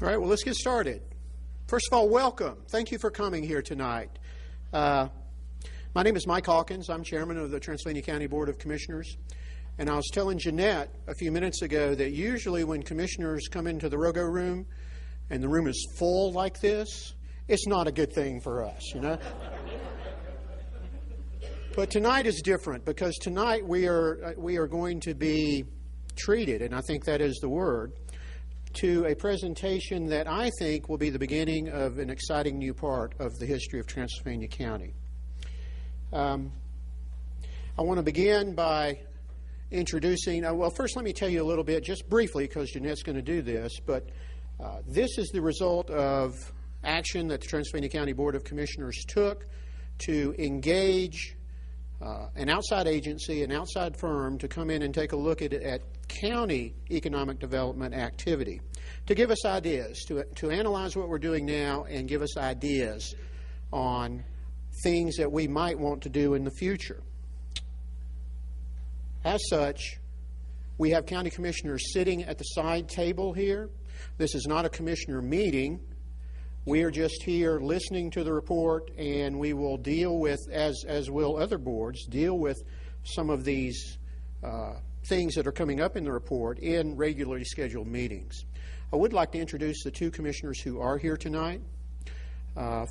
All right, well, let's get started. First of all, welcome. Thank you for coming here tonight. My name is Mike Hawkins. I'm chairman of the Transylvania County Board of Commissioners. And I was telling Jeanette a few minutes ago that usually when commissioners come into the Rogo room and the room is full like this, it's not a good thing for us, you know. But tonight is different because tonight we are going to be treated, and I think that is the word, to a presentation that I think will be the beginning of an exciting new part of the history of Transylvania County. I want to begin by introducing, well, first let me tell you a little bit, just briefly, because Jeanette's going to do this, but this is the result of action that the Transylvania County Board of Commissioners took to engage an outside agency, an outside firm, to come in and take a look at county economic development activity, to give us ideas, to analyze what we're doing now and give us ideas on things that we might want to do in the future. As such, we have county commissioners sitting at the side table here. This is not a commissioner meeting. We are just here listening to the report, and we will deal with, as will other boards, deal with some of these things that are coming up in the report in regularly scheduled meetings. I would like to introduce the two commissioners who are here tonight.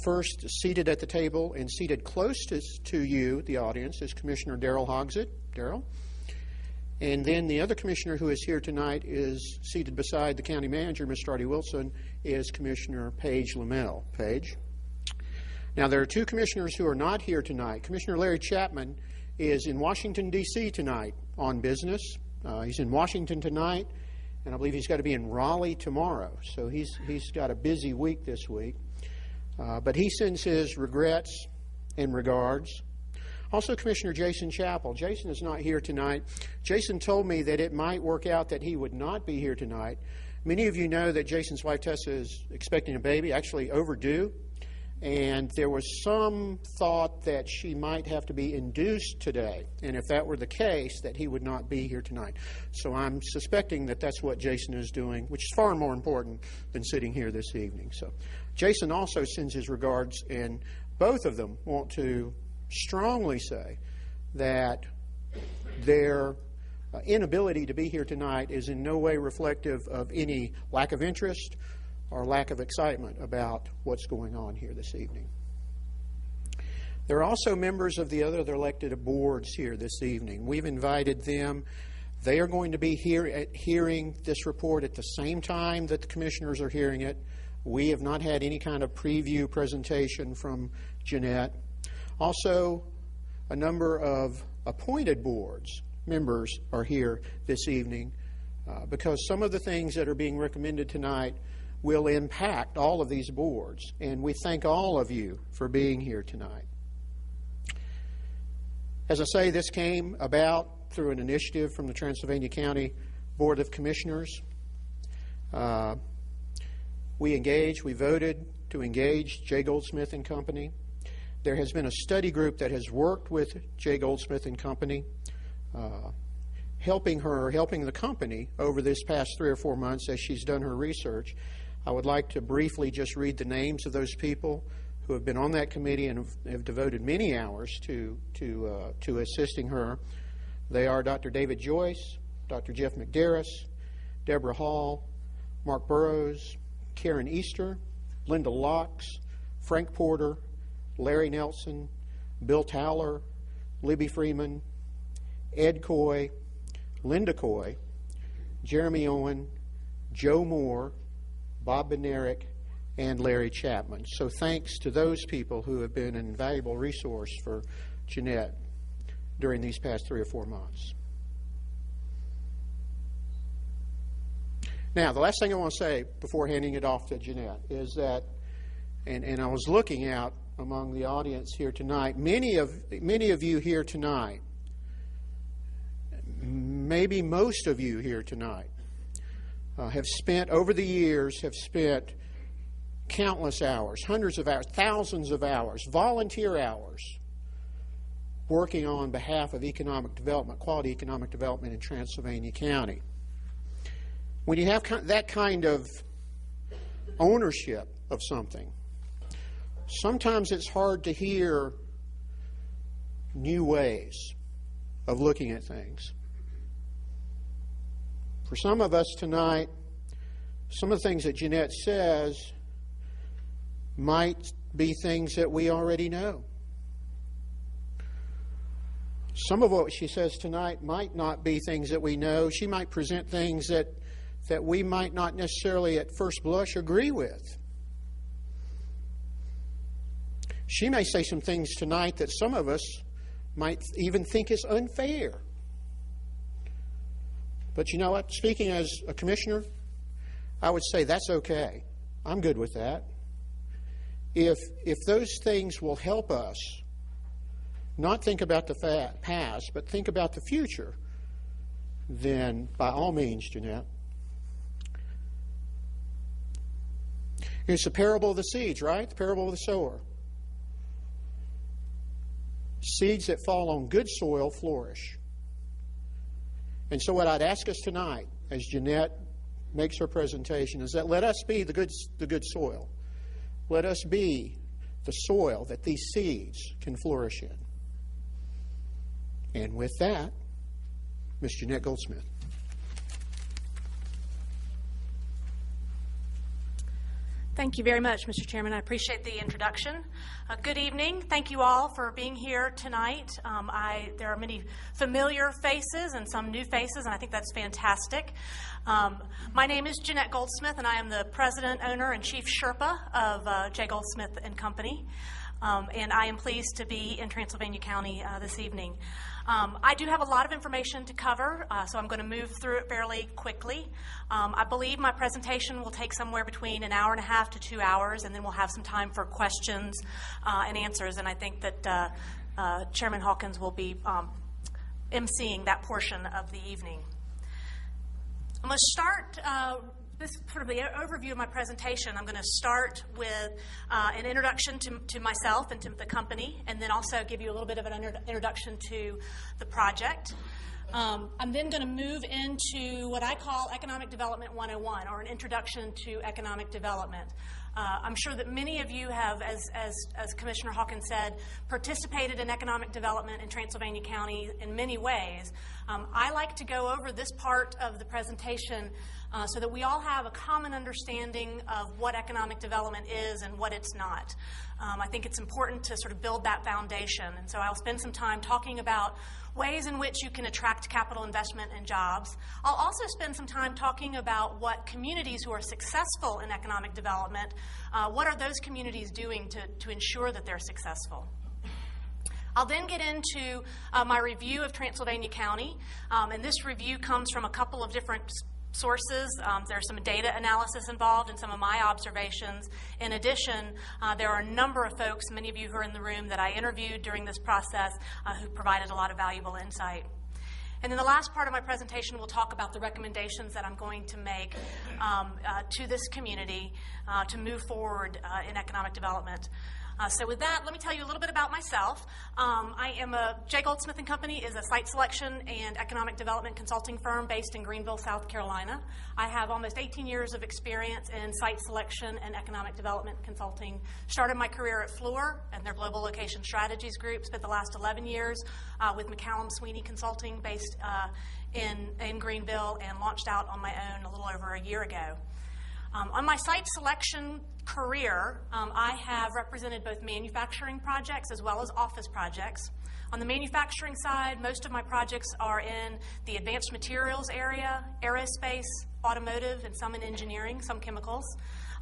First, seated at the table and seated closest to you, the audience, is Commissioner Darrell Hogsett. Darrell. And then the other commissioner who is here tonight is seated beside the county manager, Mr. Artie Wilson, is Commissioner Paige Lamel. Paige. Now, there are two commissioners who are not here tonight. Commissioner Larry Chapman is in Washington, D.C. tonight on business. He's in Washington tonight, and I believe he's got to be in Raleigh tomorrow. So he's got a busy week this week. But he sends his regrets and regards. Also, Commissioner Jason Chappell. Jason is not here tonight. Jason told me that it might work out that he would not be here tonight. Many of you know that Jason's wife, Tessa, is expecting a baby, actually overdue. And there was some thought that she might have to be induced today. And if that were the case, that he would not be here tonight. So I'm suspecting that that's what Jason is doing, which is far more important than sitting here this evening. So Jason also sends his regards, and both of them want to strongly say that their inability to be here tonight is in no way reflective of any lack of interest or lack of excitement about what's going on here this evening. There are also members of the other elected boards here this evening. We've invited them. They are going to be here hearing this report at the same time that the commissioners are hearing it. We have not had any kind of preview presentation from Jeanette. Also, a number of appointed boards members are here this evening because some of the things that are being recommended tonight will impact all of these boards, and we thank all of you for being here tonight. As I say, this came about through an initiative from the Transylvania County Board of Commissioners. We voted to engage J. Goldsmith and Company. There has been a study group that has worked with J. Goldsmith and Company, helping the company over this past 3 or 4 months as she's done her research. I would like to briefly just read the names of those people who have been on that committee and have devoted many hours to assisting her. They are Dr. David Joyce, Dr. Jeff McDarris, Deborah Hall, Mark Burrows, Karen Easter, Linda Locks, Frank Porter, Larry Nelson, Bill Towler, Libby Freeman, Ed Coy, Linda Coy, Jeremy Owen, Joe Moore, Bob Benerick, and Larry Chapman. So thanks to those people who have been an invaluable resource for Jeanette during these past 3 or 4 months. Now, the last thing I want to say before handing it off to Jeanette is that, and I was looking out among the audience here tonight, many of you here tonight, maybe most of you here tonight, have spent countless hours, hundreds of hours, thousands of hours, volunteer hours, working on behalf of economic development, quality economic development in Transylvania County. When you have that kind of ownership of something. Sometimes it's hard to hear new ways of looking at things. For some of us tonight, some of the things that Jeanette says might be things that we already know. Some of what she says tonight might not be things that we know. She might present things that we might not necessarily at first blush agree with. She may say some things tonight that some of us might even think is unfair. But you know what? Speaking as a commissioner, I would say that's okay. I'm good with that. If those things will help us not think about the past, but think about the future, then by all means, Jeanette. Here's the parable of the seeds, right? The parable of the sower. Seeds that fall on good soil flourish. And so what I'd ask us tonight, as Jeanette makes her presentation, is that let us be the good soil. Let us be the soil that these seeds can flourish in. And with that, Ms. Jeanette Goldsmith. Thank you very much, Mr. Chairman. I appreciate the introduction. Good evening. Thank you all for being here tonight. There are many familiar faces and some new faces, and I think that's fantastic. My name is Jeanette Goldsmith, and I am the president, owner, and chief Sherpa of J. Goldsmith and Company. And I am pleased to be in Transylvania County this evening. I do have a lot of information to cover, so I'm going to move through it fairly quickly. I believe my presentation will take somewhere between an hour and a half to 2 hours, and then we'll have some time for questions and answers. And I think that Chairman Hawkins will be emceeing that portion of the evening. I'm going to start this sort of the overview of my presentation. I'm going to start with an introduction to myself and to the company, and then also give you a little bit of an introduction to the project. I'm then going to move into what I call Economic Development 101, or an introduction to economic development. I'm sure that many of you have, as Commissioner Hawkins said, participated in economic development in Transylvania County in many ways. I like to go over this part of the presentation so that we all have a common understanding of what economic development is and what it's not. I think it's important to sort of build that foundation, and so I'll spend some time talking about ways in which you can attract capital investment and jobs. I'll also spend some time talking about what communities who are successful in economic development, what are those communities doing to ensure that they're successful. I'll then get into my review of Transylvania County, and this review comes from a couple of different sources. There's some data analysis involved in some of my observations. In addition, there are a number of folks, many of you who are in the room, that I interviewed during this process who provided a lot of valuable insight. And then the last part of my presentation will talk about the recommendations that I'm going to make to this community to move forward in economic development. So with that, let me tell you a little bit about myself. I am J. Goldsmith and Company is a site selection and economic development consulting firm based in Greenville, South Carolina. I have almost 18 years of experience in site selection and economic development consulting. Started my career at Fluor and their Global Location Strategies Group. Spent the last 11 years with McCallum Sweeney Consulting based in Greenville, and launched out on my own a little over a year ago. On my site selection career, I have represented both manufacturing projects as well as office projects. On the manufacturing side, most of my projects are in the advanced materials area, aerospace, automotive, and some in engineering, some chemicals.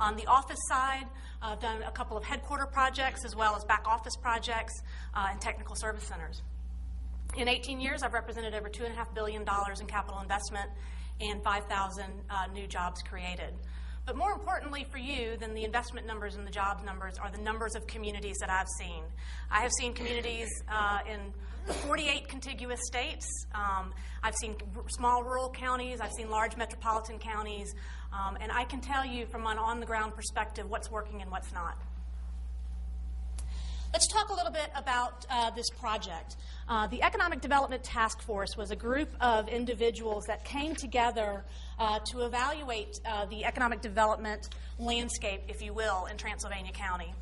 On the office side, I've done a couple of headquarter projects as well as back office projects and technical service centers. In 18 years, I've represented over $2.5 billion in capital investment and 5,000 new jobs created. But more importantly for you than the investment numbers and the jobs numbers are the numbers of communities that I've seen. I have seen communities in 48 contiguous states. I've seen small rural counties. I've seen large metropolitan counties. And I can tell you from an on-the-ground perspective what's working and what's not. Let's talk a little bit about this project. The Economic Development Task Force was a group of individuals that came together to evaluate the economic development landscape, if you will, in Transylvania County.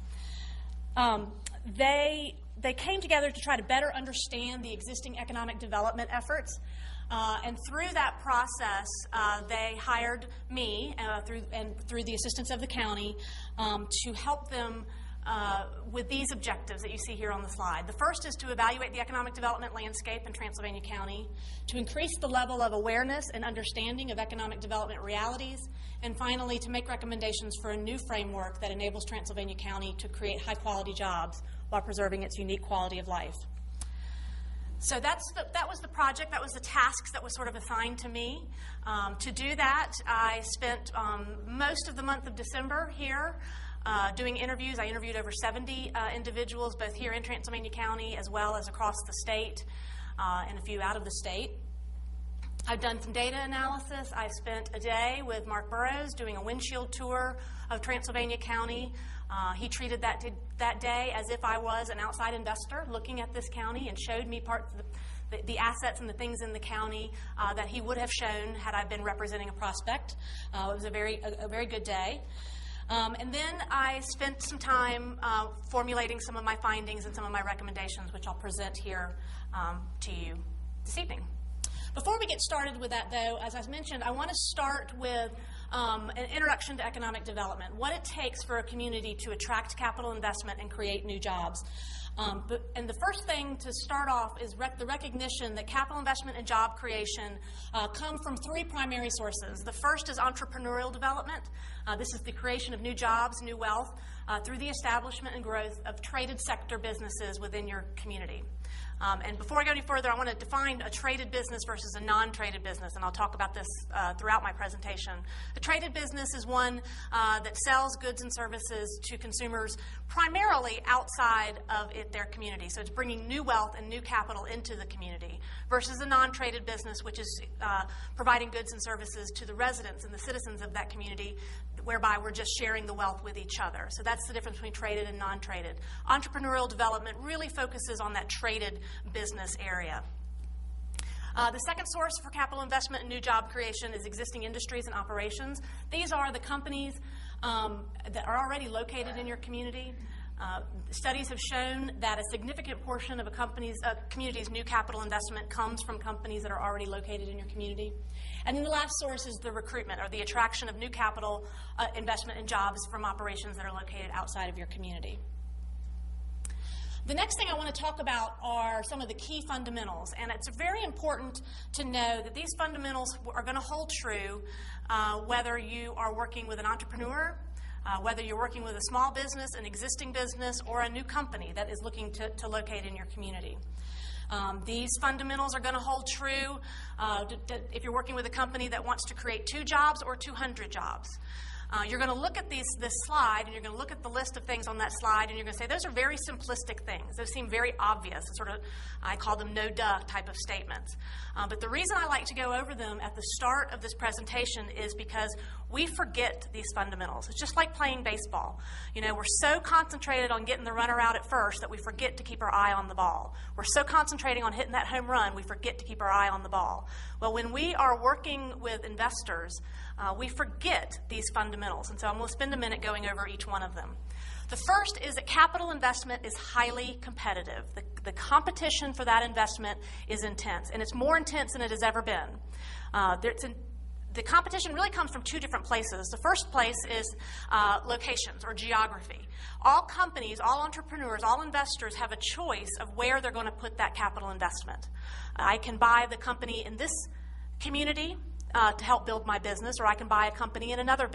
They came together to try to better understand the existing economic development efforts. And through that process, they hired me, through the assistance of the county, to help them with these objectives that you see here on the slide. The first is to evaluate the economic development landscape in Transylvania County, to increase the level of awareness and understanding of economic development realities, and finally, to make recommendations for a new framework that enables Transylvania County to create high-quality jobs while preserving its unique quality of life. So that was the project, that was the tasks that was sort of assigned to me. To do that, I spent most of the month of December here doing interviews. I interviewed over 70 individuals, both here in Transylvania County as well as across the state and a few out of the state. I've done some data analysis. I spent a day with Mark Burrows doing a windshield tour of Transylvania County. He treated that day as if I was an outside investor looking at this county and showed me parts of the assets and the things in the county that he would have shown had I been representing a prospect. It was a very good day. And then I spent some time formulating some of my findings and some of my recommendations, which I'll present here to you this evening. Before we get started with that, though, as I mentioned, I want to start with an introduction to economic development, what it takes for a community to attract capital investment and create new jobs. And the first thing to start off is the recognition that capital investment and job creation come from three primary sources. The first is entrepreneurial development. This is the creation of new jobs, new wealth, through the establishment and growth of traded sector businesses within your community. And before I go any further, I want to define a traded business versus a non-traded business, and I'll talk about this throughout my presentation. A traded business is one that sells goods and services to consumers primarily outside of their community. So it's bringing new wealth and new capital into the community, versus a non-traded business, which is providing goods and services to the residents and the citizens of that community, whereby we're just sharing the wealth with each other. So that's the difference between traded and non-traded. Entrepreneurial development really focuses on that traded business area. The second source for capital investment and new job creation is existing industries and operations. These are the companies that are already located in your community. Studies have shown that a significant portion of a community's new capital investment comes from companies that are already located in your community. And then the last source is the recruitment, or the attraction of new capital investment and jobs from operations that are located outside of your community. The next thing I want to talk about are some of the key fundamentals, and it's very important to know that these fundamentals are going to hold true whether you are working with an entrepreneur, whether you're working with a small business, an existing business, or a new company that is looking to locate in your community. These fundamentals are going to hold true if you're working with a company that wants to create 2 jobs or 200 jobs. You're going to look at this slide, and you're going to look at the list of things on that slide, and you're going to say, those are very simplistic things. Those seem very obvious. Sort of, I call them no-duh type of statements. But the reason I like to go over them at the start of this presentation is because we forget these fundamentals. It's just like playing baseball. You know, we're so concentrated on getting the runner out at first that we forget to keep our eye on the ball. We're so concentrating on hitting that home run, we forget to keep our eye on the ball. Well, when we are working with investors, we forget these fundamentals, and so I'm going to spend a minute going over each one of them. The first is that capital investment is highly competitive. The competition for that investment is intense, and it's more intense than it has ever been. The competition really comes from 2 different places. The first place is locations or geography. All companies, all entrepreneurs, all investors have a choice of where they're going to put that capital investment. I can buy the company in this community to help build my business, or I can buy a company in another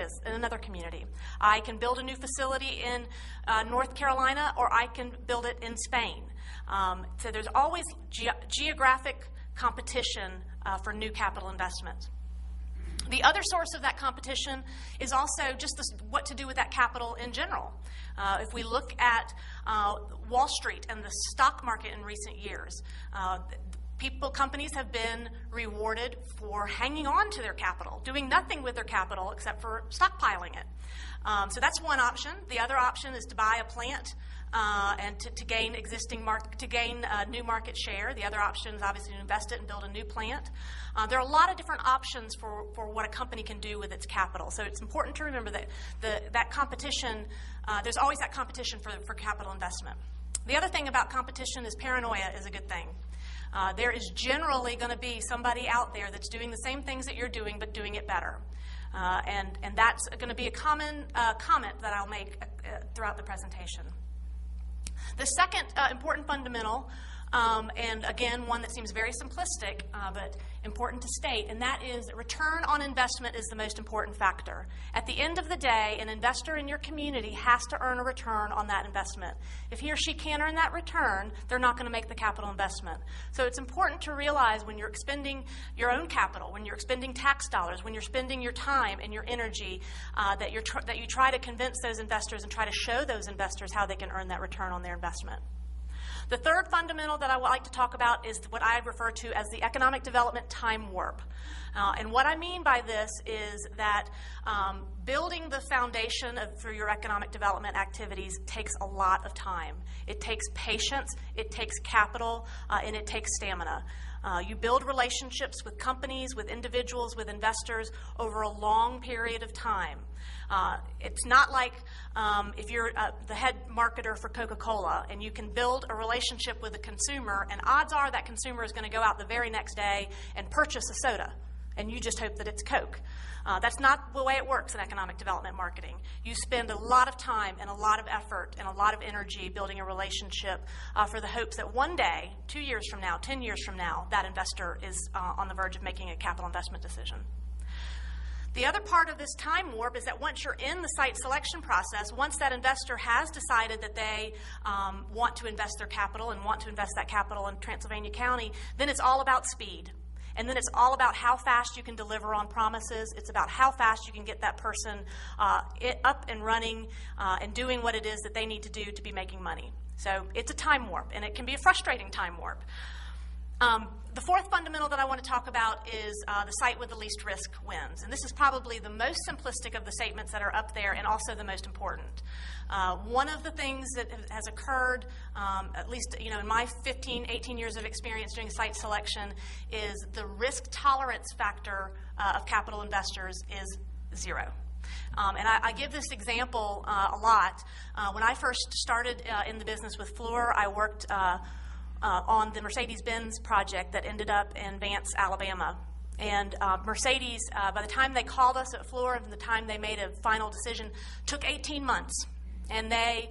community. I can build a new facility in North Carolina, or I can build it in Spain. So there's always geographic competition for new capital investment. The other source of that competition is also just what to do with that capital in general. If we look at Wall Street and the stock market in recent years, Companies have been rewarded for hanging on to their capital, doing nothing with their capital except for stockpiling it. So that's one option. The other option is to buy a plant and to gain new market share. The other option is obviously to invest it and build a new plant. There are a lot of different options for what a company can do with its capital. So it's important to remember that that competition, there's always that competition for capital investment. The other thing about competition is paranoia is a good thing. There is generally going to be somebody out there that's doing the same things that you're doing, but doing it better. And that's going to be a common comment that I'll make throughout the presentation. The second important fundamental, and again, one that seems very simplistic, but important to state, and that is that return on investment is the most important factor. At the end of the day, an investor in your community has to earn a return on that investment. If he or she can't earn that return, they're not going to make the capital investment. So it's important to realize when you're expending your own capital, when you're expending tax dollars, when you're spending your time and your energy, that you try to convince those investors and try to show those investors how they can earn that return on their investment. The third fundamental that I would like to talk about is what I refer to as the economic development time warp. And what I mean by this is that building the foundation for your economic development activities takes a lot of time. It takes patience, it takes capital, and it takes stamina. You build relationships with companies, with individuals, with investors over a long period of time. It's not like if you're the head marketer for Coca-Cola and you can build a relationship with a consumer, and odds are that consumer is going to go out the very next day and purchase a soda, and you just hope that it's Coke. That's not the way it works in economic development marketing. You spend a lot of time and a lot of effort and a lot of energy building a relationship for the hopes that one day, 2 years from now, 10 years from now, that investor is on the verge of making a capital investment decision. The other part of this time warp is that once you're in the site selection process, once that investor has decided that they want to invest their capital and want to invest that capital in Transylvania County, then it's all about speed. And then it's all about how fast you can deliver on promises. It's about how fast you can get that person up and running and doing what it is that they need to do to be making money. So it's a time warp, and it can be a frustrating time warp. The fourth fundamental that I want to talk about is the site with the least risk wins. And this is probably the most simplistic of the statements that are up there and also the most important. One of the things that has occurred, at least in my 15, 18 years of experience doing site selection, is the risk tolerance factor of capital investors is zero. And I give this example a lot. When I first started in the business with Fluor, I worked on the Mercedes-Benz project that ended up in Vance, Alabama. And Mercedes, by the time they called us at Fluor and the time they made a final decision, took 18 months. And they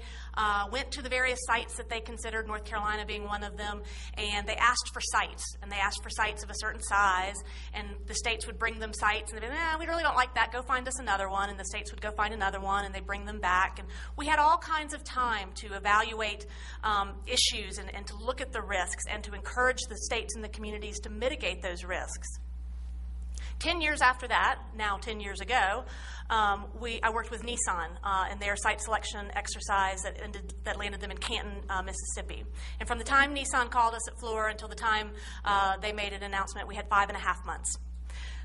went to the various sites that they considered, North Carolina being one of them, and they asked for sites. And they asked for sites of a certain size, and the states would bring them sites, and they'd be, we really don't like that, go find us another one. And the states would go find another one, and they'd bring them back. And we had all kinds of time to evaluate issues and to look at the risks and to encourage the states and the communities to mitigate those risks. 10 years after that, now 10 years ago, I worked with Nissan in their site selection exercise that landed them in Canton, Mississippi. And from the time Nissan called us at Fluor until the time they made an announcement, we had 5.5 months.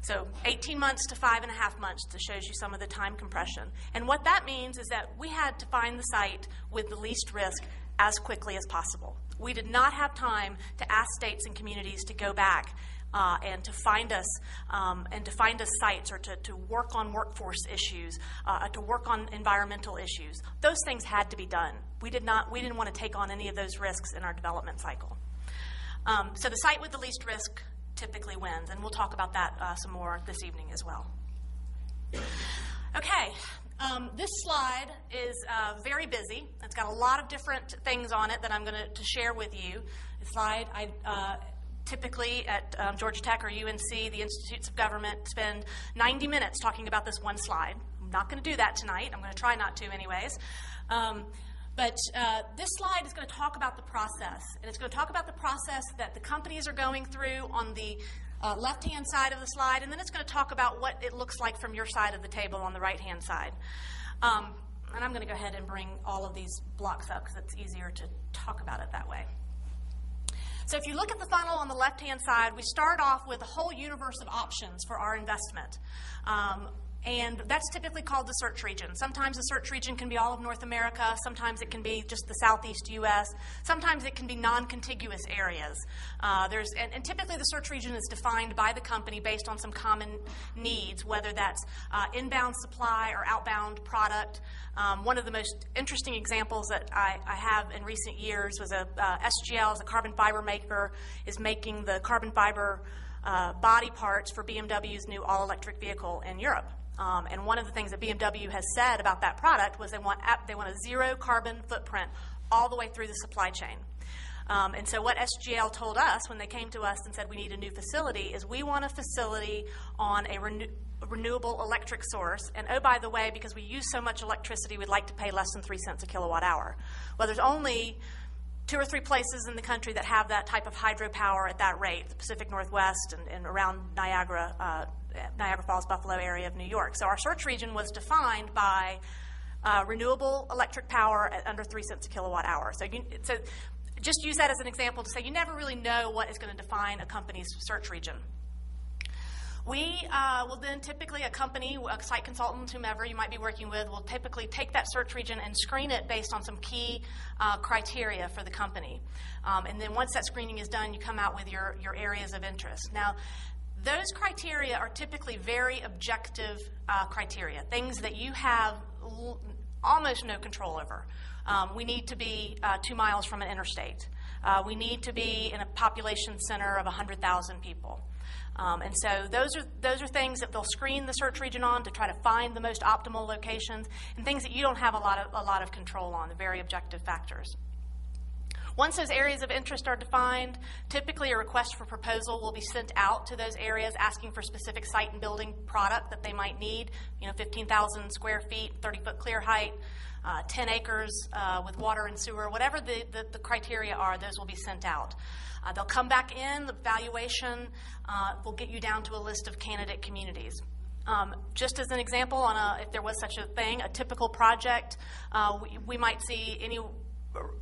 So 18 months to 5.5 months to shows you some of the time compression. And what that means is that we had to find the site with the least risk as quickly as possible. We did not have time to ask states and communities to go back and to find us sites, or to work on workforce issues, to work on environmental issues. Those things had to be done. We didn't want to take on any of those risks in our development cycle. So the site with the least risk typically wins, and we'll talk about that some more this evening as well. Okay. This slide is very busy. It's got a lot of different things on it that I'm going to share with you. The slide, typically at Georgia Tech or UNC, the Institutes of Government spend 90 minutes talking about this one slide. I'm not going to do that tonight. I'm going to try not to anyways. But this slide is going to talk about the process. And it's going to talk about the process that the companies are going through on the left-hand side of the slide. And then it's going to talk about what it looks like from your side of the table on the right-hand side. And I'm going to go ahead and bring all of these blocks up because it's easier to talk about it that way. So if you look at the funnel on the left-hand side, we start off with a whole universe of options for our investment. And that's typically called the search region. Sometimes the search region can be all of North America. Sometimes it can be just the southeast U.S. Sometimes it can be non-contiguous areas. And typically the search region is defined by the company based on some common needs, whether that's inbound supply or outbound product. One of the most interesting examples that I have in recent years was SGL, as a carbon fiber maker, is making the carbon fiber body parts for BMW's new all-electric vehicle in Europe. And one of the things that BMW has said about that product was they want a zero carbon footprint all the way through the supply chain. And so what SGL told us when they came to us and said we need a new facility is we want a facility on a renewable electric source. And oh, by the way, because we use so much electricity, we'd like to pay less than 3 cents a kilowatt hour. Well, there's only 2 or 3 places in the country that have that type of hydropower at that rate, the Pacific Northwest and around Niagara Falls, Buffalo area of New York. So our search region was defined by renewable electric power at under 3 cents a kilowatt hour. So just use that as an example to say you never really know what is going to define a company's search region. We will then typically, a company, a site consultant, whomever you might be working with, will typically take that search region and screen it based on some key criteria for the company. And then once that screening is done, you come out with your areas of interest. Now, those criteria are typically very objective criteria, things that you have almost no control over. We need to be 2 miles from an interstate. We need to be in a population center of 100,000 people. And so those are things that they'll screen the search region on to try to find the most optimal locations, and things that you don't have a lot of control on, the very objective factors. Once those areas of interest are defined, typically a request for proposal will be sent out to those areas asking for specific site and building product that they might need, 15,000 square feet, 30-foot clear height, 10 acres with water and sewer, whatever the criteria are, those will be sent out. They'll come back in, the valuation will get you down to a list of candidate communities. Just as an example, if there was such a thing, a typical project, we might see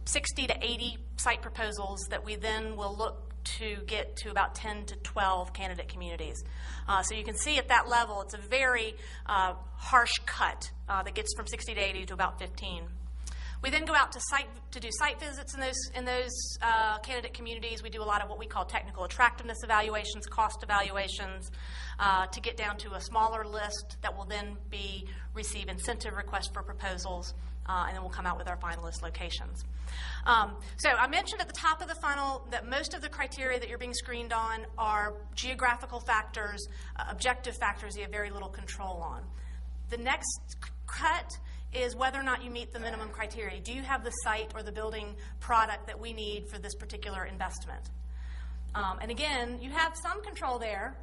60 to 80 site proposals that we then will look to get to about 10 to 12 candidate communities. So you can see at that level, it's a very harsh cut that gets from 60 to 80 to about 15. We then go out to do site visits in those candidate communities. We do a lot of what we call technical attractiveness evaluations, cost evaluations, to get down to a smaller list that will then receive incentive requests for proposals, and then we'll come out with our finalist locations. So I mentioned at the top of the funnel that most of the criteria that you're being screened on are geographical factors, objective factors you have very little control on. The next cut is whether or not you meet the minimum criteria. Do you have the site or the building product that we need for this particular investment? And again, you have some control there.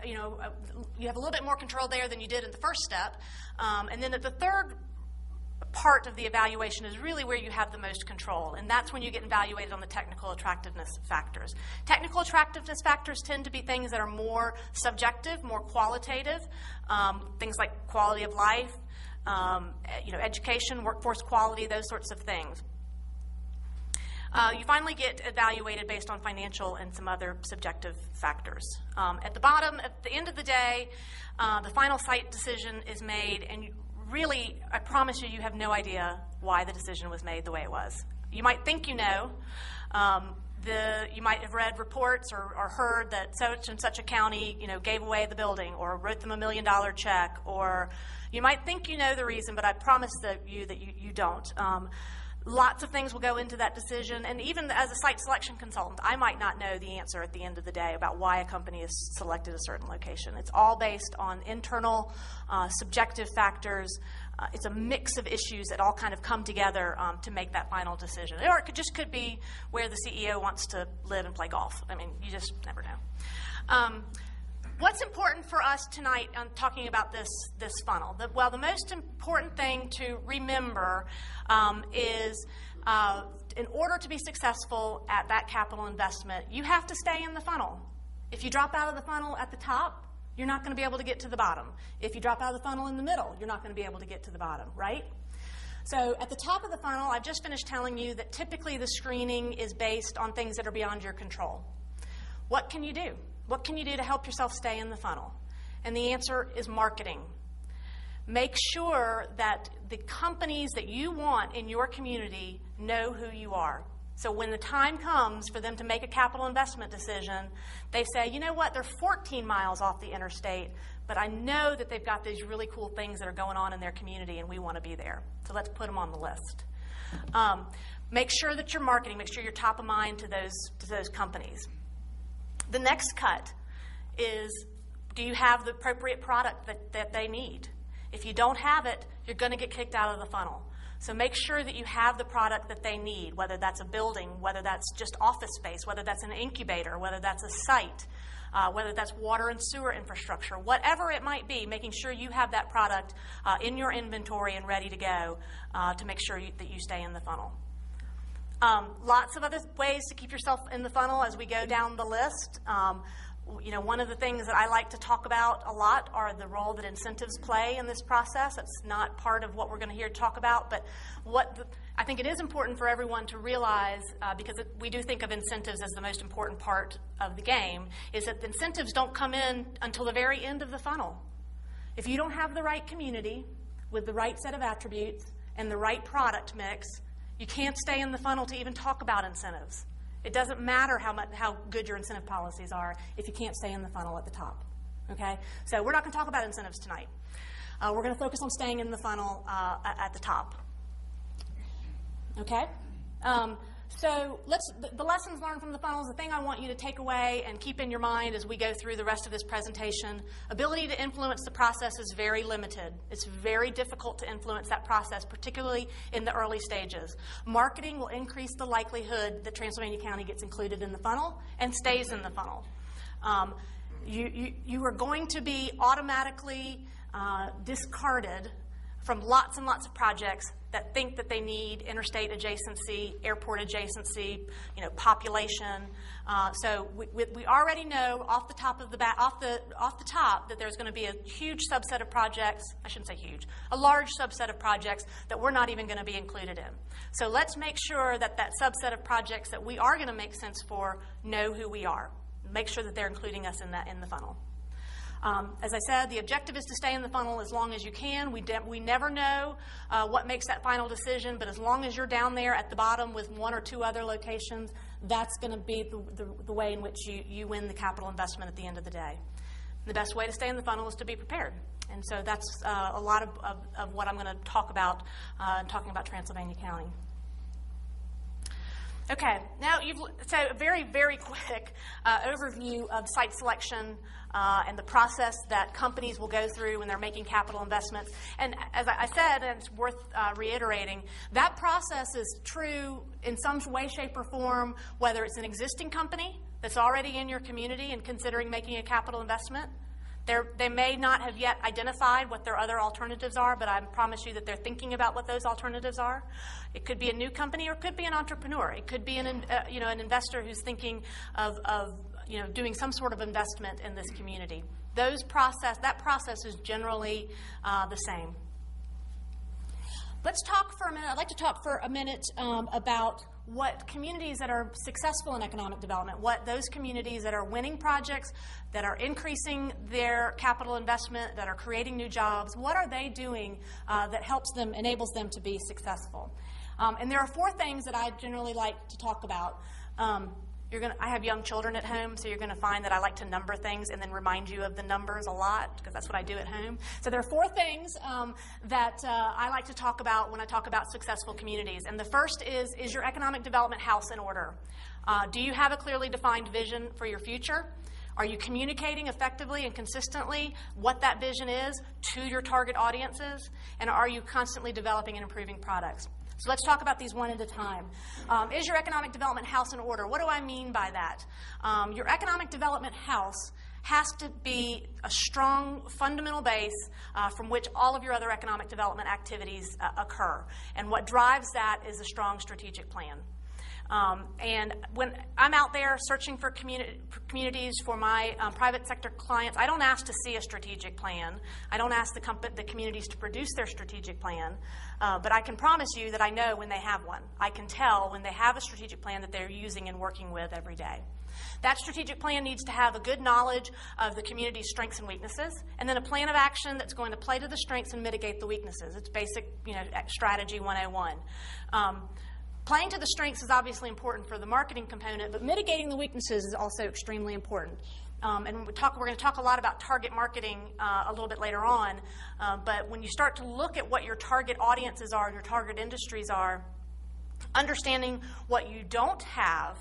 You have a little bit more control there than you did in the first step. And then at the third part of the evaluation is really where you have the most control, and that's when you get evaluated on the technical attractiveness factors. Technical attractiveness factors tend to be things that are more subjective, more qualitative, things like quality of life, education, workforce quality, those sorts of things. You finally get evaluated based on financial and some other subjective factors. At the bottom, at the end of the day, the final site decision is made, and really, I promise you, you have no idea why the decision was made the way it was. You might think you know. You might have read reports or heard that such and such a county, gave away the building or wrote them $1 million check, or you might think you know the reason, but I promise that you don't. Lots of things will go into that decision, and even as a site selection consultant, I might not know the answer at the end of the day about why a company has selected a certain location. It's all based on internal, subjective factors. It's a mix of issues that all kind of come together to make that final decision. Or it could be where the CEO wants to live and play golf. I mean, you just never know. What's important for us tonight on talking about this funnel? The most important thing to remember is in order to be successful at that capital investment, you have to stay in the funnel. If you drop out of the funnel at the top, you're not going to be able to get to the bottom. If you drop out of the funnel in the middle, you're not going to be able to get to the bottom, right? So at the top of the funnel, I've just finished telling you that typically the screening is based on things that are beyond your control. What can you do? What can you do to help yourself stay in the funnel? And the answer is marketing. Make sure that the companies that you want in your community know who you are. So when the time comes for them to make a capital investment decision, they say, you know what, they're 14 miles off the interstate, but I know that they've got these really cool things that are going on in their community and we want to be there. So let's put them on the list. Make sure that you're marketing, make sure you're top of mind to those companies. The next cut is, do you have the appropriate product that they need? If you don't have it, you're going to get kicked out of the funnel. So make sure that you have the product that they need, whether that's a building, whether that's just office space, whether that's an incubator, whether that's a site, whether that's water and sewer infrastructure, whatever it might be, making sure you have that product in your inventory and ready to go to make sure that you stay in the funnel. Lots of other ways to keep yourself in the funnel as we go down the list. One of the things that I like to talk about a lot are the role that incentives play in this process. That's not part of what we're going to hear talk about, but I think it is important for everyone to realize, because we do think of incentives as the most important part of the game, is that the incentives don't come in until the very end of the funnel. If you don't have the right community with the right set of attributes and the right product mix, you can't stay in the funnel to even talk about incentives. It doesn't matter how good your incentive policies are if you can't stay in the funnel at the top. Okay? So we're not going to talk about incentives tonight. We're going to focus on staying in the funnel at the top. Okay? So the lessons learned from the funnels, the thing I want you to take away and keep in your mind as we go through the rest of this presentation, ability to influence the process is very limited. It's very difficult to influence that process, particularly in the early stages. Marketing will increase the likelihood that Transylvania County gets included in the funnel and stays in the funnel. You are going to be automatically discarded from lots and lots of projects that think that they need interstate adjacency, airport adjacency, population. So we already know off the top that there's going to be a huge subset of projects. I shouldn't say huge, a large subset of projects that we're not even going to be included in. So let's make sure that subset of projects that we are going to make sense for know who we are. Make sure that they're including us in the funnel. As I said, the objective is to stay in the funnel as long as you can. We never know what makes that final decision, but as long as you're down there at the bottom with one or two other locations, that's going to be the way in which you win the capital investment at the end of the day. The best way to stay in the funnel is to be prepared. And so that's a lot of what I'm going to talk about talking about Transylvania County. Okay, now so a very, very quick overview of site selection and the process that companies will go through when they're making capital investments. And as I said, and it's worth reiterating, that process is true in some way, shape, or form, whether it's an existing company that's already in your community and considering making a capital investment. They may not have yet identified what their other alternatives are, but I promise you that they're thinking about what those alternatives are. It could be a new company, or it could be an entrepreneur. It could be an investor who's thinking of doing some sort of investment in this community. That process is generally the same. Let's talk for a minute. I'd like to talk for a minute about what communities that are successful in economic development, what those communities that are winning projects, that are increasing their capital investment, that are creating new jobs, what are they doing that enables them to be successful? And there are four things that I generally like to talk about. I have young children at home, so you're going to find that I like to number things and then remind you of the numbers a lot, because that's what I do at home. So there are four things that I like to talk about when I talk about successful communities. And the first is your economic development house in order? Do you have a clearly defined vision for your future? Are you communicating effectively and consistently what that vision is to your target audiences? And are you constantly developing and improving products? So let's talk about these one at a time. Is your economic development house in order? What do I mean by that? Your economic development house has to be a strong fundamental base from which all of your other economic development activities occur. And what drives that is a strong strategic plan. And when I'm out there searching for communities for my private sector clients, I don't ask to see a strategic plan. I don't ask the communities to produce their strategic plan. But I can promise you that I know when they have one. I can tell when they have a strategic plan that they're using and working with every day. That strategic plan needs to have a good knowledge of the community's strengths and weaknesses, and then a plan of action that's going to play to the strengths and mitigate the weaknesses. It's basic, strategy 101. Playing to the strengths is obviously important for the marketing component, but mitigating the weaknesses is also extremely important. And we're going to talk a lot about target marketing a little bit later on, but when you start to look at what your target audiences are and your target industries are, understanding what you don't have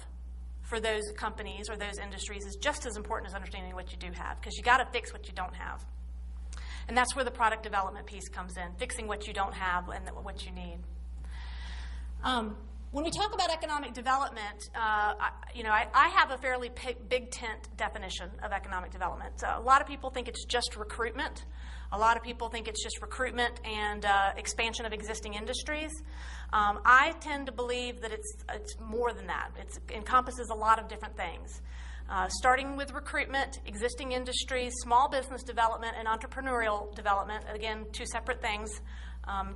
for those companies or those industries is just as important as understanding what you do have, because you got to fix what you don't have. And that's where the product development piece comes in, fixing what you don't have and what you need. When we talk about economic development, I have a fairly big tent definition of economic development. So a lot of people think it's just recruitment. A lot of people think it's just recruitment and expansion of existing industries. I tend to believe that it's more than that. It encompasses a lot of different things. Starting with recruitment, existing industries, small business development, and entrepreneurial development. Again, two separate things.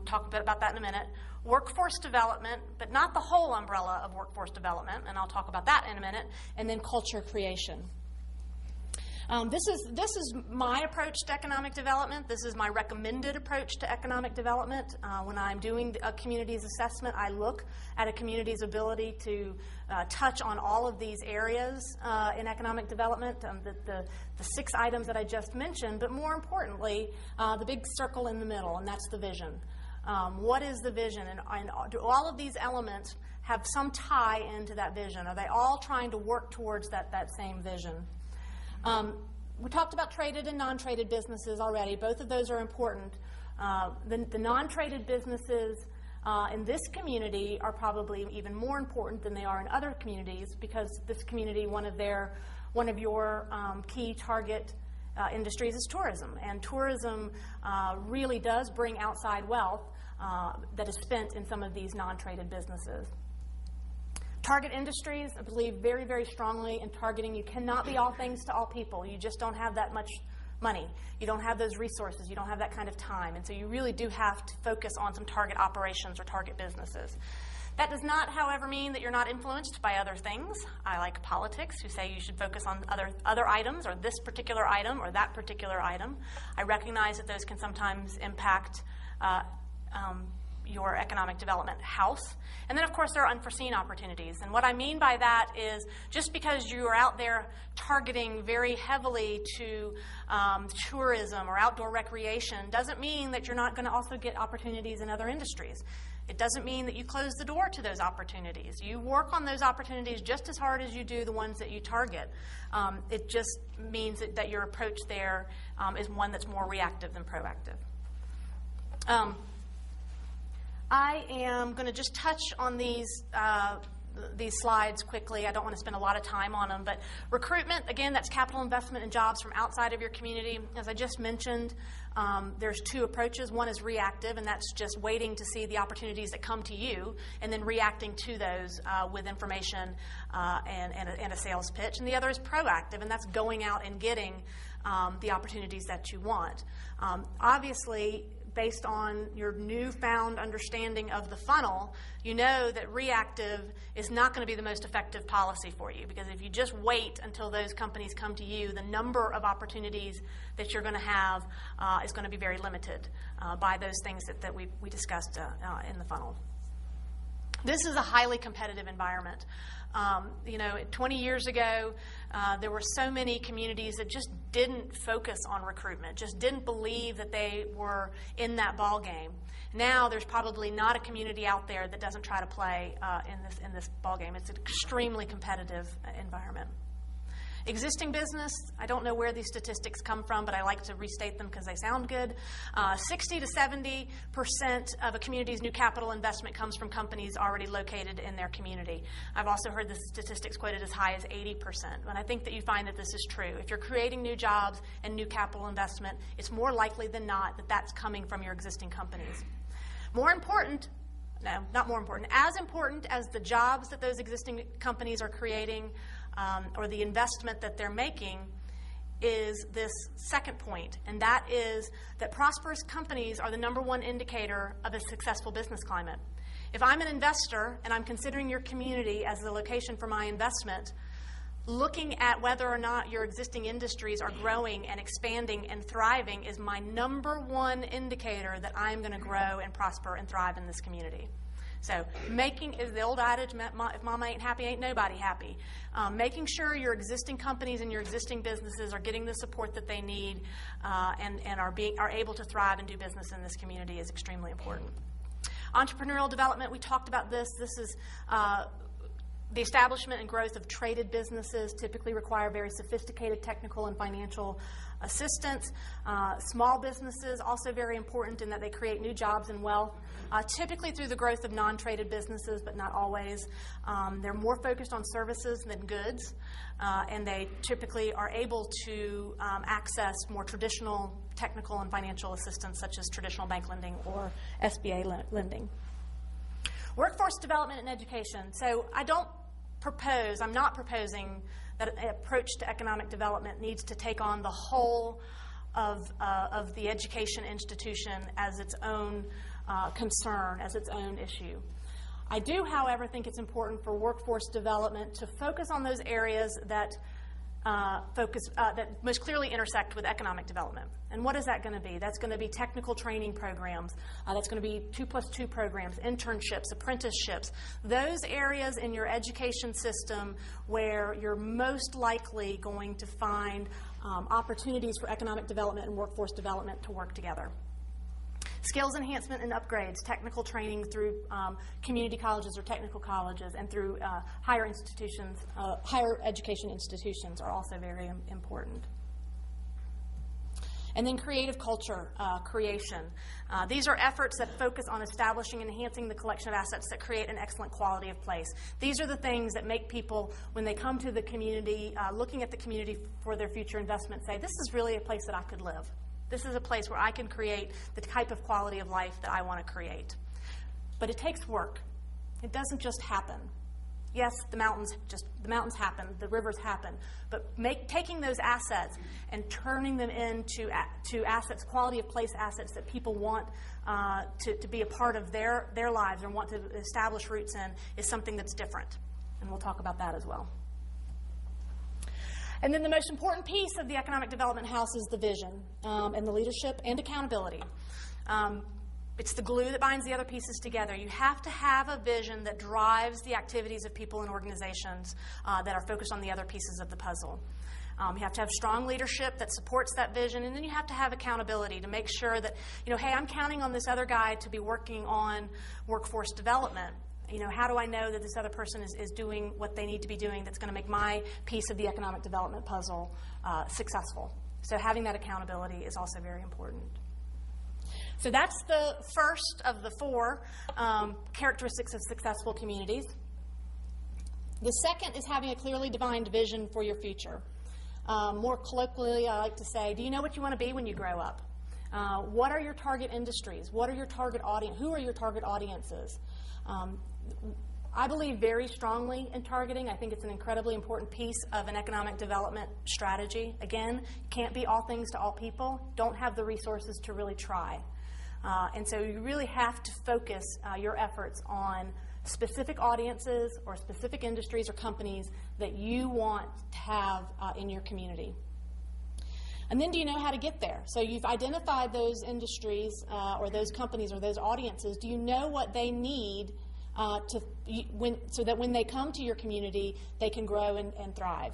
Talk a bit about that in a minute. Workforce development, but not the whole umbrella of workforce development, and I'll talk about that in a minute. And then culture creation. This is my approach to economic development. This is my recommended approach to economic development. When I'm doing a community's assessment, I look at a community's ability to touch on all of these areas in economic development, the 6 items that I just mentioned, but more importantly, the big circle in the middle, and that's the vision. What is the vision? And do all of these elements have some tie into that vision? Are they all trying to work towards that same vision? We talked about traded and non-traded businesses already. Both of those are important. The non-traded businesses in this community are probably even more important than they are in other communities, because this community, one of your key target industries is tourism. And tourism really does bring outside wealth that is spent in some of these non-traded businesses. Target industries, I believe very, very strongly in targeting. You cannot be all things to all people. You just don't have that much money. You don't have those resources. You don't have that kind of time. And so you really do have to focus on some target operations or target businesses. That does not, however, mean that you're not influenced by other things. I like politics, who say you should focus on other items, or this particular item or that particular item. I recognize that those can sometimes impact your economic development house. And then, of course, there are unforeseen opportunities. And what I mean by that is just because you are out there targeting very heavily to tourism or outdoor recreation doesn't mean that you're not going to also get opportunities in other industries. It doesn't mean that you close the door to those opportunities. You work on those opportunities just as hard as you do the ones that you target. It just means that your approach there is one that's more reactive than proactive. I am going to just touch on these slides quickly. I don't want to spend a lot of time on them, but recruitment, again, that's capital investment in jobs from outside of your community. As I just mentioned, there's 2 approaches. One is reactive, and that's just waiting to see the opportunities that come to you and then reacting to those with information and a sales pitch. And the other is proactive, and that's going out and getting the opportunities that you want. Obviously, based on your newfound understanding of the funnel, you know that reactive is not going to be the most effective policy for you, because if you just wait until those companies come to you, the number of opportunities that you're going to have is going to be very limited by those things that we discussed in the funnel. This is a highly competitive environment. 20 years ago, there were so many communities that just didn't focus on recruitment, just didn't believe that they were in that ball game. Now, there's probably not a community out there that doesn't try to play in this ball game. It's an extremely competitive environment. Existing business, I don't know where these statistics come from, but I like to restate them because they sound good. 60 to 70% of a community's new capital investment comes from companies already located in their community. I've also heard the statistics quoted as high as 80%, and I think that you find that this is true. If you're creating new jobs and new capital investment, it's more likely than not that that's coming from your existing companies. More important, No, not more important. As important as the jobs that those existing companies are creating or the investment that they're making is this second point, and that is that prosperous companies are the number one indicator of a successful business climate. If I'm an investor and I'm considering your community as the location for my investment, looking at whether or not your existing industries are growing and expanding and thriving is my number one indicator that I'm going to grow and prosper and thrive in this community. So is the old adage, if mama ain't happy, ain't nobody happy. Making sure your existing companies and your existing businesses are getting the support that they need and are able to thrive and do business in this community is extremely important. Entrepreneurial development, we talked about this. This is the establishment and growth of traded businesses typically require very sophisticated technical and financial assistance. Small businesses, also very important in that they create new jobs and wealth, typically through the growth of non-traded businesses, but not always. They're more focused on services than goods, and they typically are able to access more traditional technical and financial assistance, such as traditional bank lending or SBA lending. Workforce development and education. So I'm not proposing that an approach to economic development needs to take on the whole of the education institution as its own concern, as its own issue. I do, however, think it's important for workforce development to focus on those areas that that most clearly intersect with economic development. And what is that going to be? That's going to be technical training programs. That's going to be 2+2 programs, internships, apprenticeships. Those areas in your education system where you're most likely going to find opportunities for economic development and workforce development to work together. Skills enhancement and upgrades, technical training through community colleges or technical colleges and through higher education institutions are also very important. And then creative culture creation. These are efforts that focus on establishing and enhancing the collection of assets that create an excellent quality of place. These are the things that make people, when they come to the community, looking at the community for their future investment, say, this is really a place that I could live. This is a place where I can create the type of quality of life that I want to create. But it takes work. It doesn't just happen. Yes, the mountains happen, the rivers happen, but taking those assets and turning them into assets, quality of place assets that people want to be a part of their lives and want to establish roots in is something that's different. And we'll talk about that as well. And then the most important piece of the Economic Development House is the vision and the leadership and accountability. It's the glue that binds the other pieces together. You have to have a vision that drives the activities of people and organizations that are focused on the other pieces of the puzzle. You have to have strong leadership that supports that vision, and then you have to have accountability to make sure that, hey, I'm counting on this other guy to be working on workforce development. How do I know that this other person is doing what they need to be doing that's going to make my piece of the economic development puzzle successful? So having that accountability is also very important. So that's the first of the 4 characteristics of successful communities. The second is having a clearly defined vision for your future. More colloquially, I like to say, do you know what you want to be when you grow up? What are your target industries? What are your target audience? Who are your target audiences? I believe very strongly in targeting. I think it's an incredibly important piece of an economic development strategy. Again, can't be all things to all people. Don't have the resources to really try. And so you really have to focus your efforts on specific audiences or specific industries or companies that you want to have in your community. And then do you know how to get there? So you've identified those industries or those companies or those audiences. Do you know what they need so that when they come to your community, they can grow and thrive?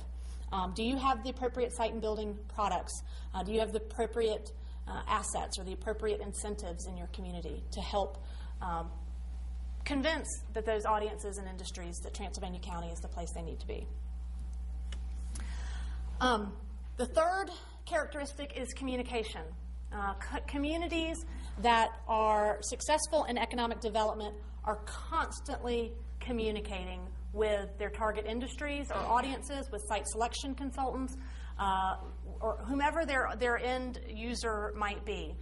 Do you have the appropriate site and building products? Do you have the appropriate assets or the appropriate incentives in your community to help convince that those audiences and industries that Transylvania County is the place they need to be? The third characteristic is communication. Communities that are successful in economic development are constantly communicating with their target industries or audiences, with site selection consultants, or whomever their end user might be.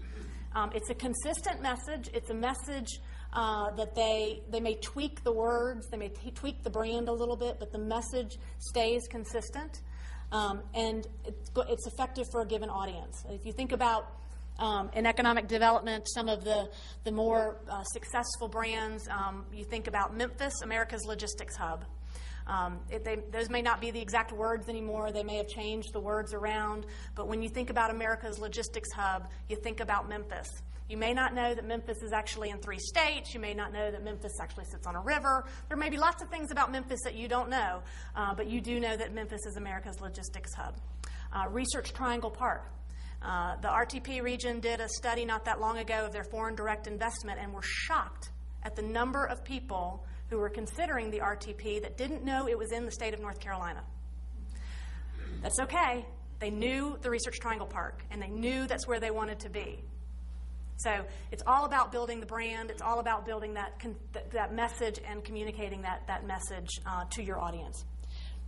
It's a consistent message. It's a message that they may tweak the words, they may tweak the brand a little bit, but the message stays consistent, and it's effective for a given audience. If you think about in economic development, some of the more successful brands, you think about Memphis, America's logistics hub. Those may not be the exact words anymore. They may have changed the words around. But when you think about America's logistics hub, you think about Memphis. You may not know that Memphis is actually in 3 states. You may not know that Memphis actually sits on a river. There may be lots of things about Memphis that you don't know, but you do know that Memphis is America's logistics hub. Research Triangle Park. The RTP region did a study not that long ago of their foreign direct investment and were shocked at the number of people who were considering the RTP that didn't know it was in the state of North Carolina. That's okay. They knew the Research Triangle Park, and they knew that's where they wanted to be. So it's all about building the brand. It's all about building that message and communicating that message to your audience.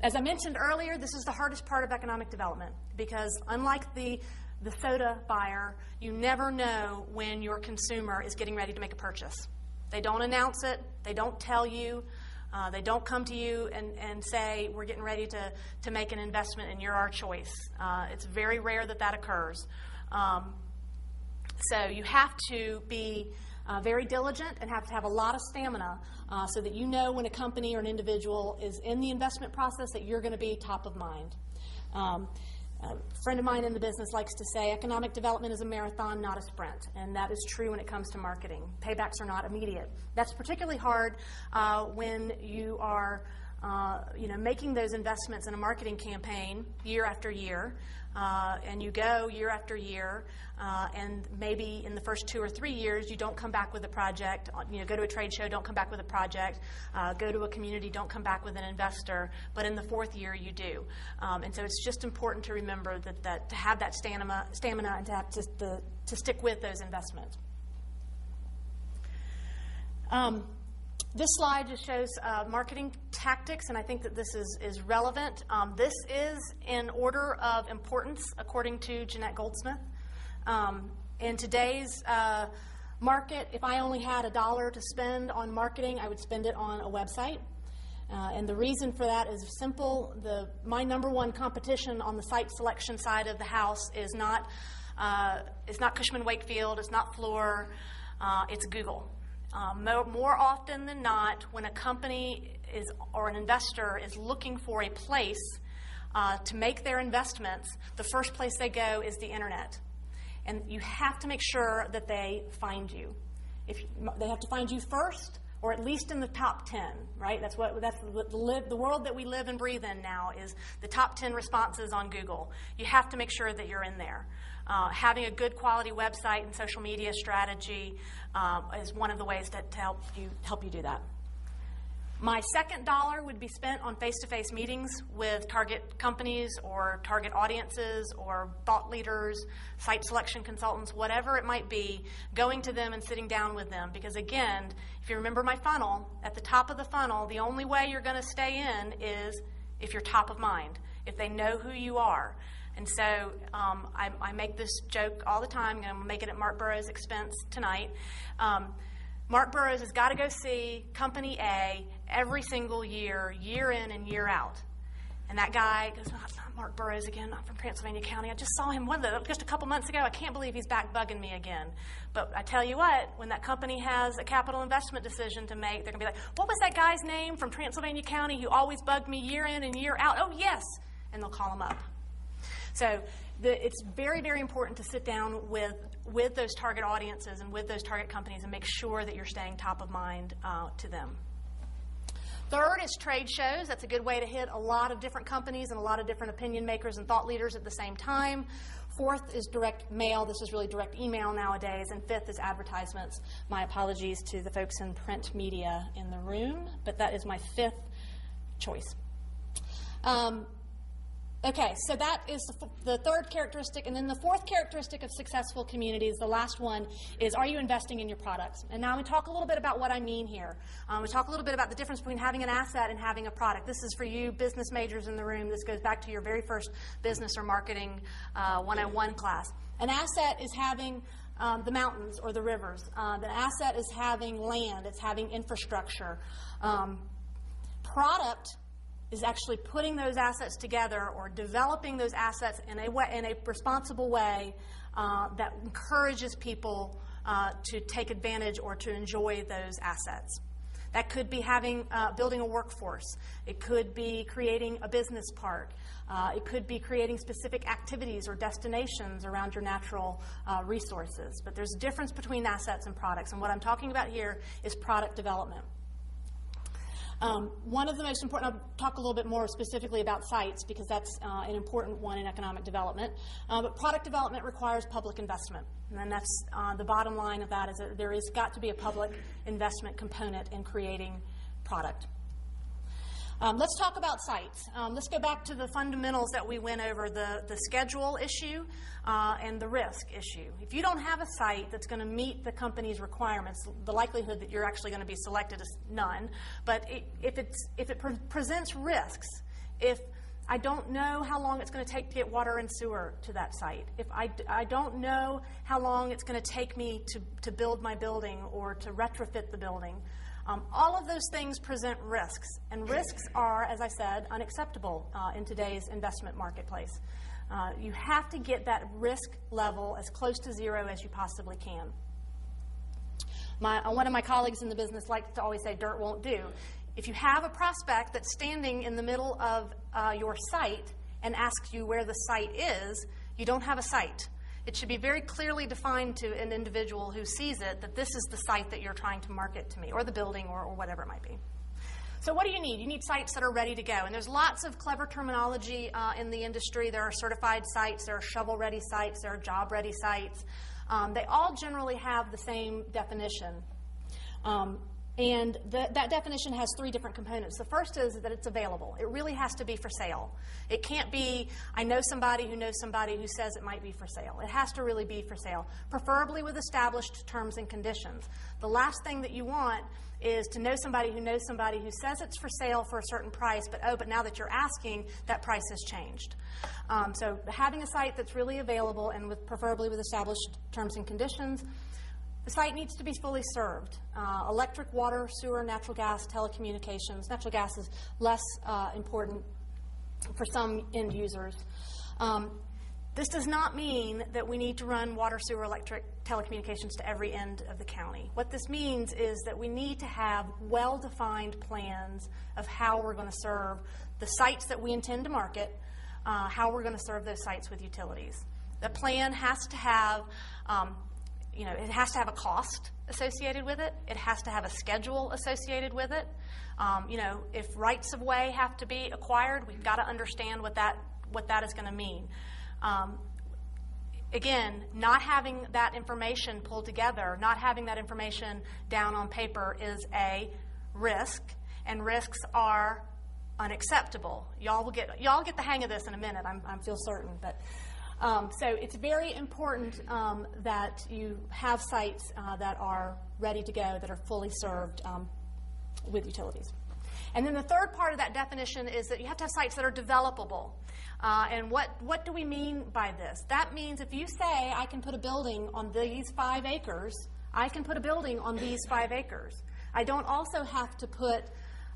As I mentioned earlier, this is the hardest part of economic development because unlike the soda buyer, you never know when your consumer is getting ready to make a purchase. They don't announce it. They don't tell you. They don't come to you and say, we're getting ready to make an investment and you're our choice. It's very rare that occurs. So you have to be very diligent and have to have a lot of stamina so that you know when a company or an individual is in the investment process that you're going to be top of mind. A friend of mine in the business likes to say economic development is a marathon, not a sprint, and that is true when it comes to marketing. Paybacks are not immediate. That's particularly hard when you are making those investments in a marketing campaign year after year, and you go year after year, and maybe in the first 2 or 3 years you don't come back with a project. Go to a trade show, don't come back with a project. Go to a community, don't come back with an investor. But in the 4th year you do, and so it's just important to remember that to have that stamina and to have to stick with those investments. This slide just shows marketing tactics, and I think that this is relevant. This is in order of importance, according to Jeanette Goldsmith. In today's market, if I only had $1 to spend on marketing, I would spend it on a website. And the reason for that is simple. My number one competition on the site selection side of the house is not Cushman Wakefield, it's not Fluor, it's Google. More often than not, when a company or an investor is looking for a place to make their investments, the first place they go is the internet. And you have to make sure that they find you. They have to find you first, or at least in the top 10, right? That's the world that we live and breathe in now is the top 10 responses on Google. You have to make sure that you're in there. Having a good quality website and social media strategy is one of the ways to help you do that. My second $1 would be spent on face-to-face meetings with target companies or target audiences or thought leaders, site selection consultants, whatever it might be, going to them and sitting down with them. Because again, if you remember my funnel, at the top of the funnel, the only way you're going to stay in is if you're top of mind, if they know who you are. And so I make this joke all the time, and I'm going to make it at Mark Burrows' expense tonight. Mark Burrows has got to go see Company A every single year, year in and year out. And that guy goes, it's not Mark Burrows again, not from Transylvania County. I just saw him just a couple months ago. I can't believe he's back bugging me again. But I tell you what, when that company has a capital investment decision to make, they're going to be like, what was that guy's name from Transylvania County who always bugged me year in and year out? Oh, yes. And they'll call him up. So it's very, very important to sit down with those target audiences and with those target companies and make sure that you're staying top of mind to them. Third is trade shows. That's a good way to hit a lot of different companies and a lot of different opinion makers and thought leaders at the same time. Fourth is direct mail. This is really direct email nowadays. And fifth is advertisements. My apologies to the folks in print media in the room, but that is my fifth choice. Okay, so that is the third characteristic. And then the fourth characteristic of successful communities, the last one, is are you investing in your products? And now I'm going to talk a little bit about what I mean here. We talk a little bit about the difference between having an asset and having a product. This is for you business majors in the room. This goes back to your very first business or marketing 101 class. An asset is having the mountains or the rivers. The asset is having land. It's having infrastructure. Product is actually putting those assets together or developing those assets in a responsible way that encourages people to take advantage or to enjoy those assets. That could be building a workforce. It could be creating a business park. It could be creating specific activities or destinations around your natural resources. But there's a difference between assets and products, and what I'm talking about here is product development. One of the most important, I'll talk a little bit more specifically about sites because that's an important one in economic development, but product development requires public investment. And then that's the bottom line of that is that there has got to be a public investment component in creating product. Let's talk about sites. Let's go back to the fundamentals that we went over, the schedule issue and the risk issue. If you don't have a site that's going to meet the company's requirements, the likelihood that you're actually going to be selected is none. But if it presents risks, if I don't know how long it's going to take to get water and sewer to that site, if I don't know how long it's going to take me to build my building or to retrofit the building, all of those things present risks, and risks are, as I said, unacceptable in today's investment marketplace. You have to get that risk level as close to zero as you possibly can. One of my colleagues in the business likes to always say, dirt won't do. If you have a prospect that's standing in the middle of your site and asks you where the site is, you don't have a site. It should be very clearly defined to an individual who sees it that this is the site that you're trying to market to me, or the building, or whatever it might be. So what do you need? You need sites that are ready to go. And there's lots of clever terminology in the industry. There are certified sites, there are shovel-ready sites, there are job-ready sites. They all generally have the same definition. And that definition has three different components. The first is that it's available. It really has to be for sale. It can't be, I know somebody who says it might be for sale. It has to really be for sale, preferably with established terms and conditions. The last thing that you want is to know somebody who says it's for sale for a certain price, but now that you're asking, that price has changed. So having a site that's really available and preferably with established terms and conditions. The site needs to be fully served. Electric, water, sewer, natural gas, telecommunications. Natural gas is less important for some end users. This does not mean that we need to run water, sewer, electric, telecommunications to every end of the county. What this means is that we need to have well-defined plans of how we're going to serve the sites that we intend to market, how we're going to serve those sites with utilities. The plan has to have it has to have a cost associated with it. It has to have a schedule associated with it. If rights of way have to be acquired, we've got to understand what that is going to mean. Again, not having that information pulled together, not having that information down on paper is a risk, and risks are unacceptable. Y'all get the hang of this in a minute. I feel certain, but. So it's very important that you have sites that are ready to go, that are fully served with utilities. And then the third part of that definition is that you have to have sites that are developable. And what do we mean by this? That means if you say, I can put a building on these 5 acres, I can put a building on these 5 acres. I don't also have to put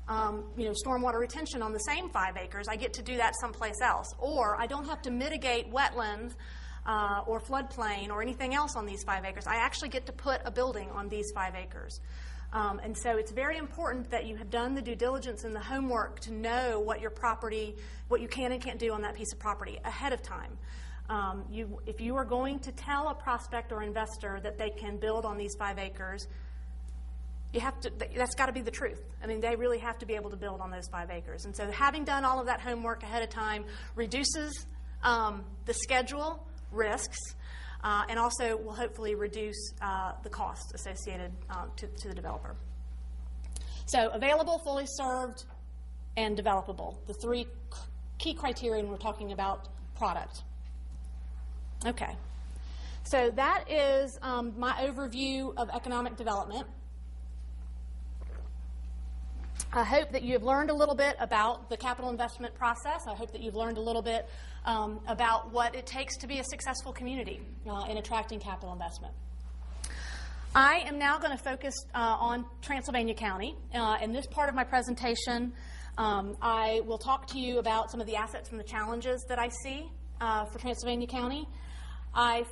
stormwater retention on the same 5 acres. I get to do that someplace else. Or I don't have to mitigate wetlands or floodplain or anything else on these 5 acres. I actually get to put a building on these 5 acres. And so it's very important that you have done the due diligence and the homework to know what your property, what you can and can't do on that piece of property ahead of time. If you are going to tell a prospect or investor that they can build on these 5 acres, that's got to be the truth. I mean, they really have to be able to build on those 5 acres. And so having done all of that homework ahead of time reduces the schedule risks and also will hopefully reduce the cost associated to the developer. So available, fully served, and developable. The 3 key criteria when we're talking about product. Okay. So that is my overview of economic development. I hope that you have learned a little bit about the capital investment process. I hope that you've learned a little bit about what it takes to be a successful community in attracting capital investment. I am now going to focus on Transylvania County. In this part of my presentation, I will talk to you about some of the assets and the challenges that I see for Transylvania County. I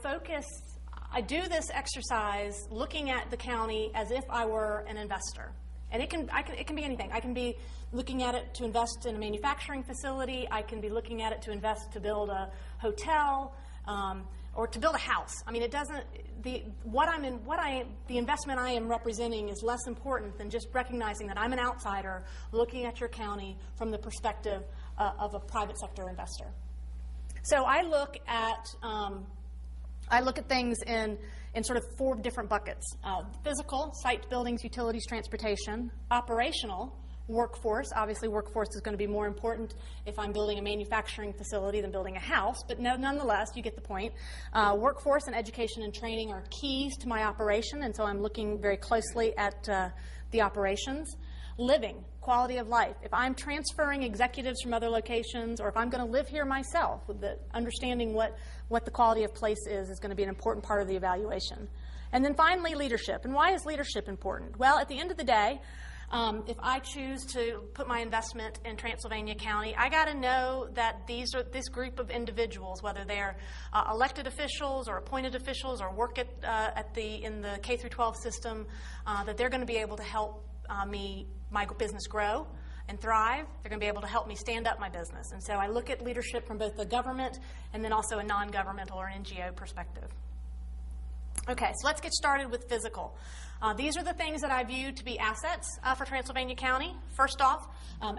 do this exercise looking at the county as if I were an investor. And it can be anything. I can be looking at it to invest in a manufacturing facility. I can be looking at it to invest to build a hotel, or to build a house. I mean, it doesn't. The investment I am representing is less important than just recognizing that I'm an outsider looking at your county from the perspective of a private sector investor. So I look at things in sort of 4 different buckets: physical, site, buildings, utilities, transportation; operational, workforce. Obviously, workforce is going to be more important if I'm building a manufacturing facility than building a house, but nonetheless, you get the point. Workforce and education and training are keys to my operation, and so I'm looking very closely at the operations. Living, quality of life. If I'm transferring executives from other locations, or if I'm going to live here myself, with the understanding what the quality of place is going to be an important part of the evaluation. And then finally, leadership. And why is leadership important? Well, at the end of the day, if I choose to put my investment in Transylvania County, I got to know that this group of individuals, whether they're elected officials or appointed officials or work in the K through 12 system, that they're going to be able to help my business grow and thrive. They're going to be able to help me stand up my business. And so I look at leadership from both the government and then also a non-governmental or NGO perspective. Okay, so let's get started with physical. These are the things that I view to be assets for Transylvania County. First off,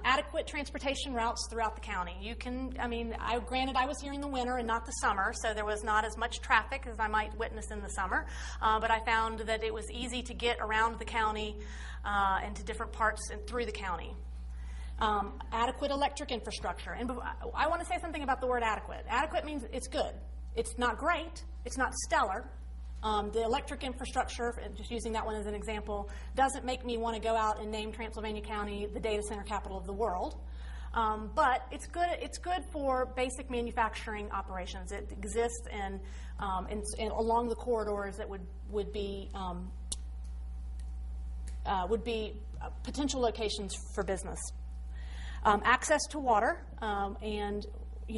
adequate transportation routes throughout the county. Granted, I was here in the winter and not the summer, so there was not as much traffic as I might witness in the summer, but I found that it was easy to get around the county and to different parts and through the county. Adequate electric infrastructure. And I want to say something about the word adequate. Adequate means it's good. It's not great. It's not stellar. The electric infrastructure, just using that one as an example, doesn't make me want to go out and name Transylvania County the data center capital of the world. But it's good. It's good for basic manufacturing operations. It exists in along the corridors that would be potential locations for business. Access to water, and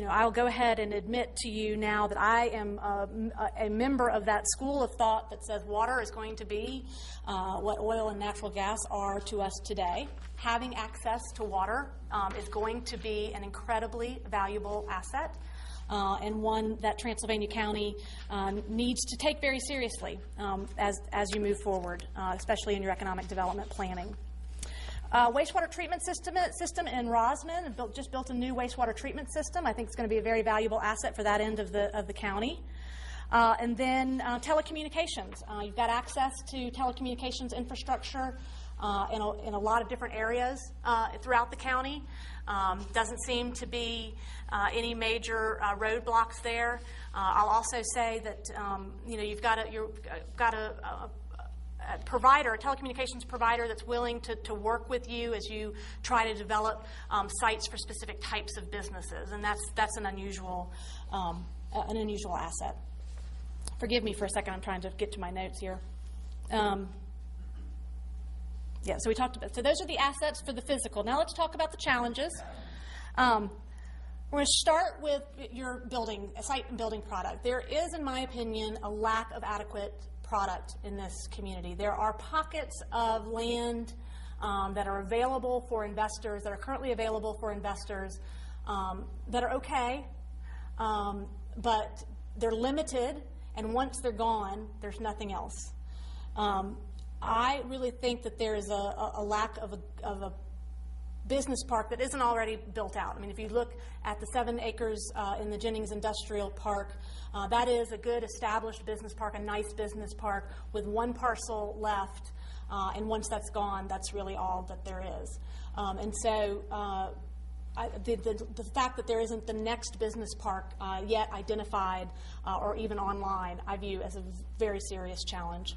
I'll go ahead and admit to you now that I am a member of that school of thought that says water is going to be what oil and natural gas are to us today. Having access to water is going to be an incredibly valuable asset, and one that Transylvania County needs to take very seriously as you move forward, especially in your economic development planning. Wastewater treatment system in Rosman, just built a new wastewater treatment system. I think it's going to be a very valuable asset for that end of the county. And then telecommunications. You've got access to telecommunications infrastructure in a lot of different areas throughout the county. Doesn't seem to be any major roadblocks there. I'll also say that you've got a provider, a telecommunications provider that's willing to work with you as you try to develop sites for specific types of businesses, and that's an unusual asset. Forgive me for a second. I'm trying to get to my notes here. So we talked about. So those are the assets for the physical. Now let's talk about the challenges. We're going to start with your site and building product. There is, in my opinion, a lack of adequate product in this community. There are pockets of land that are available for investors, that are currently available for investors, that are okay, but they're limited, and once they're gone, there's nothing else. I really think that there is a lack of a business park that isn't already built out. I mean, if you look at the 7 acres in the Jennings Industrial Park, that is a good established business park, a nice business park with one parcel left, and once that's gone, that's really all that there is. And so the fact that there isn't the next business park yet identified or even online, I view as a very serious challenge.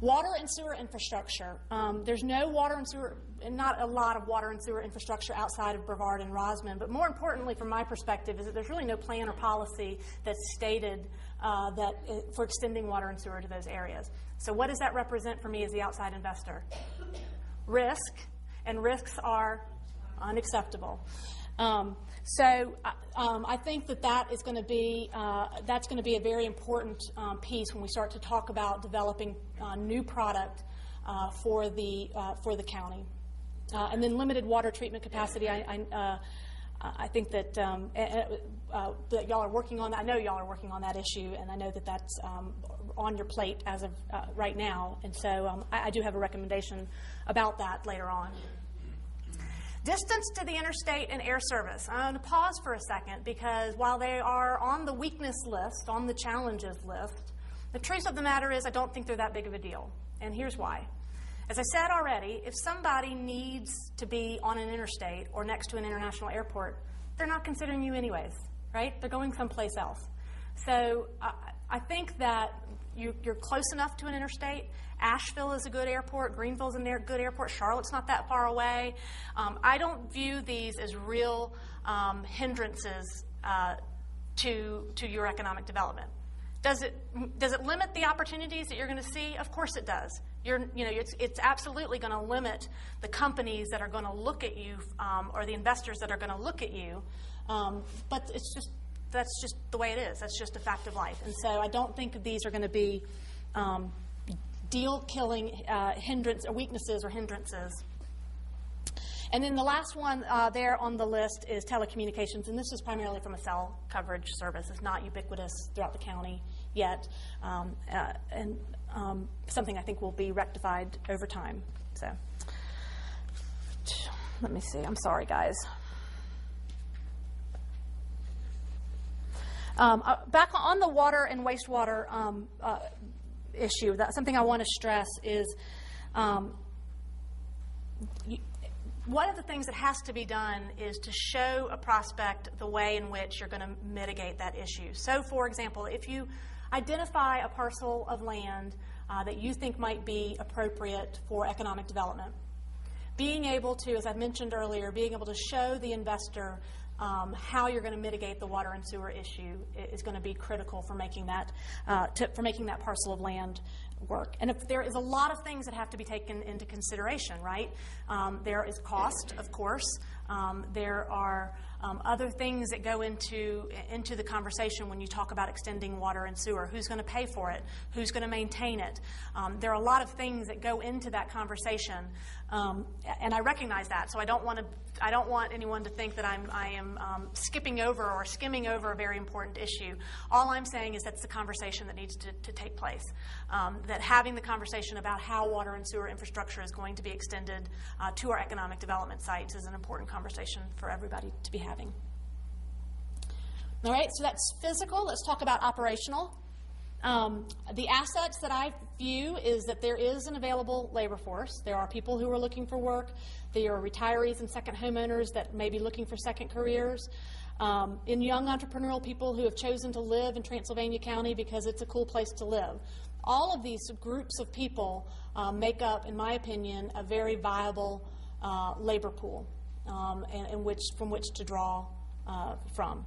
Water and sewer infrastructure. There's no water and sewer, and not a lot of water and sewer infrastructure outside of Brevard and Rosman. But more importantly, from my perspective, is that there's really no plan or policy that's stated for extending water and sewer to those areas. So what does that represent for me as the outside investor? Risk, and risks are unacceptable. I think that is going to be that's going to be a very important piece when we start to talk about developing new product for the county. And then limited water treatment capacity. I think that that y'all are working on that. I know y'all are working on that issue, and I know that that's on your plate as of right now. And so I do have a recommendation about that later on. Distance to the interstate and air service. I'm going to pause for a second because while they are on the weakness list, on the challenges list, the truth of the matter is I don't think they're that big of a deal. And here's why. As I said already, if somebody needs to be on an interstate or next to an international airport, they're not considering you anyways, right? They're going someplace else. So I think that you're close enough to an interstate. Asheville is a good airport. Greenville's a good airport. Charlotte's not that far away. I don't view these as real hindrances to your economic development. Does it limit the opportunities that you're going to see? Of course it does. It's absolutely going to limit the companies that are going to look at you or the investors that are going to look at you. But that's just the way it is. That's just a fact of life. And so I don't think these are going to be deal-killing weaknesses or hindrances. And then the last one there on the list is telecommunications, and this is primarily from a cell coverage service. It's not ubiquitous throughout the county yet, and something I think will be rectified over time. So let me see. I'm sorry, guys. Back on the water and wastewater issue, something I want to stress is one of the things that has to be done is to show a prospect the way in which you're going to mitigate that issue. So, for example, if you identify a parcel of land that you think might be appropriate for economic development, being able to, as I mentioned earlier, being able to show the investor how you're going to mitigate the water and sewer issue is going to be critical for making that parcel of land work. And if there is a lot of things that have to be taken into consideration, right? There is cost, of course. There are other things that go into the conversation when you talk about extending water and sewer. Who's going to pay for it? Who's going to maintain it? There are a lot of things that go into that conversation, and I recognize that. So I don't want anyone to think that I am skipping over or skimming over a very important issue. All I'm saying is that's the conversation that needs to take place. That having the conversation about how water and sewer infrastructure is going to be extended to our economic development sites is an important conversation for everybody to be having. All right, so that's physical. Let's talk about operational. The assets that I view is that there is an available labor force. There are people who are looking for work. There are retirees and second homeowners that may be looking for second careers. In young entrepreneurial people who have chosen to live in Transylvania County because it's a cool place to live. All of these groups of people make up, in my opinion, a very viable labor pool from which to draw from.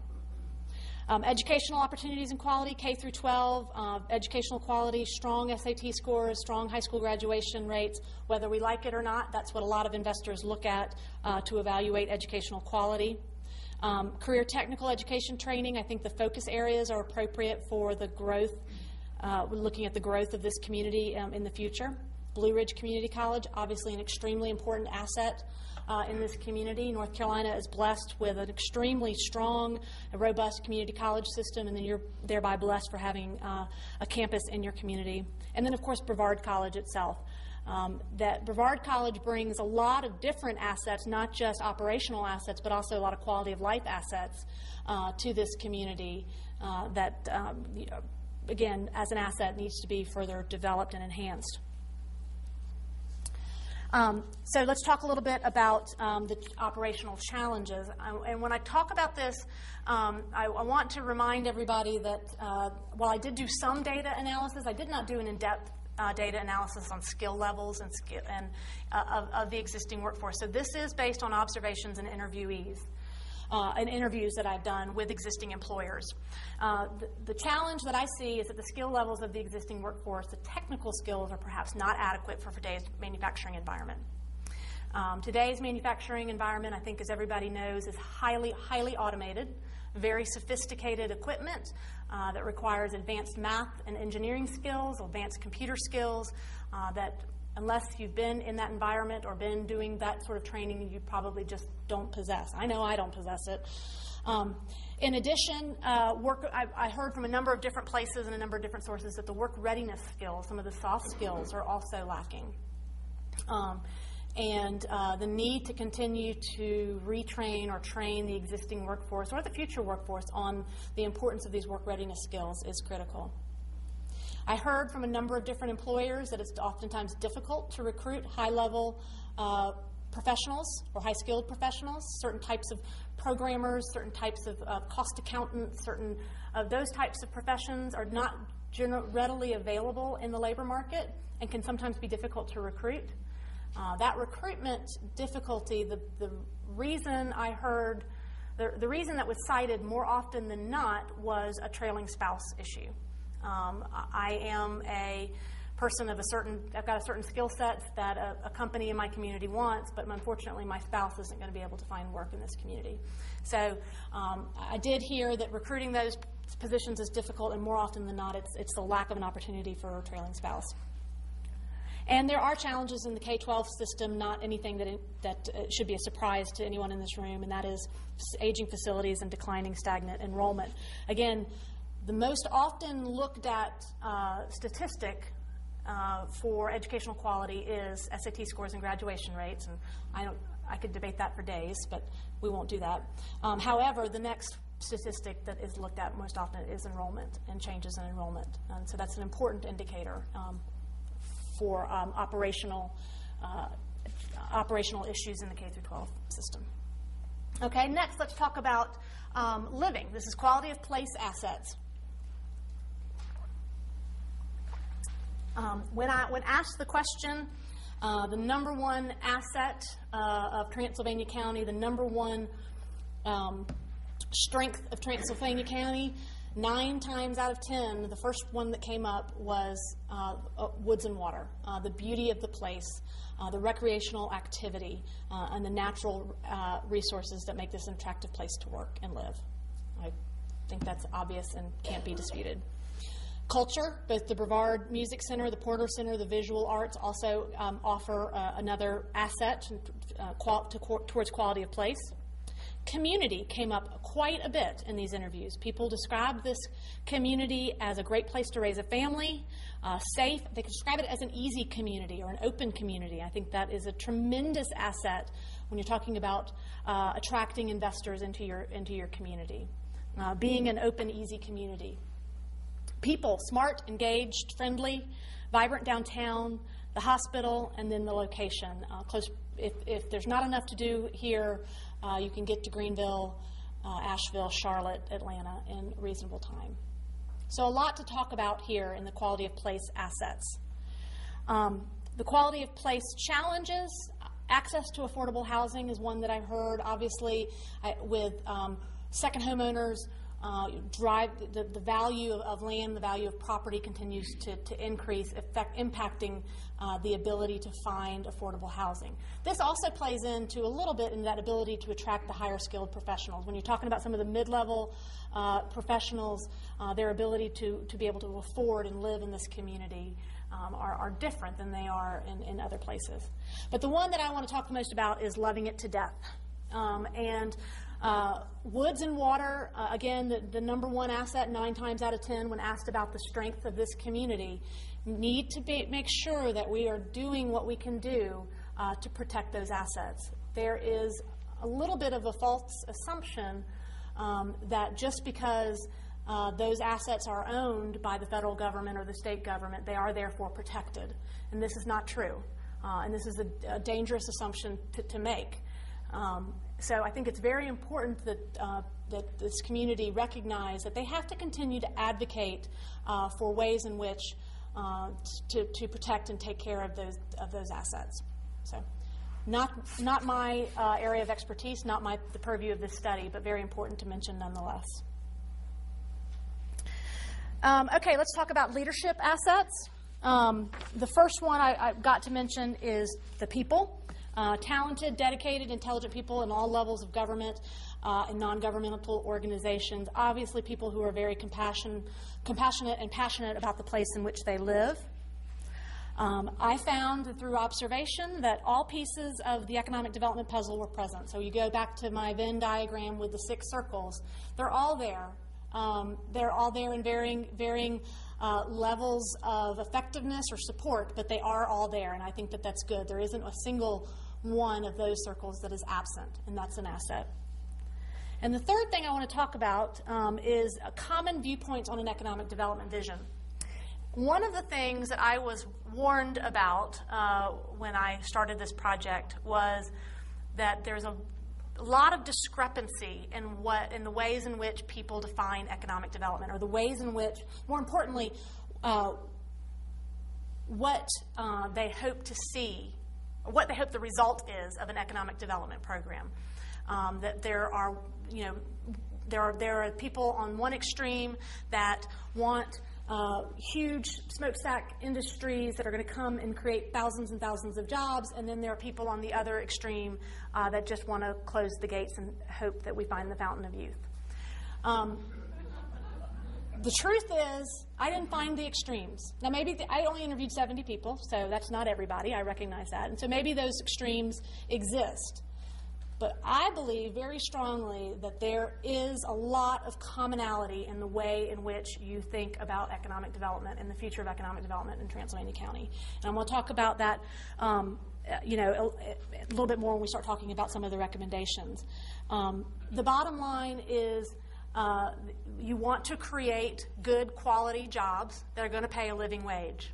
Educational opportunities and quality, K through 12, educational quality, strong SAT scores, strong high school graduation rates. Whether we like it or not, that's what a lot of investors look at to evaluate educational quality. Career technical education training, I think the focus areas are appropriate for the growth. We're looking at the growth of this community in the future. Blue Ridge Community College, obviously an extremely important asset in this community. North Carolina is blessed with an extremely strong, robust community college system, and then you're thereby blessed for having a campus in your community. And then, of course, Brevard College itself. That Brevard College brings a lot of different assets, not just operational assets, but also a lot of quality of life assets to this community that, again, as an asset, needs to be further developed and enhanced. So let's talk a little bit about the operational challenges. And when I talk about this, I want to remind everybody that while I did do some data analysis, I did not do an in-depth data analysis on skill levels and of the existing workforce. So this is based on observations and interviews that I've done with existing employers. The challenge that I see is that the skill levels of the existing workforce, the technical skills, are perhaps not adequate for today's manufacturing environment. Today's manufacturing environment, I think, as everybody knows, is highly automated, very sophisticated equipment that requires advanced math and engineering skills, advanced computer skills that unless you've been in that environment or been doing that sort of training, you probably just don't possess. I know I don't possess it. In addition, I heard from a number of different places and a number of different sources that the work readiness skills, some of the soft skills, are also lacking. And the need to continue to retrain or train the existing workforce or the future workforce on the importance of these work readiness skills is critical. I heard from a number of different employers that it's oftentimes difficult to recruit high-level professionals or high-skilled professionals, certain types of programmers, certain types of cost accountants, certain of those types of professions are not readily available in the labor market and can sometimes be difficult to recruit. That recruitment difficulty, the reason I heard, the reason that was cited more often than not was a trailing spouse issue. I am a person of I've got a certain skill set that a company in my community wants, but unfortunately my spouse isn't going to be able to find work in this community. So I did hear that recruiting those positions is difficult, and more often than not it's the lack of an opportunity for a trailing spouse. And there are challenges in the K-12 system, not anything that should be a surprise to anyone in this room, and that is aging facilities and declining stagnant enrollment. Again, the most often looked at statistic for educational quality is SAT scores and graduation rates, and I could debate that for days, but we won't do that. However, the next statistic that is looked at most often is enrollment and changes in enrollment, and so that's an important indicator for operational issues in the K-12 system. Okay, next let's talk about living. This is quality of place assets. When asked the question, the number one asset of Transylvania County, the number one strength of Transylvania County, 9 times out of 10, the first one that came up was woods and water, the beauty of the place, the recreational activity, and the natural resources that make this an attractive place to work and live. I think that's obvious and can't be disputed. Culture, both the Brevard Music Center, the Porter Center, the visual arts also offer another asset towards quality of place. Community came up quite a bit in these interviews. People described this community as a great place to raise a family, safe. They could describe it as an easy community or an open community. I think that is a tremendous asset when you're talking about attracting investors into your community. Being an open, easy community. People, smart, engaged, friendly, vibrant downtown, the hospital, and then the location. Close. If there's not enough to do here, you can get to Greenville, Asheville, Charlotte, Atlanta in reasonable time. So a lot to talk about here in the quality of place assets. The quality of place challenges, access to affordable housing is one that I've heard. Obviously, with second homeowners, drive the value of land, the value of property continues to increase, impacting the ability to find affordable housing. This also plays into a little bit in that ability to attract the higher skilled professionals. When you're talking about some of the mid-level professionals, their ability to be able to afford and live in this community are different than they are in other places. But the one that I want to talk the most about is loving it to death. Woods and water, again, the number one asset 9 times out of 10 when asked about the strength of this community, need to make sure that we are doing what we can do to protect those assets. There is a little bit of a false assumption that just because those assets are owned by the federal government or the state government, they are therefore protected. And this is not true. And this is a dangerous assumption to make. So I think it's very important that this community recognize that they have to continue to advocate for ways in which to protect and take care of those assets. So, not my area of expertise, not the purview of this study, but very important to mention nonetheless. Okay, let's talk about leadership assets. The first one I've got to mention is the people. Talented, dedicated, intelligent people in all levels of government and non-governmental organizations. Obviously, people who are very compassionate and passionate about the place in which they live. I found through observation that all pieces of the economic development puzzle were present. So you go back to my Venn diagram with the 6 circles. They're all there. They're all there in varying levels of effectiveness or support, but they are all there, and I think that that's good. There isn't a single one of those circles that is absent, and that's an asset. And the third thing I want to talk about is common viewpoints on an economic development vision. One of the things that I was warned about when I started this project was that there's a lot of discrepancy in the ways in which people define economic development, or the ways in which, more importantly, what they hope to see, or what they hope the result is of an economic development program. That there are people on one extreme that want huge smokestack industries that are going to come and create thousands and thousands of jobs, and then there are people on the other extreme that just want to close the gates and hope that we find the fountain of youth. The truth is, I didn't find the extremes. Now, maybe I only interviewed 70 people, so that's not everybody. I recognize that. And so maybe those extremes exist. But I believe very strongly that there is a lot of commonality in the way in which you think about economic development and the future of economic development in Transylvania County. And I'm going to talk about that a little bit more when we start talking about some of the recommendations. The bottom line is you want to create good quality jobs that are going to pay a living wage.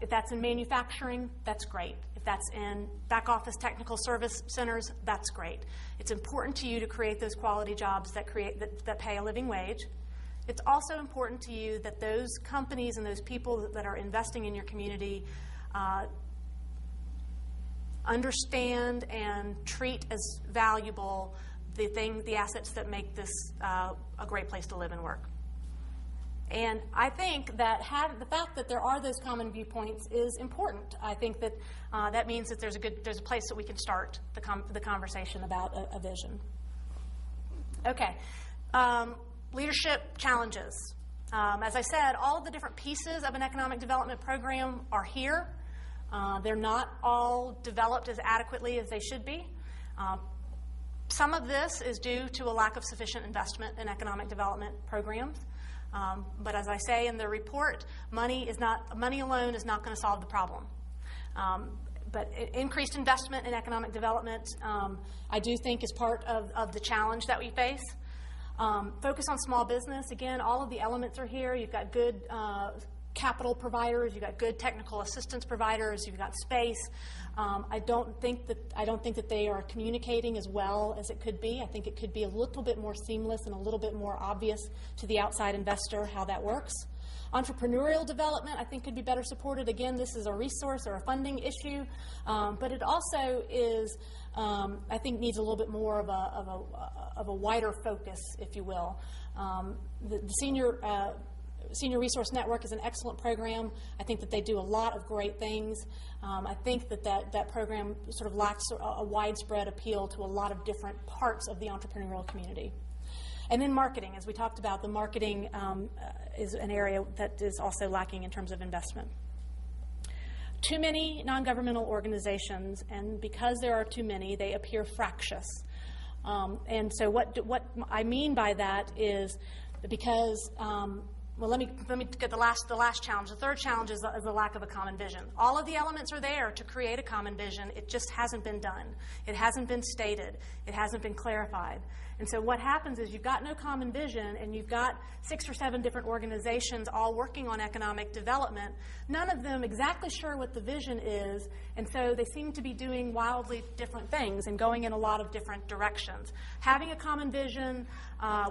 If that's in manufacturing, that's great. If that's in back office technical service centers, that's great. It's important to you to create those quality jobs that pay a living wage. It's also important to you that those companies and those people that are investing in your community understand and treat as valuable the assets that make this a great place to live and work. And I think that the fact that there are those common viewpoints is important. I think that that means that there's a place that we can start the conversation about a vision. Okay, leadership challenges. As I said, all of the different pieces of an economic development program are here. They're not all developed as adequately as they should be. Some of this is due to a lack of sufficient investment in economic development programs. But as I say in the report, money alone is not going to solve the problem. But increased investment in economic development, I do think, is part of the challenge that we face. Focus on small business. Again, all of the elements are here. You've got good capital providers. You've got good technical assistance providers. You've got space. I don't think that they are communicating as well as it could be. I think it could be a little bit more seamless and a little bit more obvious to the outside investor how that works. Entrepreneurial development, I think, could be better supported. Again, this is a resource or a funding issue, but it also is, I think, needs a little bit more of a wider focus, if you will. The Senior Resource Network is an excellent program. I think that they do a lot of great things. I think that program sort of lacks a widespread appeal to a lot of different parts of the entrepreneurial community. And then marketing, as we talked about, the marketing is an area that is also lacking in terms of investment. Too many non-governmental organizations, and because there are too many, they appear fractious. And so what I mean by that is because well, let me get the last challenge. The third challenge is the lack of a common vision. All of the elements are there to create a common vision. It just hasn't been done. It hasn't been stated. It hasn't been clarified. And so what happens is you've got no common vision, and you've got 6 or 7 different organizations all working on economic development, none of them exactly sure what the vision is, and so they seem to be doing wildly different things and going in a lot of different directions. Having a common vision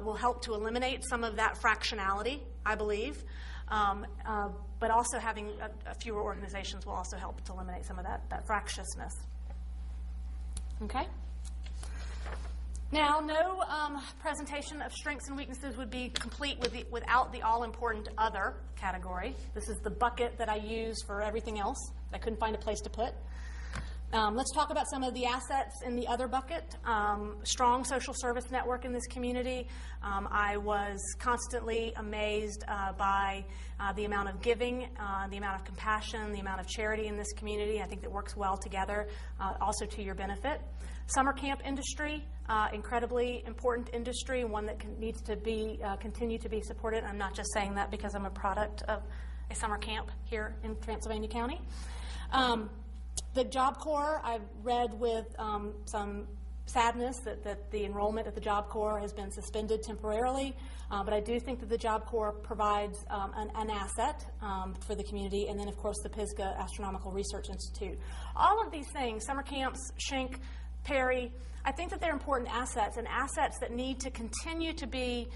will help to eliminate some of that fractionality, I believe. but also having a fewer organizations will also help to eliminate some of that fractiousness. Okay? Now, no presentation of strengths and weaknesses would be complete without the all-important other category. This is the bucket that I use for everything else that I couldn't find a place to put. Let's talk about some of the assets in the other bucket. Strong social service network in this community. I was constantly amazed by the amount of giving, the amount of compassion, the amount of charity in this community. I think that works well together, also to your benefit. Summer camp industry, incredibly important industry, one that needs to be continue to be supported. I'm not just saying that because I'm a product of a summer camp here in Transylvania County. The Job Corps, I've read with some sadness that the enrollment at the Job Corps has been suspended temporarily, but I do think that the Job Corps provides an asset for the community, and then, of course, the Pisgah Astronomical Research Institute. All of these things, summer camps, Schenck, Perry, I think that they're important assets, and assets that need to continue to be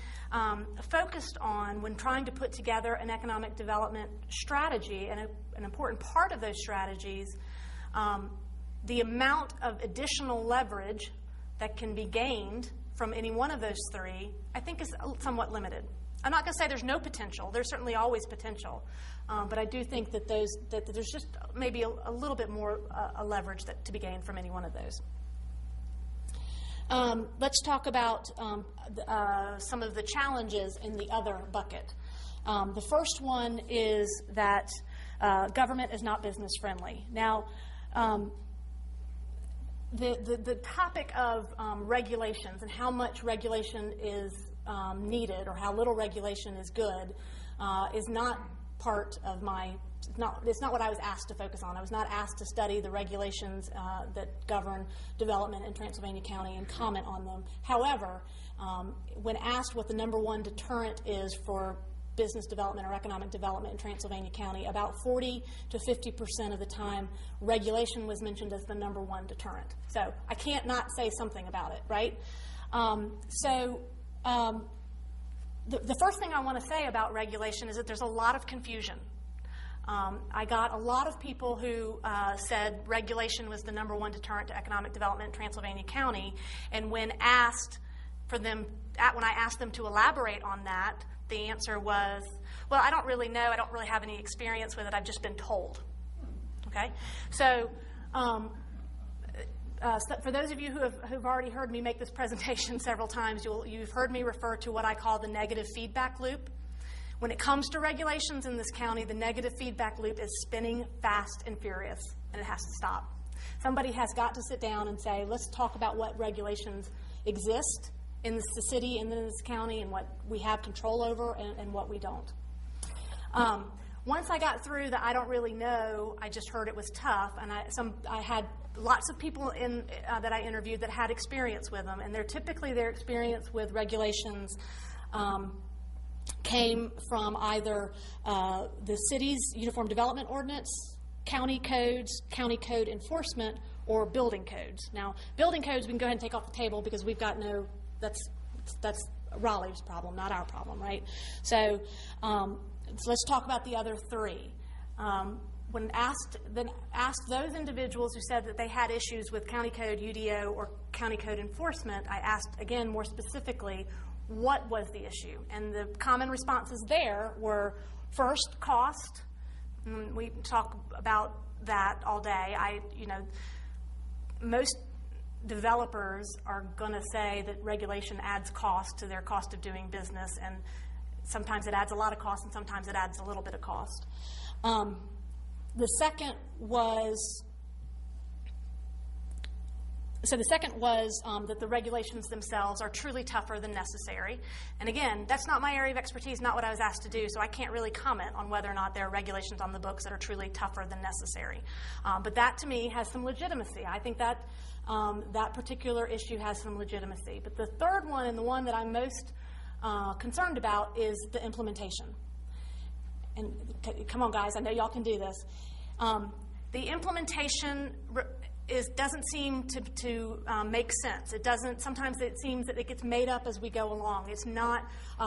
focused on when trying to put together an economic development strategy, and an important part of those strategies. The amount of additional leverage that can be gained from any one of those three, I think, is somewhat limited. I'm not going to say there's no potential. There's certainly always potential. But I do think that there's just maybe a little bit more leverage to be gained from any one of those. Let's talk about some of the challenges in the other bucket. The first one is that government is not business friendly. Now, the topic of regulations and how much regulation is needed, or how little regulation is good, is not part of it's not what I was asked to focus on. I was not asked to study the regulations that govern development in Transylvania County and comment on them. However, when asked what the number one deterrent is for business development or economic development in Transylvania County, about 40 to 50% of the time, regulation was mentioned as the number one deterrent. So I can't not say something about it, right? The first thing I want to say about regulation is that there's a lot of confusion. I got a lot of people who said regulation was the number one deterrent to economic development in Transylvania County, and when I asked them to elaborate on that, the answer was, well, I don't really know. I don't really have any experience with it. I've just been told. Okay? So for those of you who've already heard me make this presentation several times, you've heard me refer to what I call the negative feedback loop. When it comes to regulations in this county, the negative feedback loop is spinning fast and furious, and it has to stop. Somebody has got to sit down and say, let's talk about what regulations exist in the city and in this county, and what we have control over and what we don't. Once I got through the I don't really know, I just heard it was tough, and I had lots of people that I interviewed that had experience with them, and typically their experience with regulations came from either the city's Uniform Development Ordinance, county codes, county code enforcement, or building codes. Now, building codes we can go ahead and take off the table because we've got that's Raleigh's problem, not our problem, right? So let's talk about the other three. When asked those individuals who said that they had issues with county code, UDO, or county code enforcement, I asked again more specifically, what was the issue? And the common responses there were, first, cost. We talk about that all day. Most developers are going to say that regulation adds cost to their cost of doing business, and sometimes it adds a lot of cost and sometimes it adds a little bit of cost. The second was that the regulations themselves are truly tougher than necessary. And again, that's not my area of expertise, not what I was asked to do, so I can't really comment on whether or not there are regulations on the books that are truly tougher than necessary. But that, to me, has some legitimacy. I think that that particular issue has some legitimacy. But the third one, and the one that I'm most concerned about, is the implementation. And come on, guys, I know y'all can do this. The implementation doesn't seem to make sense. It doesn't. Sometimes it seems that it gets made up as we go along. It's not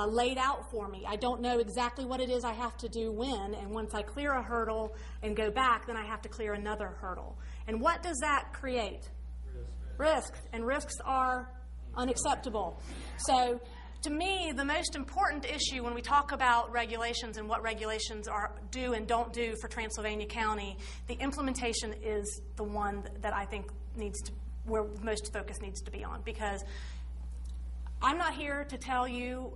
laid out for me. I don't know exactly what it is I have to do when, and once I clear a hurdle and go back, then I have to clear another hurdle. And what does that create? Risks. And risks are unacceptable. So to me, the most important issue when we talk about regulations and what regulations do and don't do for Transylvania County, the implementation is the one that I think where most focus needs to be on. Because I'm not here to tell you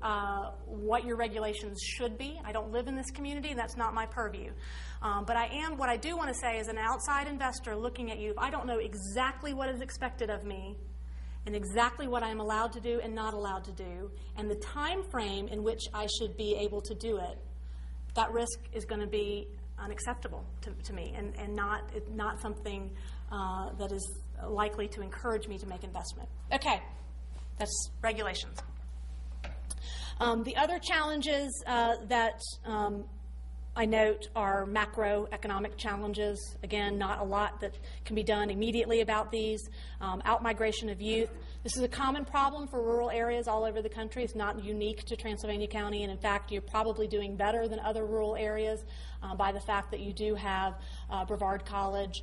what your regulations should be. I don't live in this community, and that's not my purview. But what I do want to say as an outside investor looking at you, if I don't know exactly what is expected of me, and exactly what I'm allowed to do and not allowed to do, and the time frame in which I should be able to do it, that risk is going to be unacceptable to me, and not something that is likely to encourage me to make investment. Okay, that's regulations. The other challenges that I note are macroeconomic challenges. Again, not a lot that can be done immediately about these. Outmigration of youth. This is a common problem for rural areas all over the country. It's not unique to Transylvania County, and in fact, you're probably doing better than other rural areas by the fact that you do have Brevard College,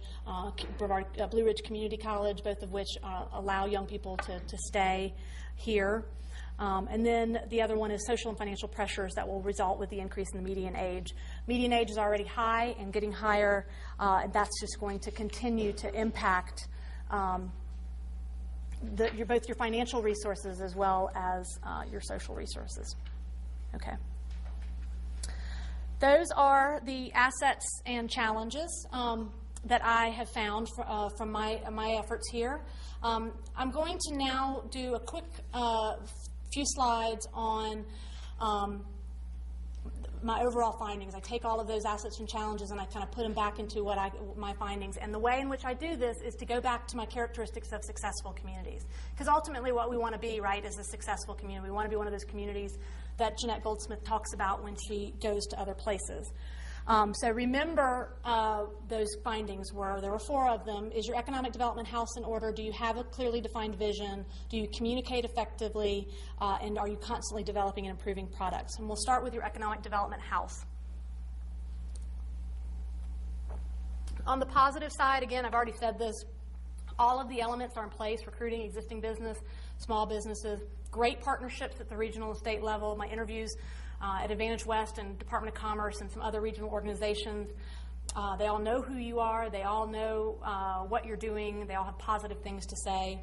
Blue Ridge Community College, both of which allow young people to stay here. And then the other one is social and financial pressures that will result with the increase in the median age. Median age is already high and getting higher, and that's just going to continue to impact both your financial resources as well as your social resources. Okay. Those are the assets and challenges that I have found from my efforts here. I'm going to now do a quick few slides on my overall findings. I take all of those assets and challenges and I kind of put them back into my findings. And the way in which I do this is to go back to my characteristics of successful communities. Because ultimately what we want to be, right, is a successful community. We want to be one of those communities that Jeanette Goldsmith talks about when she goes to other places. So remember those findings there were 4 of them. Is your economic development house in order? Do you have a clearly defined vision? Do you communicate effectively? And are you constantly developing and improving products? And we'll start with your economic development house. On the positive side, again, I've already said this, all of the elements are in place: recruiting existing business, small businesses, great partnerships at the regional and state level. My interviews at Advantage West and Department of Commerce and some other regional organizations, they all know who you are. They all know what you're doing. They all have positive things to say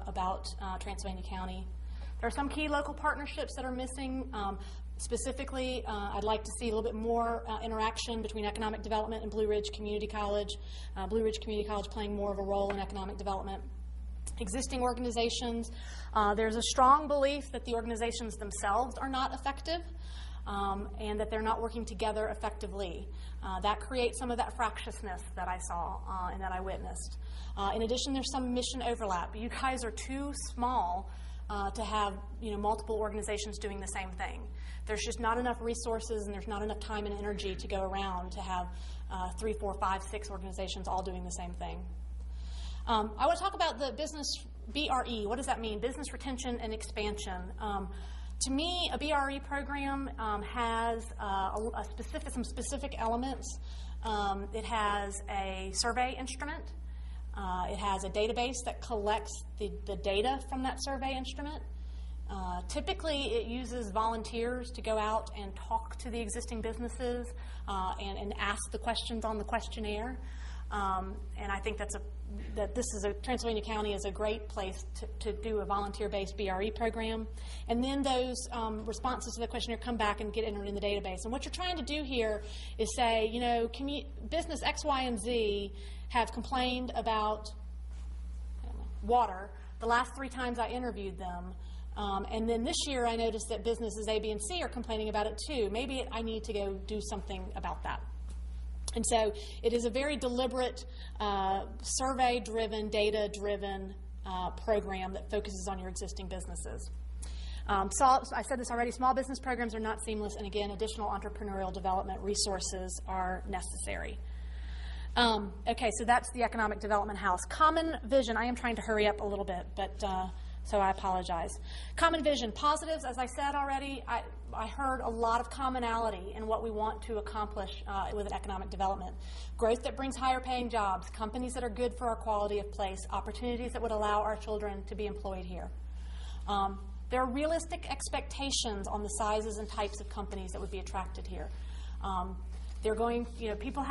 about Transylvania County. There are some key local partnerships that are missing. Specifically, I'd like to see a little bit more interaction between economic development and Blue Ridge Community College. Blue Ridge Community College playing more of a role in economic development. Existing organizations, there's a strong belief that the organizations themselves are not effective and that they're not working together effectively. That creates some of that fractiousness that I saw and that I witnessed. In addition, there's some mission overlap. You guys are too small to have multiple organizations doing the same thing. There's just not enough resources and there's not enough time and energy to go around to have 3, 4, 5, 6 organizations all doing the same thing. I want to talk about the business BRE. What does that mean? Business retention and expansion. To me, a BRE program has some specific elements. It has a survey instrument. It has a database that collects the data from that survey instrument. Typically, it uses volunteers to go out and talk to the existing businesses and ask the questions on the questionnaire. And I think Transylvania County is a great place to do a volunteer-based BRE program. And then those responses to the questionnaire come back and get entered in the database. And what you're trying to do here is say, business X, Y, and Z have complained about water the last 3 times I interviewed them. And then this year I noticed that businesses A, B, and C are complaining about it too. Maybe I need to go do something about that. And so it is a very deliberate, survey-driven, data-driven program that focuses on your existing businesses. So I said this already, small business programs are not seamless, and again, additional entrepreneurial development resources are necessary. Okay, so that's the Economic Development House. Common vision. I am trying to hurry up a little bit, but so I apologize. Common vision. Positives, as I said already, I heard a lot of commonality in what we want to accomplish with an economic development. Growth that brings higher paying jobs, companies that are good for our quality of place, opportunities that would allow our children to be employed here. There are realistic expectations on the sizes and types of companies that would be attracted here. They're going, people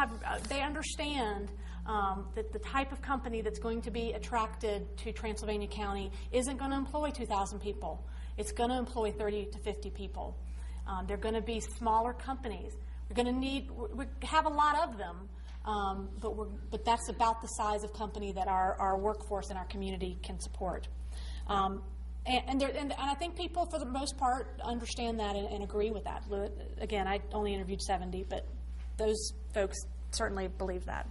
they understand that the type of company that's going to be attracted to Transylvania County isn't going to employ 2,000 people. It's going to employ 30 to 50 people. They're going to be smaller companies. We're going to we have a lot of them, but that's about the size of company that our workforce and our community can support. And I think people, for the most part, understand that and agree with that. Again, I only interviewed 70, but those folks certainly believe that.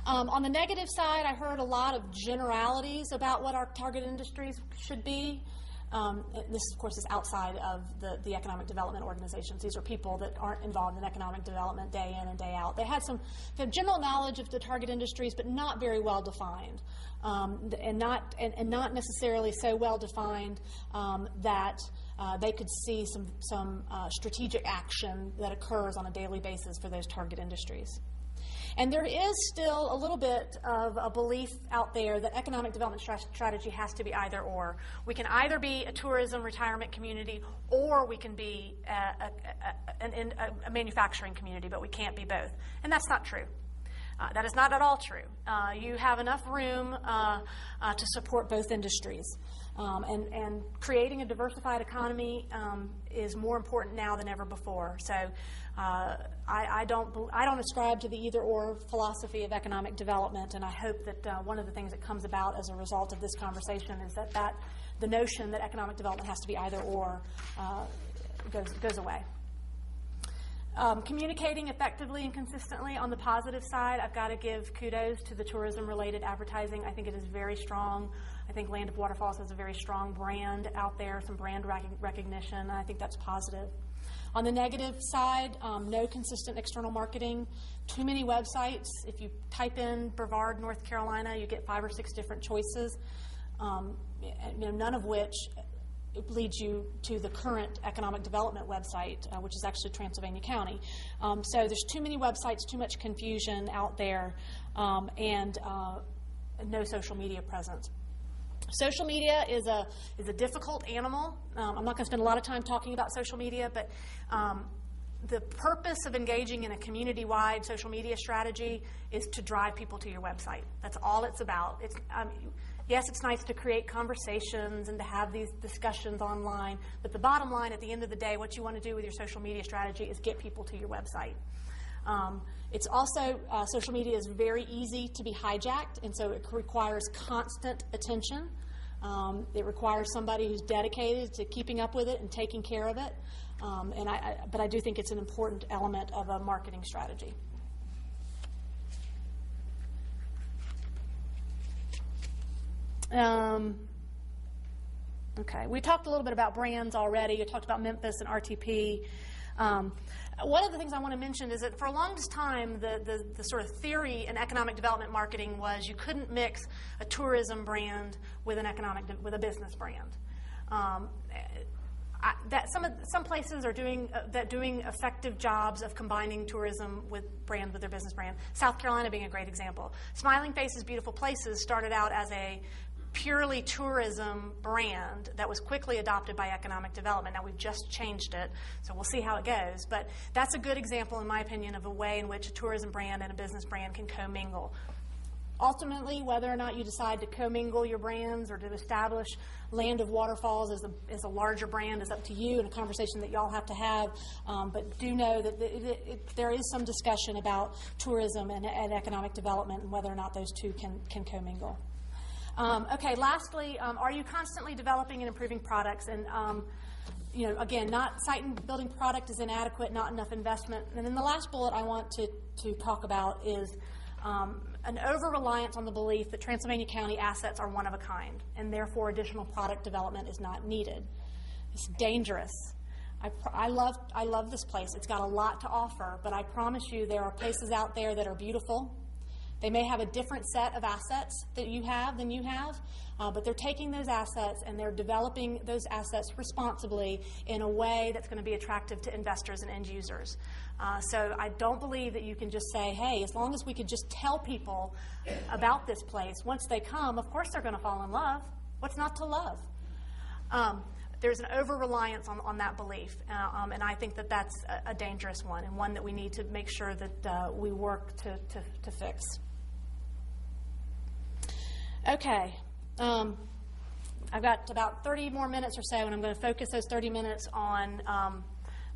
On the negative side, I heard a lot of generalities about what our target industries should be. This, of course, is outside of the economic development organizations. These are people that aren't involved in economic development day in and day out. They had some general knowledge of the target industries, but not very well defined, and not necessarily so well defined that they could see some strategic action that occurs on a daily basis for those target industries. And there is still a little bit of a belief out there that economic development strategy has to be either or. We can either be a tourism retirement community or we can be a manufacturing community, but we can't be both. And that's not true. That is not at all true. You have enough room to support both industries. And creating a diversified economy is more important now than ever before. So I don't ascribe to the either-or philosophy of economic development, and I hope that one of the things that comes about as a result of this conversation is that the notion that economic development has to be either-or goes away. Communicating effectively and consistently. On the positive side, I've got to give kudos to the tourism-related advertising. I think it is very strong. I think Land of Waterfalls has a very strong brand out there, some brand recognition, and I think that's positive. On the negative side, no consistent external marketing, too many websites. If you type in Brevard, North Carolina, you get 5 or 6 different choices, none of which leads you to the current economic development website, which is actually Transylvania County. So there's too many websites, too much confusion out there, and no social media presence. Social media is a difficult animal. I'm not going to spend a lot of time talking about social media, but the purpose of engaging in a community-wide social media strategy is to drive people to your website. That's all it's about. Yes, it's nice to create conversations and to have these discussions online, but the bottom line at the end of the day, what you want to do with your social media strategy is get people to your website. It's also, social media is very easy to be hijacked, and so it requires constant attention. It requires somebody who's dedicated to keeping up with it and taking care of it. But I do think it's an important element of a marketing strategy. Okay, we talked a little bit about brands already. I talked about Memphis and RTP. One of the things I want to mention is that for a longest time, the sort of theory in economic development marketing was you couldn't mix a tourism brand with a business brand. Some places are doing effective jobs of combining tourism with their business brand. South Carolina being a great example. Smiling Faces, Beautiful Places started out as a purely tourism brand that was quickly adopted by economic development. Now we've just changed it, so we'll see how it goes. But that's a good example, in my opinion, of a way in which a tourism brand and a business brand can commingle. Ultimately, whether or not you decide to commingle your brands or to establish Land of Waterfalls as a larger brand is up to you, and a conversation that y'all have to have. But do know that there is some discussion about tourism and economic development and whether or not those two can commingle. Okay, lastly, are you constantly developing and improving products? And again, not site and building product is inadequate, not enough investment. And then the last bullet I want to talk about is an over-reliance on the belief that Transylvania County assets are one of a kind, and therefore additional product development is not needed. It's dangerous. I love this place. It's got a lot to offer, but I promise you there are places out there that are beautiful. They may have a different set of assets than you have, but they're taking those assets and they're developing those assets responsibly in a way that's going to be attractive to investors and end users. So I don't believe that you can just say, hey, as long as we could just tell people about this place, once they come, of course they're going to fall in love. What's not to love? There's an over-reliance on that belief, and I think that that's a dangerous one, and one that we need to make sure that we work to fix. Okay, I've got about 30 more minutes or so, and I'm going to focus those 30 minutes on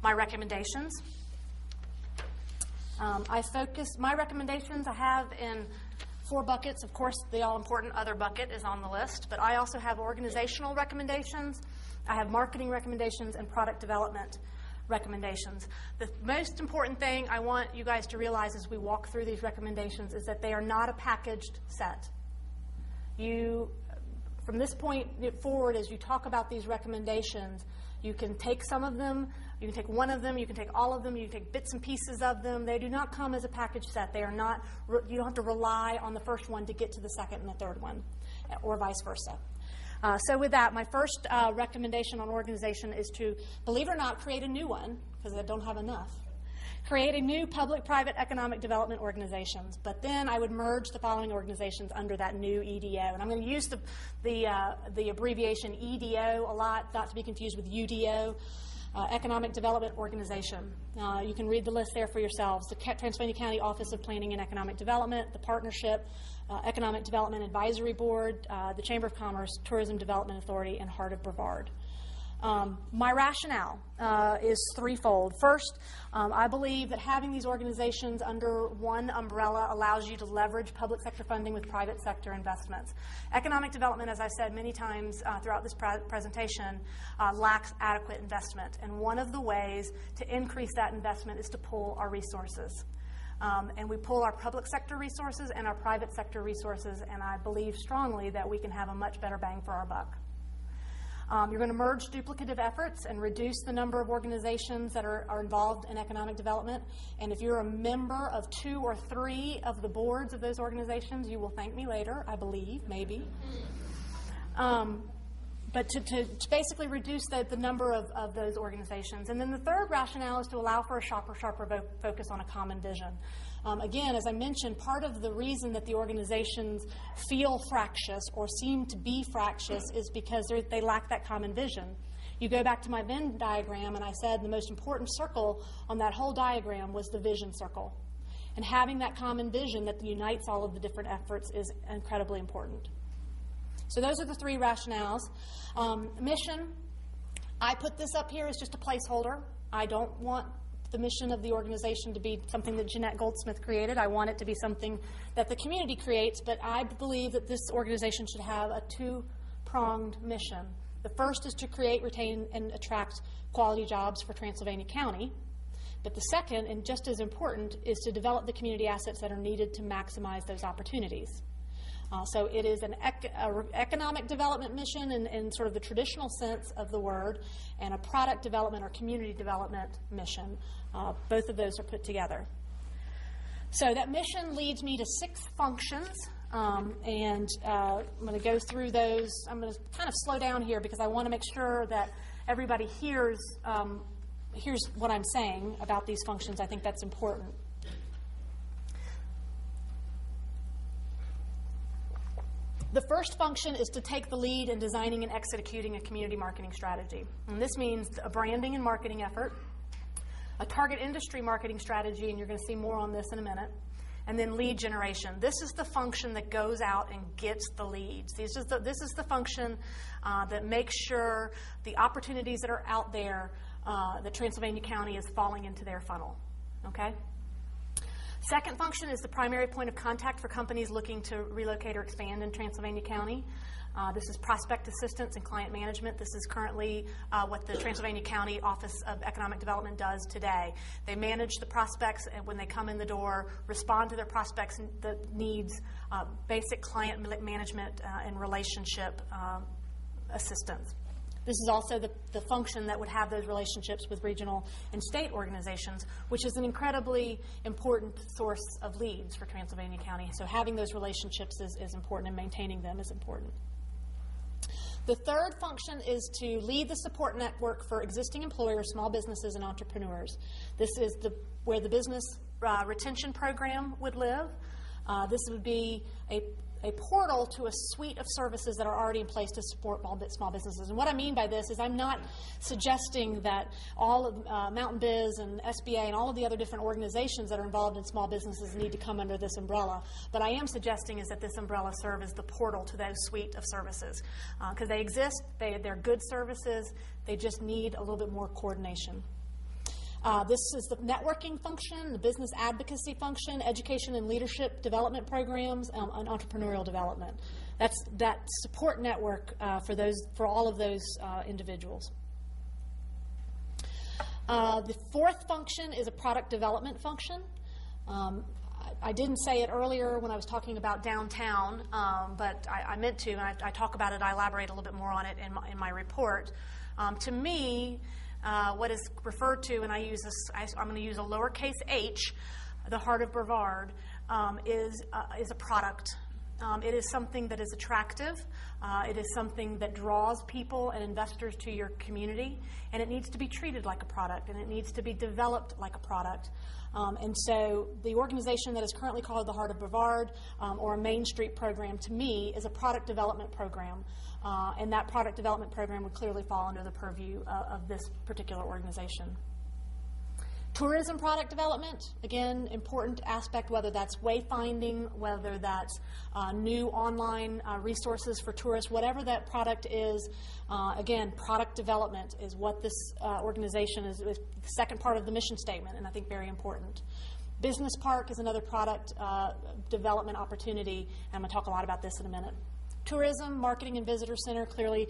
my recommendations. My recommendations I have in 4 buckets. Of course, the all-important other bucket is on the list, but I also have organizational recommendations, I have marketing recommendations, and product development recommendations. The most important thing I want you guys to realize as we walk through these recommendations is that they are not a packaged set. From this point forward, as you talk about these recommendations, you can take some of them, you can take one of them, you can take all of them, you can take bits and pieces of them. They do not come as a package set. They are not, you don't have to rely on the first one to get to the second and the third one, or vice versa. So with that, my first recommendation on organization is to, believe it or not, create a new one, because I don't have enough. Create a new public-private economic development organizations, but then I would merge the following organizations under that new EDO. And I'm going to use the abbreviation EDO a lot, not to be confused with UDO, Economic Development Organization. You can read the list there for yourselves. The Transylvania County Office of Planning and Economic Development, the Partnership, Economic Development Advisory Board, the Chamber of Commerce, Tourism Development Authority, and Heart of Brevard. My rationale is threefold. First, I believe that having these organizations under one umbrella allows you to leverage public sector funding with private sector investments. Economic development, as I said many times throughout this presentation, lacks adequate investment. And one of the ways to increase that investment is to pool our resources. And we pull our public sector resources and our private sector resources, and I believe strongly that we can have a much better bang for our buck. You're going to merge duplicative efforts and reduce the number of organizations that are involved in economic development. And if you're a member of 2 or 3 of the boards of those organizations, you will thank me later, I believe, maybe. But to basically reduce the number of those organizations. And then the third rationale is to allow for a sharper focus on a common vision. Again, as I mentioned, part of the reason that the organizations feel fractious or seem to be fractious is because they lack that common vision. You go back to my Venn diagram, and I said the most important circle on that whole diagram was the vision circle. And having that common vision that unites all of the different efforts is incredibly important. So those are the 3 rationales. Mission, I put this up here as just a placeholder. I don't want the mission of the organization to be something that Jeanette Goldsmith created. I want it to be something that the community creates, but I believe that this organization should have a 2-pronged mission. The first is to create, retain, and attract quality jobs for Transylvania County. But the second, and just as important, is to develop the community assets that are needed to maximize those opportunities. So it is an economic development mission in sort of the traditional sense of the word, and a product development or community development mission. Both of those are put together. So that mission leads me to 6 functions, and I'm going to go through those. I'm going to kind of slow down here because I want to make sure that everybody hears what I'm saying about these functions. I think that's important. The first function is to take the lead in designing and executing a community marketing strategy. And this means a branding and marketing effort, a target industry marketing strategy, and you're going to see more on this in a minute, and then lead generation. This is the function that goes out and gets the leads. This is the function that makes sure the opportunities that are out there, that Transylvania County is falling into their funnel. Okay? Second function is the primary point of contact for companies looking to relocate or expand in Transylvania County. This is prospect assistance and client management. This is currently what the Transylvania County Office of Economic Development does today. They manage the prospects, and when they come in the door, respond to their prospects' needs, basic client management and relationship assistance. This is also the function that would have those relationships with regional and state organizations, which is an incredibly important source of leads for Transylvania County. So having those relationships is important, and maintaining them is important. The third function is to lead the support network for existing employers, small businesses, and entrepreneurs. This is where the business retention program would live. This would be a portal to a suite of services that are already in place to support small businesses. And what I mean by this is I'm not suggesting that all of Mountain Biz and SBA and all of the other different organizations that are involved in small businesses need to come under this umbrella. But I am suggesting is that this umbrella serve as the portal to those suite of services. Because they exist, they're good services, they just need a little bit more coordination. This is the networking function, the business advocacy function, education and leadership development programs, and entrepreneurial development. That's that support network for all of those individuals. The fourth function is a product development function. I didn't say it earlier when I was talking about downtown, but I meant to, and I talk about it, I elaborate a little bit more on it in my report. To me, what is referred to, and I'm going to use a lowercase h, the Heart of Brevard, is a product. It is something that is attractive. It is something that draws people and investors to your community, and it needs to be treated like a product, and it needs to be developed like a product. And so the organization that is currently called the Heart of Brevard, or a Main Street program, to me, is a product development program. And that product development program would clearly fall under the purview of this particular organization. Tourism product development, again, important aspect, whether that's wayfinding, whether that's new online resources for tourists, whatever that product is, again, product development is what this organization is the second part of the mission statement, and I think very important. Business park is another product development opportunity, and I'm going to talk a lot about this in a minute. Tourism, marketing, and visitor center clearly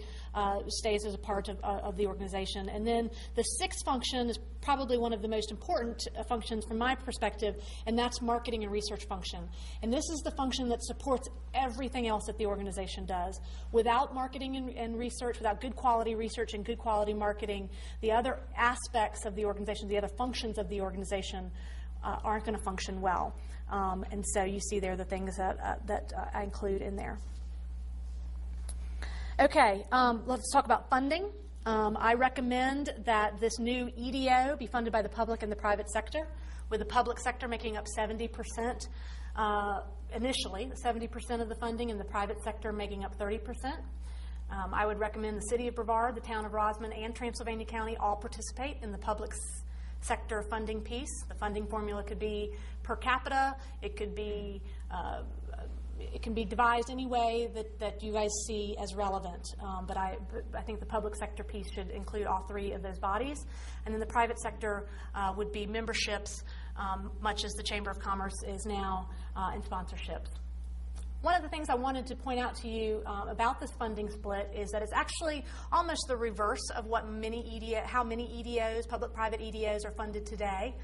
stays as a part of the organization. And then the sixth function is probably one of the most important functions from my perspective, and that's marketing and research function. And this is the function that supports everything else that the organization does. Without marketing and research, without good quality research and good quality marketing, the other aspects of the organization, the other functions of the organization aren't going to function well. And so you see there the things that I include in there. Okay, let's talk about funding. I recommend that this new EDO be funded by the public and the private sector, with the public sector making up 70% initially, 70% of the funding, and the private sector making up 30%. I would recommend the City of Brevard, the Town of Rosman, and Transylvania County all participate in the public sector funding piece. The funding formula could be per capita. It could be it can be devised any way that you guys see as relevant, but I think the public sector piece should include all three of those bodies. And then the private sector would be memberships, much as the Chamber of Commerce is now in sponsorships. One of the things I wanted to point out to you about this funding split is that it's actually almost the reverse of what how many EDOs, public-private EDOs, are funded today.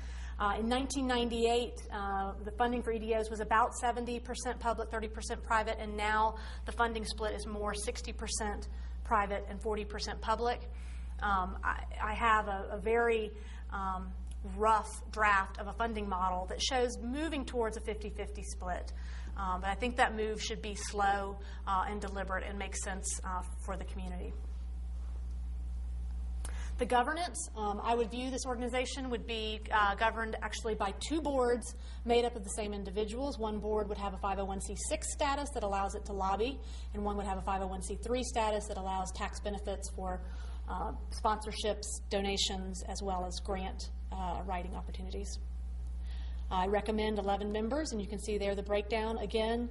In 1998, the funding for EDOs was about 70% public, 30% private, and now the funding split is more 60% private and 40% public. I have a very rough draft of a funding model that shows moving towards a 50-50 split. But I think that move should be slow and deliberate and make sense for the community. The governance, I would view this organization would be governed actually by two boards made up of the same individuals. One board would have a 501c6 status that allows it to lobby, and one would have a 501c3 status that allows tax benefits for sponsorships, donations, as well as grant writing opportunities. I recommend 11 members, and you can see there the breakdown. Again,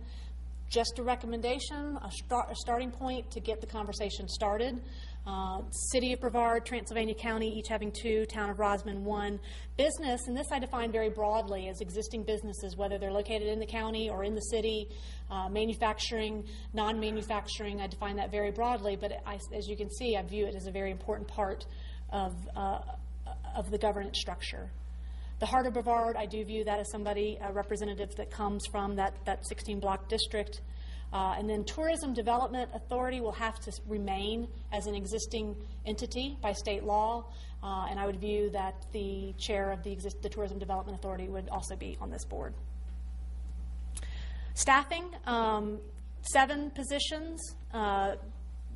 just a recommendation, a starting point to get the conversation started. City of Brevard, Transylvania County, each having 2, Town of Rosman 1. Business, and this I define very broadly as existing businesses, whether they're located in the county or in the city. Manufacturing, non-manufacturing, I define that very broadly, but as you can see, I view it as a very important part of the governance structure. The Heart of Brevard, I do view that as somebody, a representative that comes from that 16-block district. And then Tourism Development Authority will have to remain as an existing entity by state law, and I would view that the chair of the Tourism Development Authority would also be on this board. Staffing, 7 positions.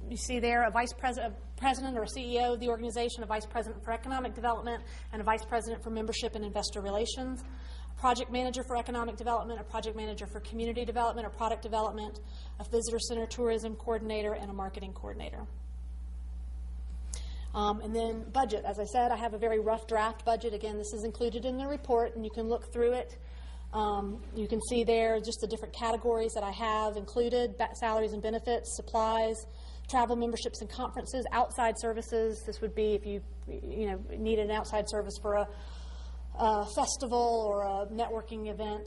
You see there a vice president or a CEO of the organization, a vice president for economic development, and a vice president for membership and investor relations. Project manager for economic development, a project manager for community development or product development, a visitor center tourism coordinator, and a marketing coordinator. And then budget. As I said, I have a very rough draft budget. Again, this is included in the report, and you can look through it. You can see there just the different categories that I have included: salaries and benefits, supplies, travel, memberships and conferences, outside services. This would be if you needed an outside service for a festival or a networking event,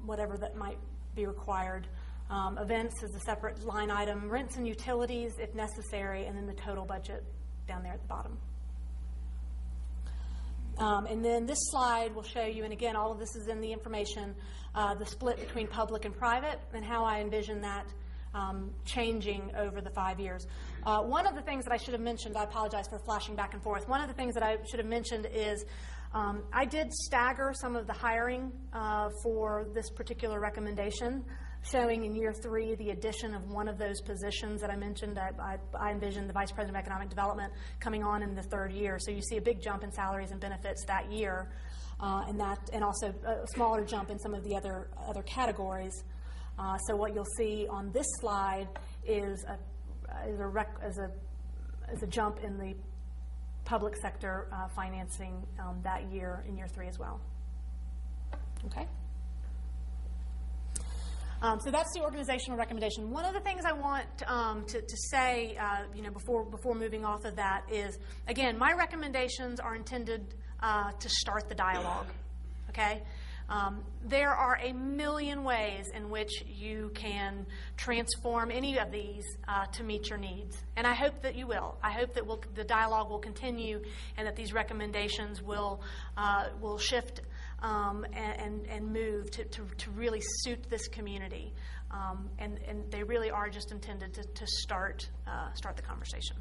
whatever that might be required. Events is a separate line item, rents and utilities if necessary, and then the total budget down there at the bottom. And then this slide will show you, and again, all of this is in the information, the split between public and private and how I envision that changing over the 5 years. One of the things that I should have mentioned, I apologize for flashing back and forth, one of the things that I should have mentioned is I did stagger some of the hiring for this particular recommendation, showing in year 3 the addition of one of those positions that I mentioned. I envisioned the Vice President of Economic Development coming on in the 3rd year. So you see a big jump in salaries and benefits that year, and also a smaller jump in some of the other categories. So what you'll see on this slide is a jump in the public sector financing that year in year 3 as well. Okay. So that's the organizational recommendation. One of the things I want to say, before moving off of that is, again, my recommendations are intended to start the dialogue. Okay. There are a million ways in which you can transform any of these to meet your needs, and I hope that you will. I hope that the dialogue will continue, and that these recommendations will shift and move to really suit this community, and they really are just intended to start the conversation.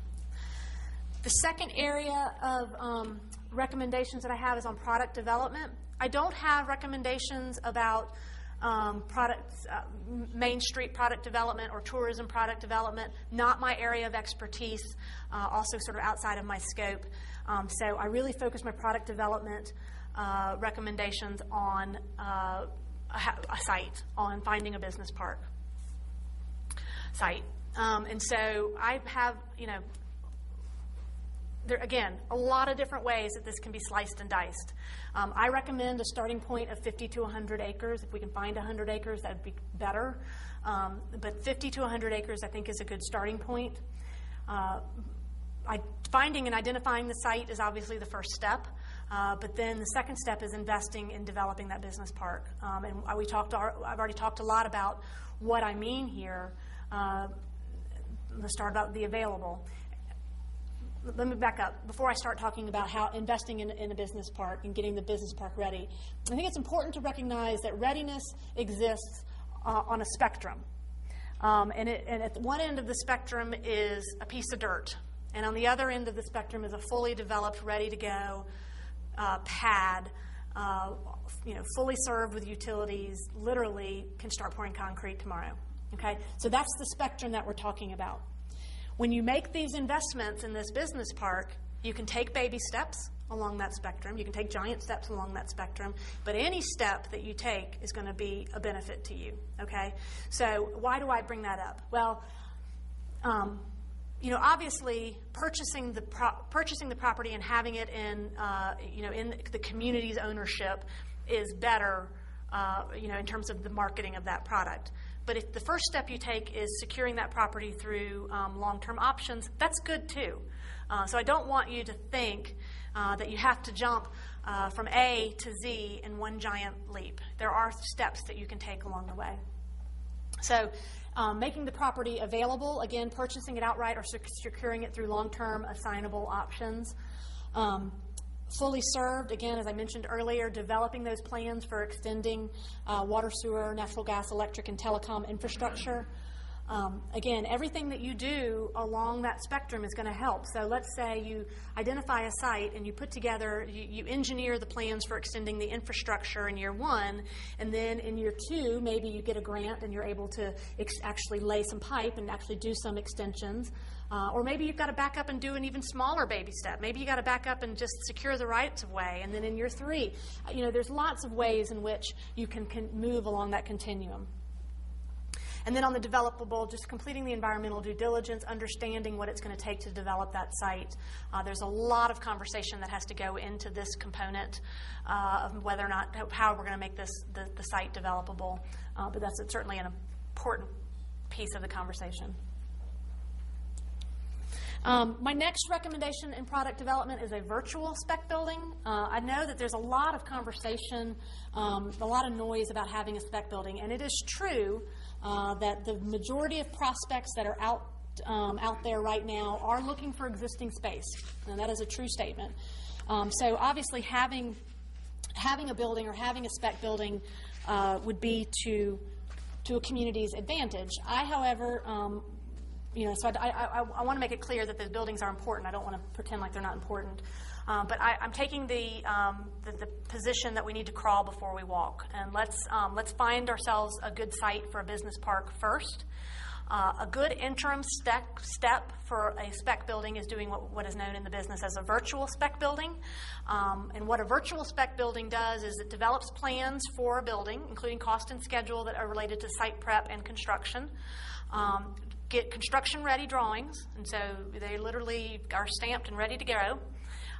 The second area of recommendations that I have is on product development. I don't have recommendations about Main Street product development or tourism product development, not my area of expertise, also sort of outside of my scope. So I really focus my product development recommendations on a site, on finding a business park site. And so I have, there, again, a lot of different ways that this can be sliced and diced. I recommend a starting point of 50 to 100 acres. If we can find 100 acres, that would be better. But 50 to 100 acres, I think, is a good starting point. Finding and identifying the site is obviously the first step. But then the second step is investing in developing that business park. And I've already talked a lot about what I mean here. Let's start about the available. Let me back up. Before I start talking about how investing in a business park and getting the business park ready, I think it's important to recognize that readiness exists on a spectrum. And at one end of the spectrum is a piece of dirt. And on the other end of the spectrum is a fully developed, ready-to-go pad, fully served with utilities, literally can start pouring concrete tomorrow. Okay? So that's the spectrum that we're talking about. When you make these investments in this business park, you can take baby steps along that spectrum. You can take giant steps along that spectrum. But any step that you take is going to be a benefit to you. Okay? So why do I bring that up? Well, obviously, purchasing the property and having it in the community's ownership is better, in terms of the marketing of that product. But if the first step you take is securing that property through long-term options, that's good too. So I don't want you to think that you have to jump from A to Z in one giant leap. There are steps that you can take along the way. So making the property available, again, purchasing it outright or securing it through long-term assignable options. Fully served, again, as I mentioned earlier, developing those plans for extending water, sewer, natural gas, electric, and telecom infrastructure. Again, everything that you do along that spectrum is going to help. So let's say you identify a site and you put together, you engineer the plans for extending the infrastructure in year 1, and then in year 2, maybe you get a grant and you're able to actually lay some pipe and actually do some extensions. Or maybe you've got to back up and do an even smaller baby step. Maybe you got to back up and just secure the rights of way. And then in year 3, there's lots of ways in which you can move along that continuum. And then on the developable, just completing the environmental due diligence, understanding what it's going to take to develop that site. There's a lot of conversation that has to go into this component of whether or not, how we're going to make the site developable. But that's certainly an important piece of the conversation. My next recommendation in product development is a virtual spec building. I know that there's a lot of conversation, a lot of noise about having a spec building, and it is true that the majority of prospects that are out there right now are looking for existing space, and that is a true statement. So obviously having a building or having a spec building would be to a community's advantage. however, so I want to make it clear that the buildings are important. I don't want to pretend like they're not important. But I'm taking the position that we need to crawl before we walk. And let's find ourselves a good site for a business park first. A good interim step for a spec building is doing what is known in the business as a virtual spec building. And what a virtual spec building does is it develops plans for a building, including cost and schedule that are related to site prep and construction. Get construction-ready drawings, and so they literally are stamped and ready to go,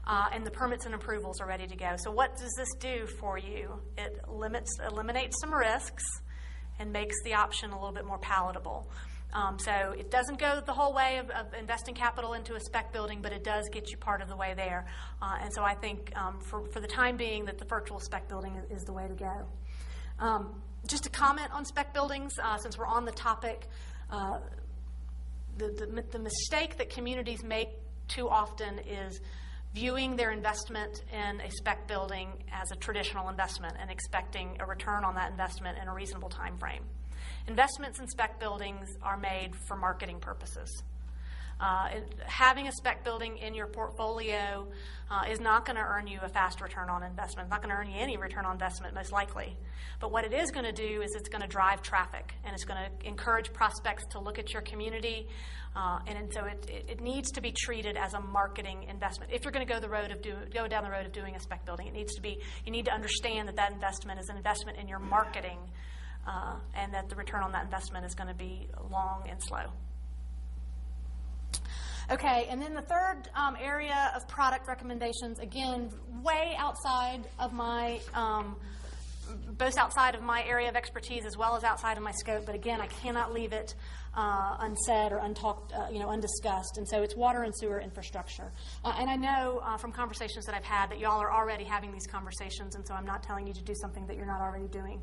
and the permits and approvals are ready to go. So what does this do for you? It eliminates some risks and makes the option a little bit more palatable. So it doesn't go the whole way of investing capital into a spec building, but it does get you part of the way there. And so I think for the time being that the virtual spec building is the way to go. Just to comment on spec buildings, since we're on the topic, the mistake that communities make too often is viewing their investment in a spec building as a traditional investment and expecting a return on that investment in a reasonable time frame. Investments in spec buildings are made for marketing purposes. Having a spec building in your portfolio is not going to earn you a fast return on investment. It's not going to earn you any return on investment, most likely. But what it is going to do is it's going to drive traffic, and it's going to encourage prospects to look at your community. And so it needs to be treated as a marketing investment. If you're going to go down the road of doing a spec building, you need to understand that investment is an investment in your marketing, and that the return on that investment is going to be long and slow. Okay, and then the third area of product recommendations, again, way outside of my, both outside of my area of expertise as well as outside of my scope, but again, I cannot leave it unsaid or untalked, undiscussed, and so it's water and sewer infrastructure. And I know from conversations that I've had that y'all are already having these conversations, and so I'm not telling you to do something that you're not already doing.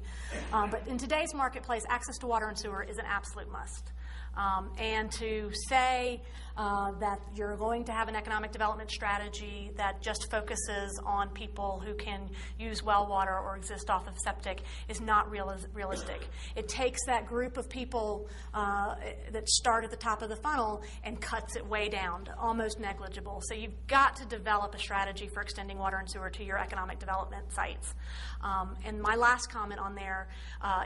But in today's marketplace, access to water and sewer is an absolute must. And to say that you're going to have an economic development strategy that just focuses on people who can use well water or exist off of septic is not realistic. It takes that group of people that start at the top of the funnel and cuts it way down to almost negligible. So you've got to develop a strategy for extending water and sewer to your economic development sites. And my last comment on there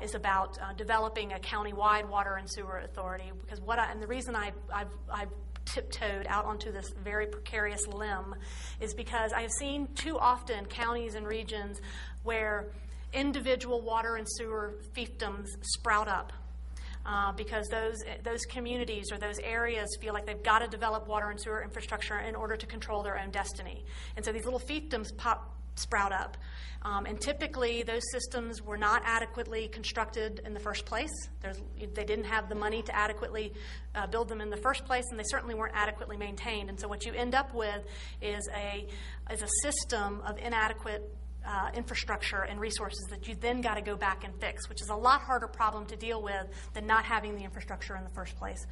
is about developing a county-wide water and sewer authority, because the reason I've tiptoed out onto this very precarious limb is because I have seen too often counties and regions where individual water and sewer fiefdoms sprout up. Because those communities or those areas feel like they've got to develop water and sewer infrastructure in order to control their own destiny. And so these little fiefdoms sprout up. And typically those systems were not adequately constructed in the first place. They didn't have the money to adequately build them in the first place, and they certainly weren't adequately maintained. And so what you end up with is a system of inadequate infrastructure and resources that you then got to go back and fix, which is a lot harder problem to deal with than not having the infrastructure in the first place.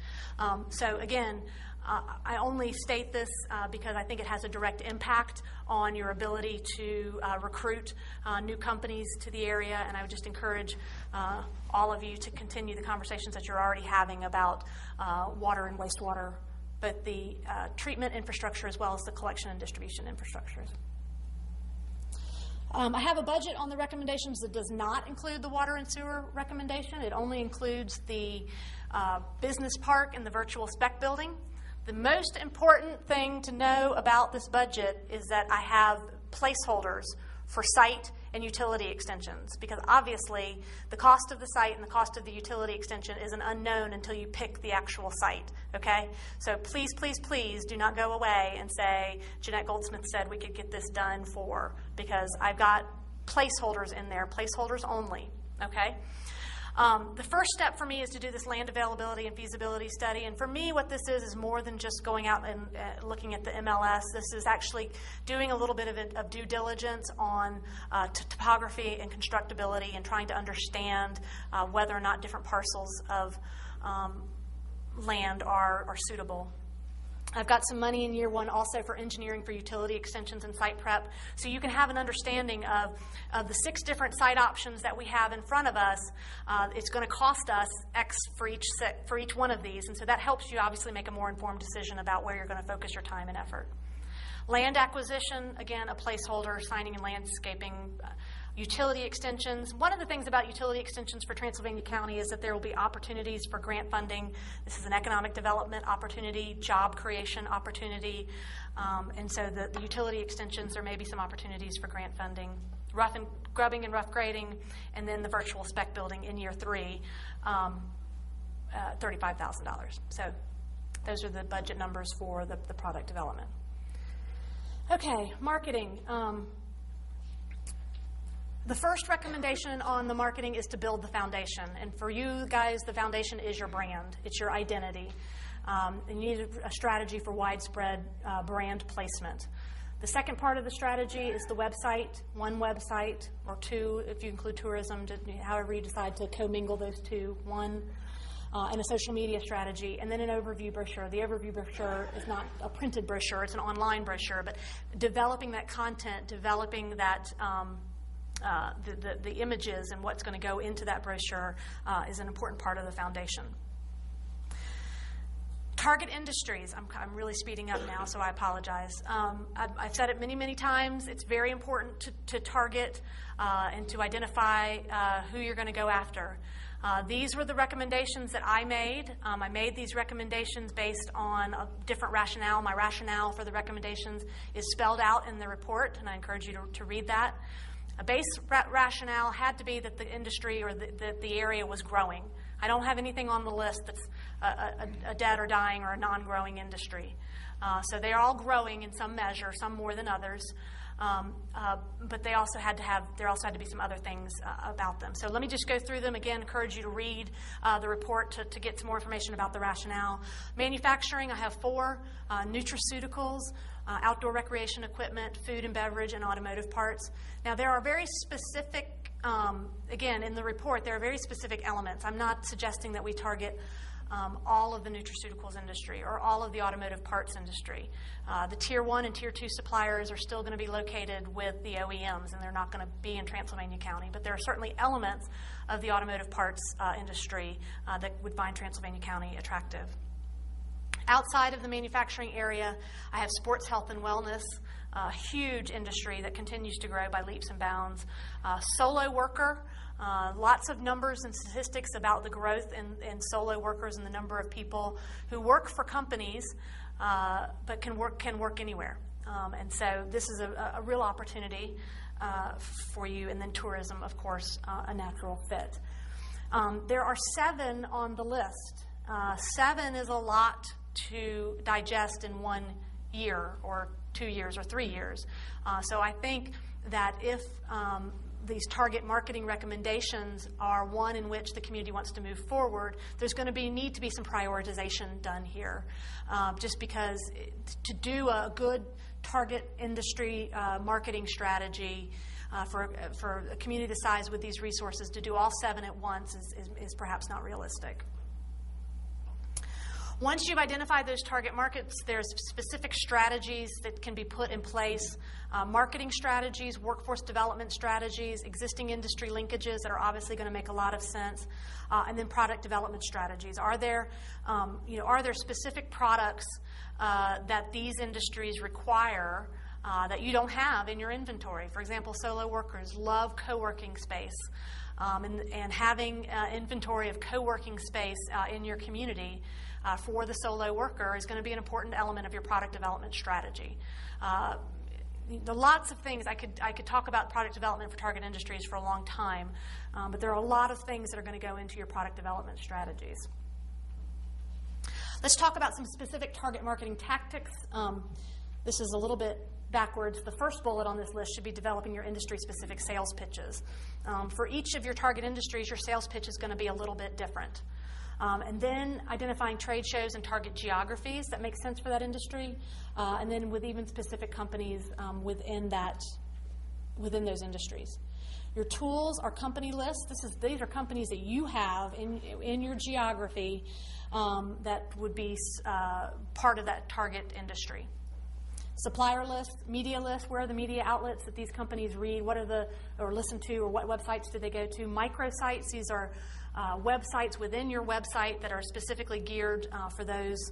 So again, I only state this because I think it has a direct impact on your ability to recruit new companies to the area, and I would just encourage all of you to continue the conversations that you're already having about water and wastewater, both the treatment infrastructure as well as the collection and distribution infrastructures. I have a budget on the recommendations that does not include the water and sewer recommendation. It only includes the business park and the virtual spec building. The most important thing to know about this budget is that I have placeholders for site and utility extensions, because obviously the cost of the site and the cost of the utility extension is an unknown until you pick the actual site, okay? So please, please, please do not go away and say, Jeanette Goldsmith said we could get this done for, because I've got placeholders in there, placeholders only, okay? The first step for me is to do this land availability and feasibility study. And for me, what this is more than just going out and looking at the MLS. This is actually doing a little bit of due diligence on topography and constructability and trying to understand whether or not different parcels of land are suitable. I've got some money in year one also for engineering for utility extensions and site prep, so you can have an understanding of the 6 different site options that we have in front of us. It's going to cost us X for each one of these, and so that helps you obviously make a more informed decision about where you're going to focus your time and effort. Land acquisition, again, a placeholder, signing and landscaping. Utility extensions. One of the things about utility extensions for Transylvania County is that there will be opportunities for grant funding. This is an economic development opportunity, job creation opportunity, and so the utility extensions, there may be some opportunities for grant funding. Rough and grubbing and rough grading, and then the virtual spec building in year 3, $35,000. So those are the budget numbers for the product development. Okay, marketing. The first recommendation on the marketing is to build the foundation. And for you guys, the foundation is your brand. It's your identity. And you need a strategy for widespread brand placement. The second part of the strategy is the website, one website, or 2 if you include tourism, however you decide to commingle those 2, one, and a social media strategy, and then an overview brochure. The overview brochure is not a printed brochure, it's an online brochure, but developing that content, developing that the images and what's going to go into that brochure is an important part of the foundation. Target industries. I'm really speeding up now, so I apologize. I've said it many, many times. It's very important to target and to identify who you're going to go after. These were the recommendations that I made. I made these recommendations based on a different rationale. My rationale for the recommendations is spelled out in the report, and I encourage you to read that. A base rationale had to be that the industry or the area was growing. I don't have anything on the list that's a dead or dying or a non-growing industry. So they are all growing in some measure, some more than others. But there also had to be some other things about them. So let me just go through them again. Encourage you to read the report to get some more information about the rationale. Manufacturing, I have 4: nutraceuticals, outdoor recreation equipment, food and beverage, and automotive parts. Now there are very specific, again in the report, there are very specific elements. I'm not suggesting that we target all of the nutraceuticals industry or all of the automotive parts industry. The Tier 1 and Tier 2 suppliers are still going to be located with the OEMs, and they're not going to be in Transylvania County. But there are certainly elements of the automotive parts industry that would find Transylvania County attractive. Outside of the manufacturing area, I have sports, health, and wellness, a huge industry that continues to grow by leaps and bounds. Solo worker. Lots of numbers and statistics about the growth in solo workers and the number of people who work for companies but can work anywhere. And so this is a real opportunity for you. And then tourism, of course, a natural fit. There are 7 on the list. 7 is a lot to digest in 1 year or 2 years or 3 years. So I think that if these target marketing recommendations are one in which the community wants to move forward, there's going to need to be some prioritization done here. Just because to do a good target industry marketing strategy for a community the size with these resources, to do all 7 at once is perhaps not realistic. Once you've identified those target markets, there's specific strategies that can be put in place, marketing strategies, workforce development strategies, existing industry linkages that are obviously going to make a lot of sense, and then product development strategies. Are there specific products that these industries require that you don't have in your inventory? For example, solo workers love co-working space. And having inventory of co-working space in your community for the solo worker is going to be an important element of your product development strategy. There are lots of things. I could talk about product development for target industries for a long time, but there are a lot of things that are going to go into your product development strategies. Let's talk about some specific target marketing tactics. This is a little bit backwards. The first bullet on this list should be developing your industry-specific sales pitches. For each of your target industries, your sales pitch is going to be a little bit different. And then identifying trade shows and target geographies that make sense for that industry, and then with even specific companies within those industries. Your tools are company lists. These are companies that you have in your geography that would be part of that target industry. Supplier lists, media lists, where are the media outlets that these companies read, or listen to, or what websites do they go to? Microsites, these are websites within your website that are specifically geared for those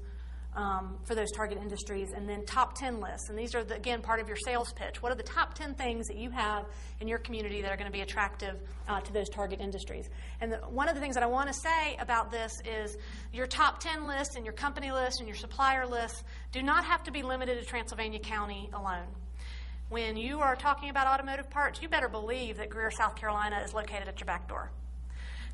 target industries. And then top 10 lists, and these are, again, part of your sales pitch. What are the top 10 things that you have in your community that are going to be attractive to those target industries? And one of the things that I want to say about this is your top 10 list and your company list and your supplier list do not have to be limited to Transylvania County alone. When you are talking about automotive parts, you better believe that Greer, South Carolina is located at your back door.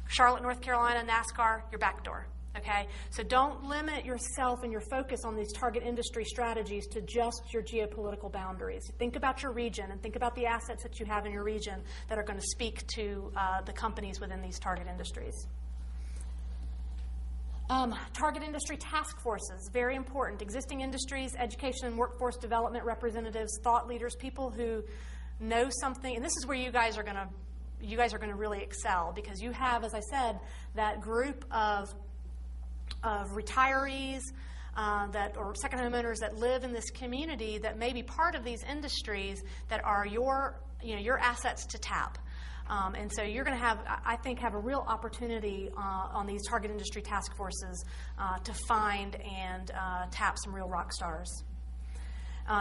Charlotte, North Carolina, NASCAR, your back door. Okay, so don't limit yourself and your focus on these target industry strategies to just your geopolitical boundaries. Think about your region and think about the assets that you have in your region that are going to speak to the companies within these target industries. Target industry task forces, very important. Existing industries, education and workforce development representatives, thought leaders, people who know something, and this is where you guys are going to really excel, because you have, as I said, that group of retirees or second homeowners that live in this community that may be part of these industries that are your assets to tap. And so you're going to have a real opportunity on these target industry task forces to find and tap some real rock stars.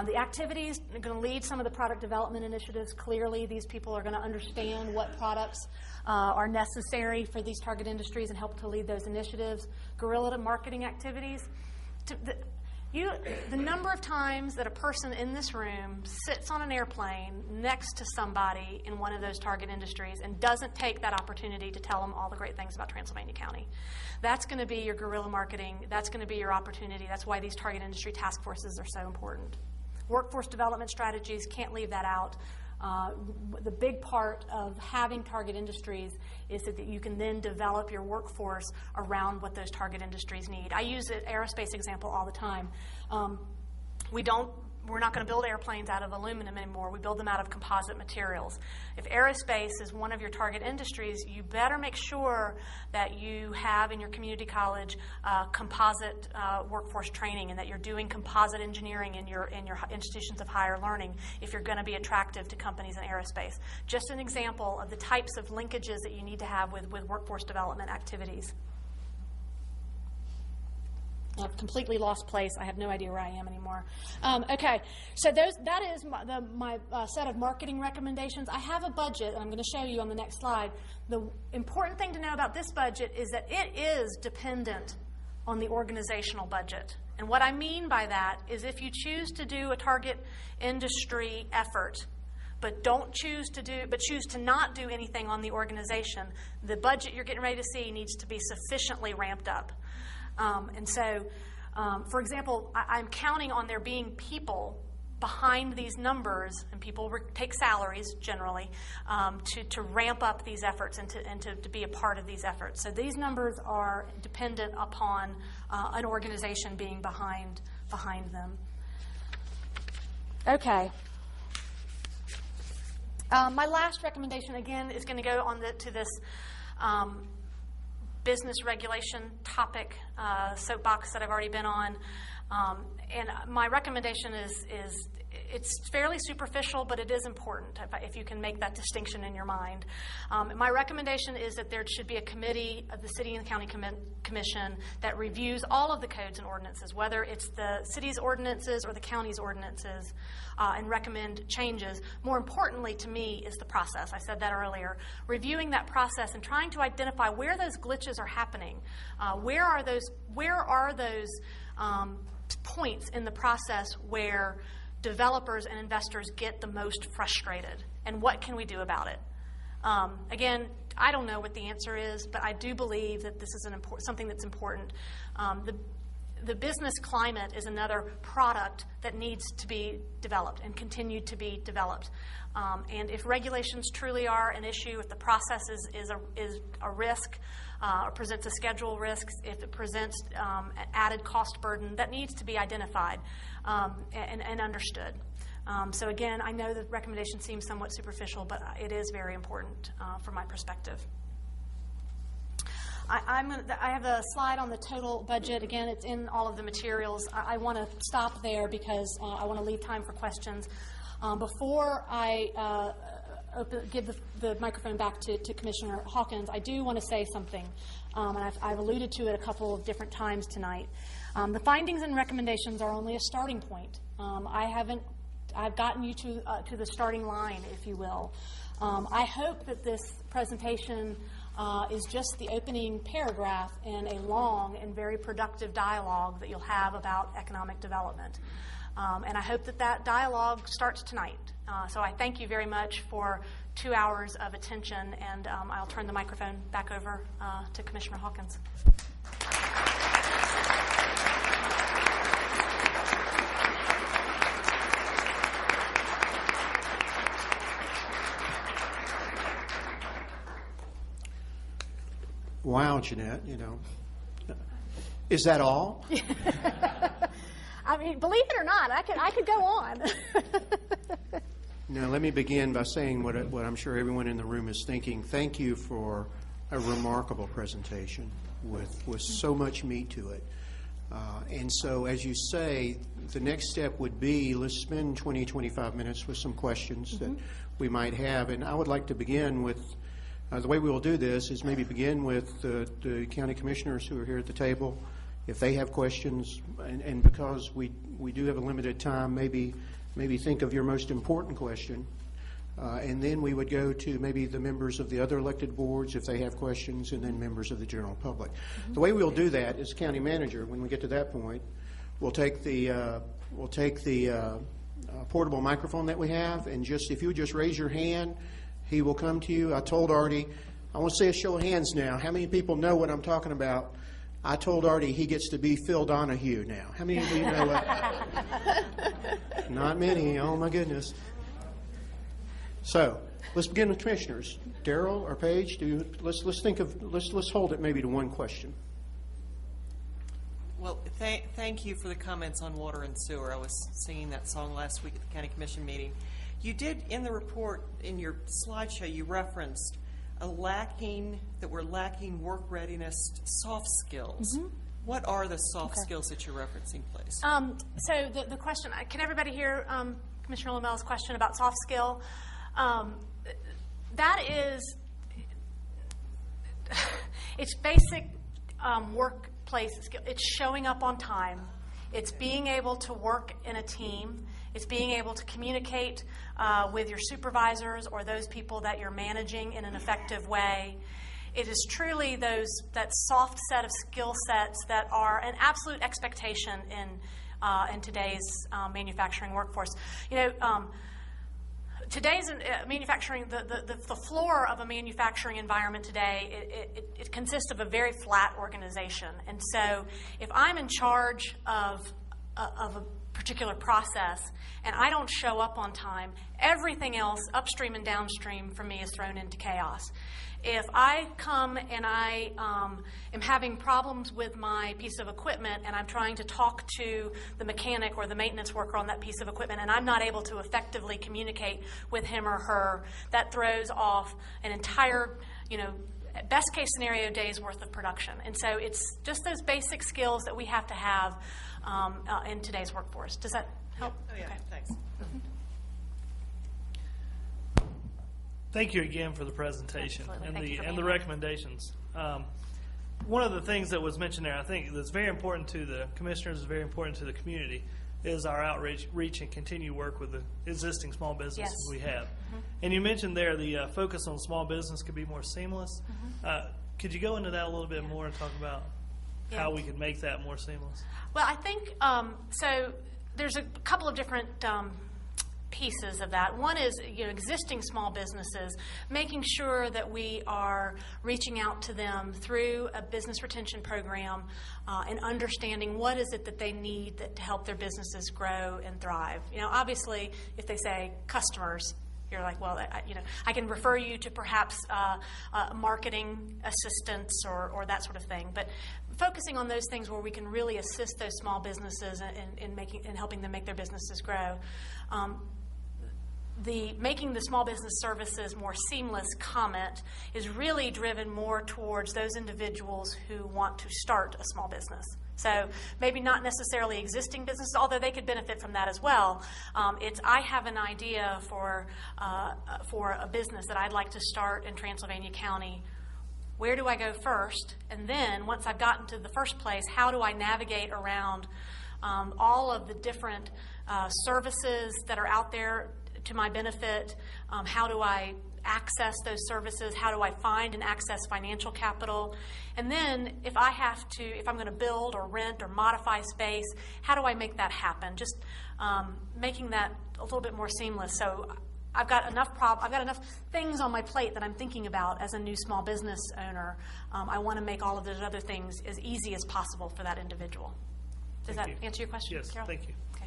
The activities are going to lead some of the product development initiatives. Clearly, these people are going to understand what products are necessary for these target industries and help to lead those initiatives. Guerrilla marketing activities. The number of times that a person in this room sits on an airplane next to somebody in one of those target industries and doesn't take that opportunity to tell them all the great things about Transylvania County. That's going to be your guerrilla marketing. That's going to be your opportunity. That's why these target industry task forces are so important. Workforce development strategies, can't leave that out. The big part of having target industries is that you can then develop your workforce around what those target industries need. I use an aerospace example all the time. We're not going to build airplanes out of aluminum anymore. We build them out of composite materials. If aerospace is one of your target industries, you better make sure that you have in your community college composite workforce training, and that you're doing composite engineering in your institutions of higher learning if you're going to be attractive to companies in aerospace. Just an example of the types of linkages that you need to have with workforce development activities. I've completely lost place. I have no idea where I am anymore. Okay, so that is my set of marketing recommendations. I have a budget, and I'm going to show you on the next slide. The important thing to know about this budget is that it is dependent on the organizational budget. And what I mean by that is if you choose to do a target industry effort, but choose to not do anything on the organization, the budget you're getting ready to see needs to be sufficiently ramped up. And so, for example, I'm counting on there being people behind these numbers, and people take salaries generally, to ramp up these efforts and to be a part of these efforts. So these numbers are dependent upon an organization being behind them. Okay. My last recommendation, again, is going to go on to this business regulation topic, soapbox that I've already been on. And my recommendation is it's fairly superficial, but it is important if you can make that distinction in your mind. My recommendation is that there should be a committee of the City and County Commission that reviews all of the codes and ordinances, whether it's the city's ordinances or the county's ordinances, and recommend changes. More importantly to me is the process. I said that earlier. Reviewing that process and trying to identify where those glitches are happening. Where are those points in the process where developers and investors get the most frustrated, and what can we do about it? Again, I don't know what the answer is, but I do believe that this is something that's important. The business climate is another product that needs to be developed and continue to be developed. And if regulations truly are an issue, if the process is a risk, or presents a schedule risk, if it presents an added cost burden, that needs to be identified and understood. So again, I know the recommendation seems somewhat superficial, but it is very important from my perspective. I have a slide on the total budget. Again, it's in all of the materials. I want to stop there because I want to leave time for questions. Before I give the microphone back to Commissioner Hawkins, I do want to say something, and I've alluded to it a couple of different times tonight. The findings and recommendations are only a starting point. I've gotten you to the starting line, if you will. I hope that this presentation is just the opening paragraph in a long and very productive dialogue that you'll have about economic development. And I hope that dialogue starts tonight. So I thank you very much for 2 hours of attention, and I'll turn the microphone back over to Commissioner Hawkins. Wow, Jeanette, is that all? I mean, believe it or not, I could go on. Now, let me begin by saying what I'm sure everyone in the room is thinking. Thank you for a remarkable presentation with so much meat to it. And so, as you say, the next step would be let's spend 20, 25 minutes with some questions that we might have. And I would like to begin with, the way we will do this is maybe begin with the county commissioners who are here at the table. If they have questions, and because we do have a limited time, maybe think of your most important question. And then we would go to maybe the members of the other elected boards if they have questions, and then members of the general public. The way we'll do that is county manager, when we get to that point, we'll take the portable microphone that we have, and if you just raise your hand, he will come to you. I told Artie, I want to say a show of hands now. How many people know what I'm talking about? I told Artie he gets to be Phil Donahue now. How many of you know what? Not many. Oh, my goodness. So let's begin with commissioners. Darrell or Paige, let's hold it maybe to one question. Well, thank you for the comments on water and sewer. I was singing that song last week at the County Commission meeting. You did, in the report, in your slideshow, you referenced that we're lacking work readiness soft skills. What are the soft skills that you're referencing, please? So the question, can everybody hear Commissioner Lamel's question about soft skill? That is, it's basic workplace skill. It's showing up on time. It's being able to work in a team. It's being able to communicate with your supervisors or those people that you're managing in an effective way. It is truly that soft set of skill sets that are an absolute expectation in today's manufacturing workforce. Today's manufacturing, the floor of a manufacturing environment today, it consists of a very flat organization. And so if I'm in charge of a particular process and I don't show up on time, everything else upstream and downstream for me is thrown into chaos. If I come and I am having problems with my piece of equipment and I'm trying to talk to the mechanic or the maintenance worker on that piece of equipment and I'm not able to effectively communicate with him or her, that throws off an entire, best case scenario days worth of production. And so it's just those basic skills that we have to have in today's workforce. Does that help? Oh, yeah, Okay. thanks. Thank you again for the presentation Absolutely. Thank you for and being the here. recommendations. One of the things that was mentioned there, I think that's very important to the commissioners, is very important to the community, is our outreach and continue work with the existing small businesses Yes. we have. And you mentioned there the focus on small business could be more seamless. Could you go into that a little bit more and talk about how we could make that more seamless? Well, I think, so there's a couple of different pieces of that. One is, existing small businesses, making sure that we are reaching out to them through a business retention program and understanding what is it that they need to help their businesses grow and thrive. Obviously, if they say customers, you're like, well, I can refer you to perhaps marketing assistance or that sort of thing. But focusing on those things where we can really assist those small businesses in helping them make their businesses grow. The making the small business services more seamless comment is really driven more towards those individuals who want to start a small business. So maybe not necessarily existing businesses, although they could benefit from that as well. It's I have an idea for a business that I'd like to start in Transylvania County. Where do I go first? And then once I've gotten to the first place, how do I navigate around all of the different services that are out there to my benefit? How do I access those services? How do I find and access financial capital? And then if I'm going to build or rent or modify space, how do I make that happen? Just making that a little bit more seamless. So I've got enough things on my plate that I'm thinking about as a new small business owner. I want to make all of those other things as easy as possible for that individual. Does that answer your question, Yes, Carol? thank you. Okay.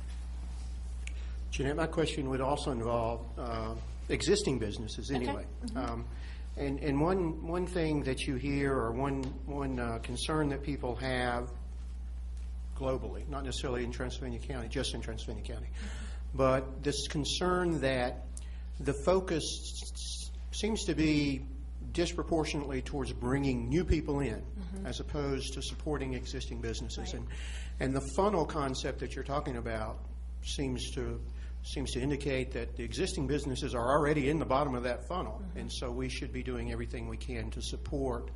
Jeanette, my question would also involve existing businesses anyway. And one thing that you hear, or one concern that people have globally, not necessarily in Transylvania County, just in Transylvania County, but this concern that the focus seems to be disproportionately towards bringing new people in as opposed to supporting existing businesses. Right. And the funnel concept that you're talking about seems to indicate that the existing businesses are already in the bottom of that funnel, and so we should be doing everything we can to support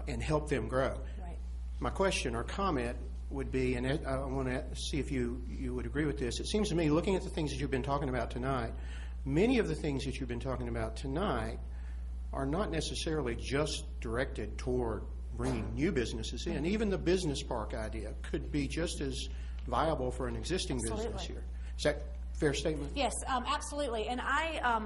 and help them grow. Right. My question or comment would be, and I want to see if you would agree with this, it seems to me, looking at the things that you've been talking about tonight, many of the things that you've been talking about tonight are not necessarily just directed toward bringing new businesses in. Even the business park idea could be just as viable for an existing business Absolutely. here. Is that a fair statement? Yes, absolutely. And I,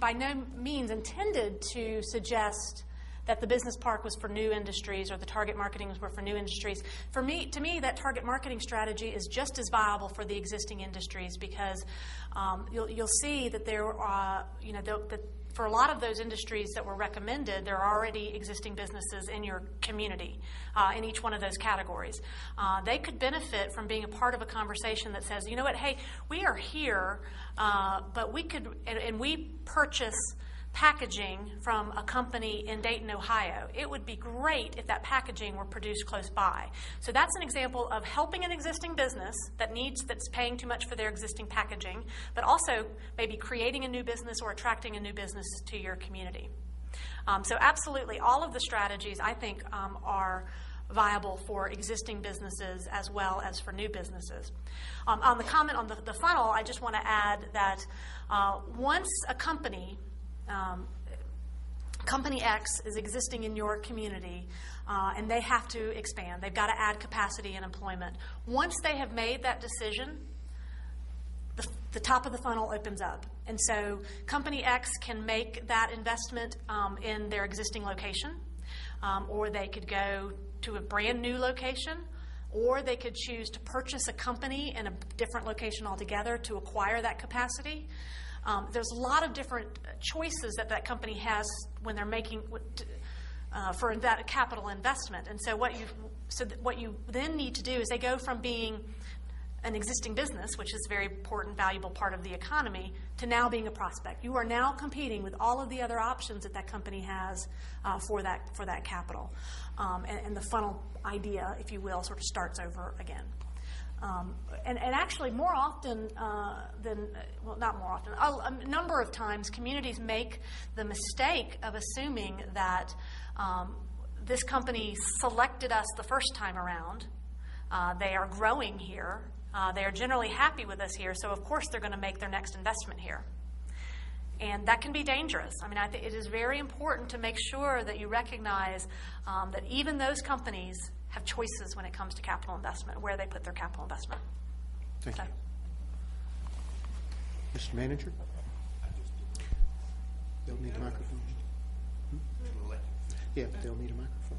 by no means intended to suggest that the business park was for new industries or the target marketing were for new industries. To me, that target marketing strategy is just as viable for the existing industries, because you'll see that there are, that for a lot of those industries that were recommended, there are already existing businesses in your community in each one of those categories. They could benefit from being a part of a conversation that says, you know what, hey, we are here, but we could, and we purchase packaging from a company in Dayton, Ohio. It would be great if that packaging were produced close by. So that's an example of helping an existing business that's paying too much for their existing packaging, but also maybe creating a new business or attracting a new business to your community. So absolutely, all of the strategies I think are viable for existing businesses as well as for new businesses. On the comment on the funnel, I just want to add that once a company X is existing in your community and they have to expand. They've got to add capacity and employment. Once they have made that decision, the top of the funnel opens up. And so Company X can make that investment in their existing location, or they could go to a brand new location, or they could choose to purchase a company in a different location altogether to acquire that capacity. There's a lot of different choices that company has when they're making for that capital investment. And so what you then need to do is they go from being an existing business, which is a very important, valuable part of the economy, to now being a prospect. You are now competing with all of the other options that that company has for that capital. And the funnel idea, if you will, sort of starts over again. And actually, more often not more often, a number of times, communities make the mistake of assuming that this company selected us the first time around. They are growing here. They are generally happy with us here, so of course they're going to make their next investment here. And that can be dangerous. I mean, I think it is very important to make sure that you recognize that even those companies have choices when it comes to capital investment, where they put their capital investment. Thank you. Mr. Manager? They'll need a microphone. Yeah, they'll need a microphone.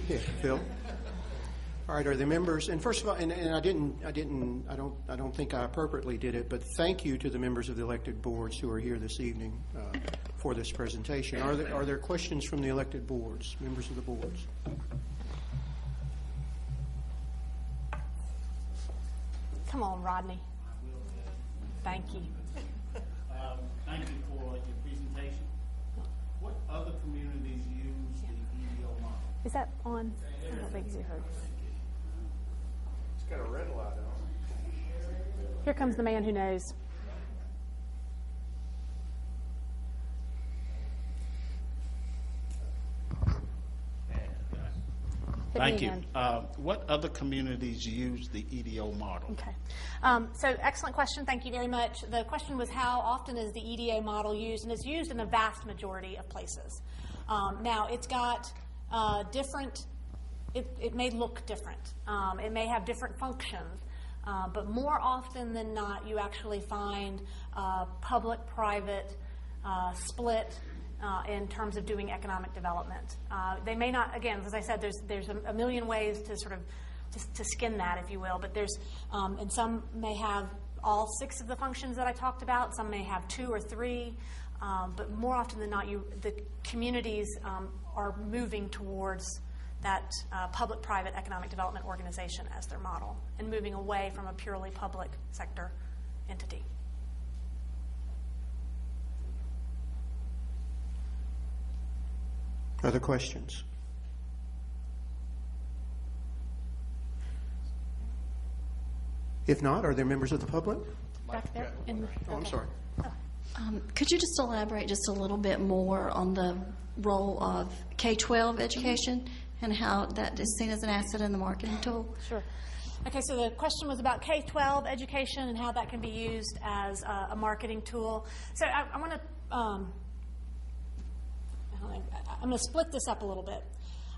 Yeah, Phil. All right, are the members? And first of all, and I don't think I appropriately did it, but thank you to the members of the elected boards who are here this evening for this presentation. Are there questions from the elected boards, members of the boards? Come on, Rodney. Thank you. Thank you for your presentation. What other communities use the EDO model? Is that on? I don't think you heard. It's got a red light on. Here comes the man who knows. Thank you. What other communities use the EDO model? Okay. So excellent question. Thank you very much. The question was, how often is the EDO model used? And it's used in the vast majority of places. Now, it's got different, it may look different. It may have different functions. But more often than not, you actually find public-private split in terms of doing economic development. They may not, again, as I said, there's a million ways to sort of to skin that, if you will, but there's, and some may have all 6 of the functions that I talked about, some may have 2 or 3, but more often than not, the communities are moving towards that public-private economic development organization as their model and moving away from a purely public sector entity. Other questions? If not, are there members of the public? Back there? Oh, I'm sorry. Could you just elaborate just a little bit more on the role of K-12 education and how that is seen as an asset in the marketing tool? Sure. Okay, so the question was about K-12 education and how that can be used as a marketing tool. So I want to, I'm going to split this up a little bit.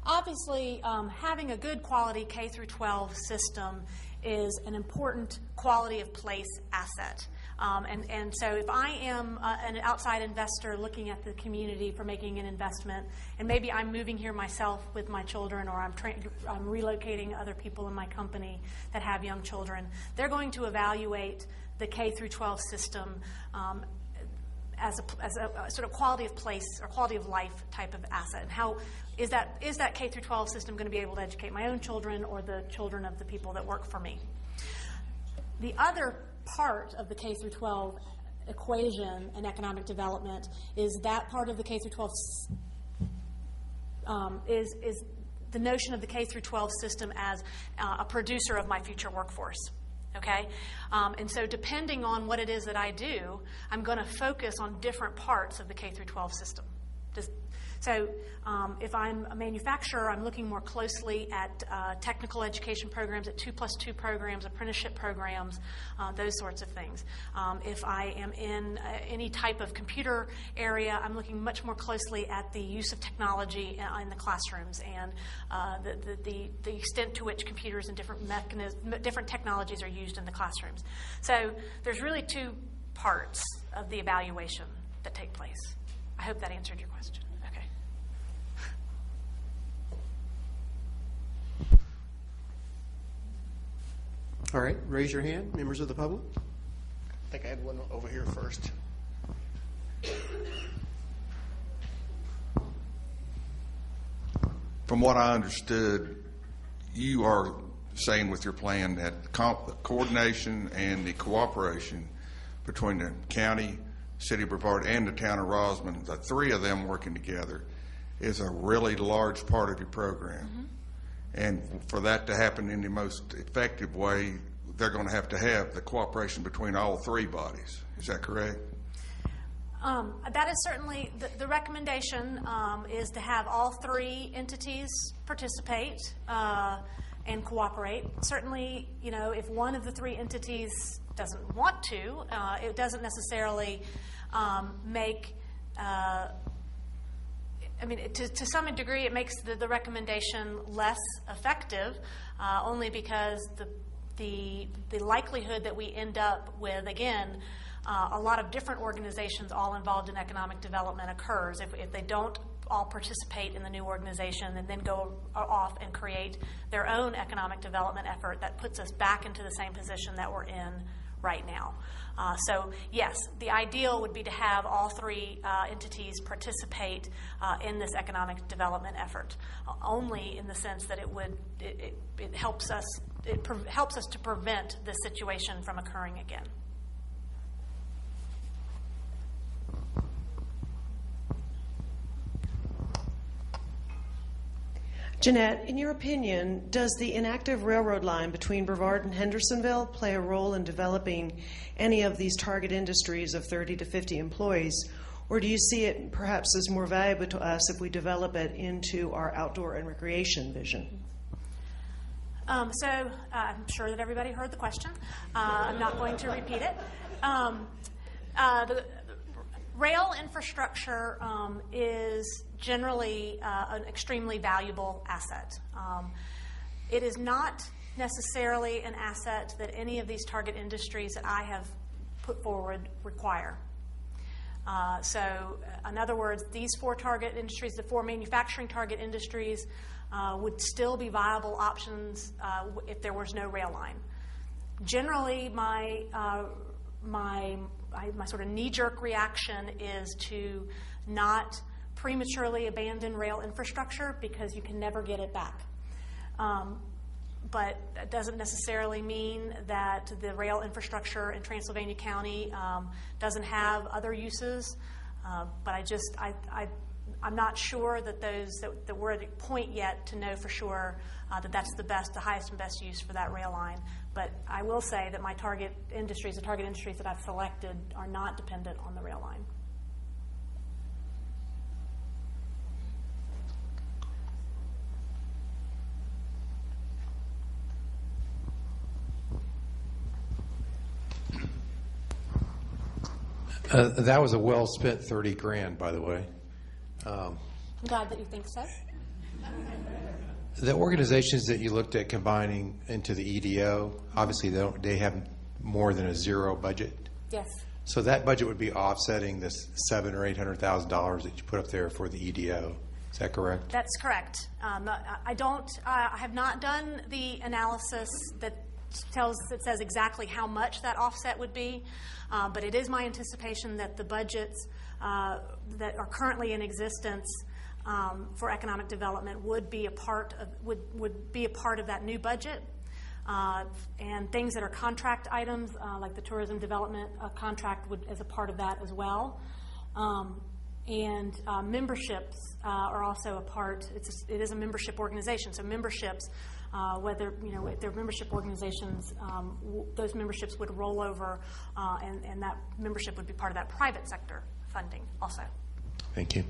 Obviously, having a good quality K-12 system is an important quality of place asset. And so if I am an outside investor looking at the community for making an investment, and maybe I'm moving here myself with my children, or I'm relocating other people in my company that have young children, they're going to evaluate the K-12 system as a sort of quality of place or quality of life type of asset. And how is that K-12 system going to be able to educate my own children or the children of the people that work for me? The other part of the K-12 equation in economic development is that part of the K-12 is the notion of the K-12 system as a producer of my future workforce. Okay? And so depending on what it is that I do, I'm going to focus on different parts of the K-12 system. So if I'm a manufacturer, I'm looking more closely at technical education programs, at 2+2 programs, apprenticeship programs, those sorts of things. If I am in any type of computer area, I'm looking much more closely at the use of technology in the classrooms and the extent to which computers and different technologies are used in the classrooms. So there's really 2 parts of the evaluation that take place. I hope that answered your question. All right, raise your hand, members of the public. I think I had one over here first. From what I understood, you are saying with your plan that the coordination and the cooperation between the county, city of Brevard, and the town of Rosman, the three of them working together, is a really large part of your program. Mm-hmm. And for that to happen in the most effective way, they're going to have the cooperation between all three bodies. Is that correct? That is certainly the recommendation, is to have all three entities participate and cooperate. Certainly, you know, if one of the three entities doesn't want to, it doesn't necessarily make. I mean, to some degree, it makes the recommendation less effective, only because the likelihood that we end up with, again, a lot of different organizations all involved in economic development occurs if they don't all participate in the new organization and then go off and create their own economic development effort. That puts us back into the same position that we're in right now. So yes, the ideal would be to have all three entities participate in this economic development effort, only in the sense that it helps us to prevent this situation from occurring again. Jeanette, in your opinion, does the inactive railroad line between Brevard and Hendersonville play a role in developing any of these target industries of 30 to 50 employees, or do you see it perhaps as more valuable to us if we develop it into our outdoor and recreation vision? So I'm sure that everybody heard the question. I'm not going to repeat it. The rail infrastructure is generally an extremely valuable asset. It is not necessarily an asset that any of these target industries that I have put forward require. So, in other words, these four target industries, the four manufacturing target industries, would still be viable options if there was no rail line. Generally, my sort of knee-jerk reaction is to not prematurely abandon rail infrastructure because you can never get it back. But that doesn't necessarily mean that the rail infrastructure in Transylvania County doesn't have other uses. But I'm not sure that we're at a point yet to know for sure that that's the highest and best use for that rail line. But I will say that the target industries that I've selected are not dependent on the rail line. That was a well-spent 30 grand, by the way. I'm glad that you think so. The organizations that you looked at combining into the EDO, obviously they have more than a zero budget. Yes. So that budget would be offsetting this $700,000 or $800,000 that you put up there for the EDO. Is that correct? That's correct. I have not done the analysis that says exactly how much that offset would be, but it is my anticipation that the budgets that are currently in existence for economic development would be a part of that new budget, and things that are contract items like the tourism development contract would as a part of that as well. And memberships are also a part. It is a membership organization, so memberships, whether if they're membership organizations, those memberships would roll over, and that membership would be part of that private sector funding also. Thank you.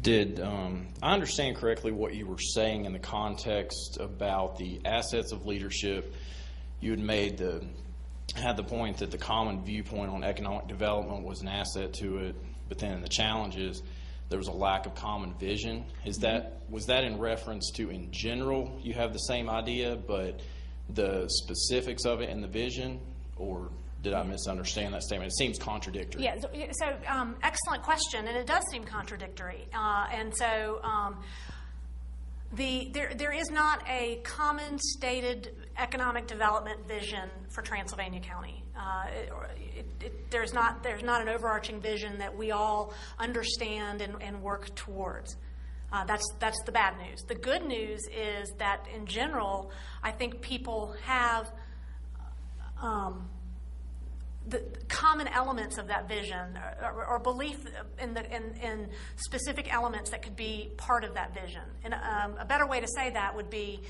Did I understand correctly what you were saying in the context about the assets of leadership? You had had the point that the common viewpoint on economic development was an asset to it, but then in the challenges, there was a lack of common vision. Was that in reference to, in general, you have the same idea, but the specifics of it and the vision, or did I misunderstand that statement? It seems contradictory. Yeah, so excellent question, and it does seem contradictory. And so There is not a common stated economic development vision for Transylvania County. There's not an overarching vision that we all understand and work towards. That's the bad news. The good news is that in general, I think people have the common elements of that vision, or belief in specific elements that could be part of that vision. And a better way to say that would be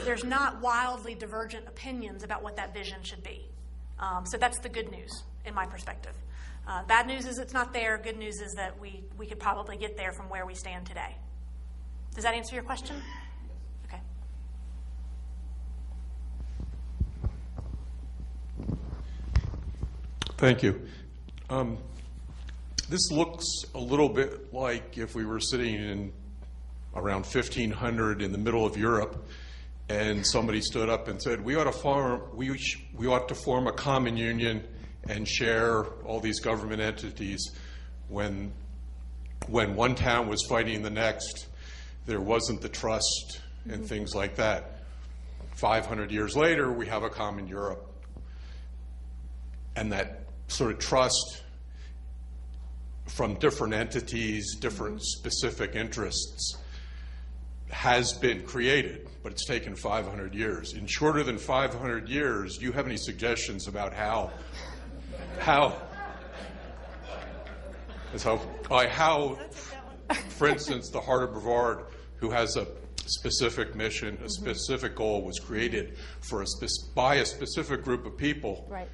there's not wildly divergent opinions about what that vision should be. So that's the good news in my perspective. Bad news is it's not there. Good news is that we could probably get there from where we stand today. Does that answer your question? Okay. Thank you. This looks a little bit like if we were sitting in around 1500 in the middle of Europe, and somebody stood up and said, we ought to form a common union and share all these government entities. When one town was fighting the next, there wasn't the trust and things like that. 500 years later, we have a common Europe. And that sort of trust from different entities, different specific interests, has been created, but it's taken 500 years. In shorter than 500 years, do you have any suggestions about how, for instance, the Heart of Brevard, who has a specific mission, a specific goal, was created by a specific group of people. Right.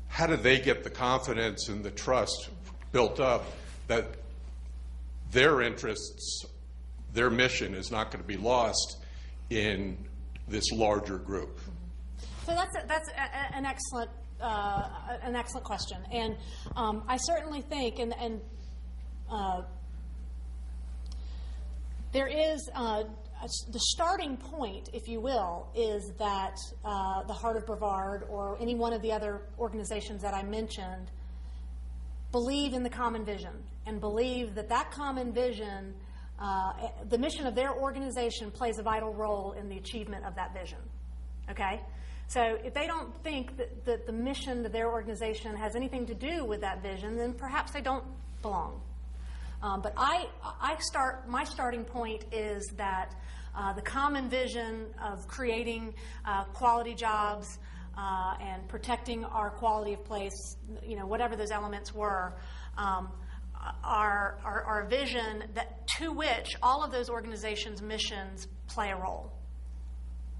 How do they get the confidence and the trust built up that their interests, their mission is not going to be lost in this larger group? So that's an excellent question, and I certainly think, and there is the starting point, if you will, is that the Heart of Brevard or any one of the other organizations that I mentioned believe in the common vision and believe that common vision, the mission of their organization plays a vital role in the achievement of that vision. Okay? So if they don't think that the mission of their organization has anything to do with that vision, then perhaps they don't belong. But my starting point is that the common vision of creating quality jobs and protecting our quality of place, whatever those elements were, are a vision to which all of those organizations' missions play a role.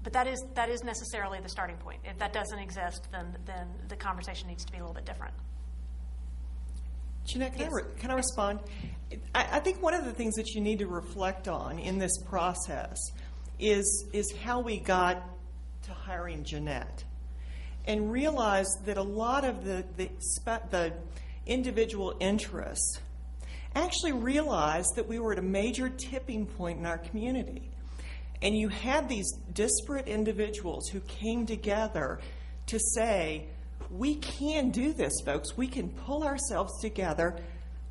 But that is necessarily the starting point. If that doesn't exist, then the conversation needs to be a little bit different. Jeanette, can I respond? I think one of the things that you need to reflect on in this process is how we got to hiring Jeanette, and realize that a lot of the individual interests actually realized that we were at a major tipping point in our community. And you had these disparate individuals who came together to say, we can do this, folks. We can pull ourselves together,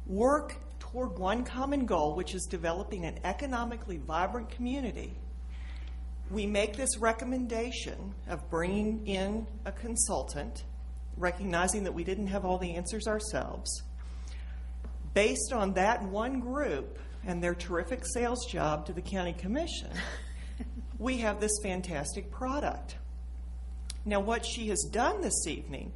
work toward one common goal, which is developing an economically vibrant community. We make this recommendation of bringing in a consultant, recognizing that we didn't have all the answers ourselves. Based on that one group and their terrific sales job to the county commission, we have this fantastic product. Now, what she has done this evening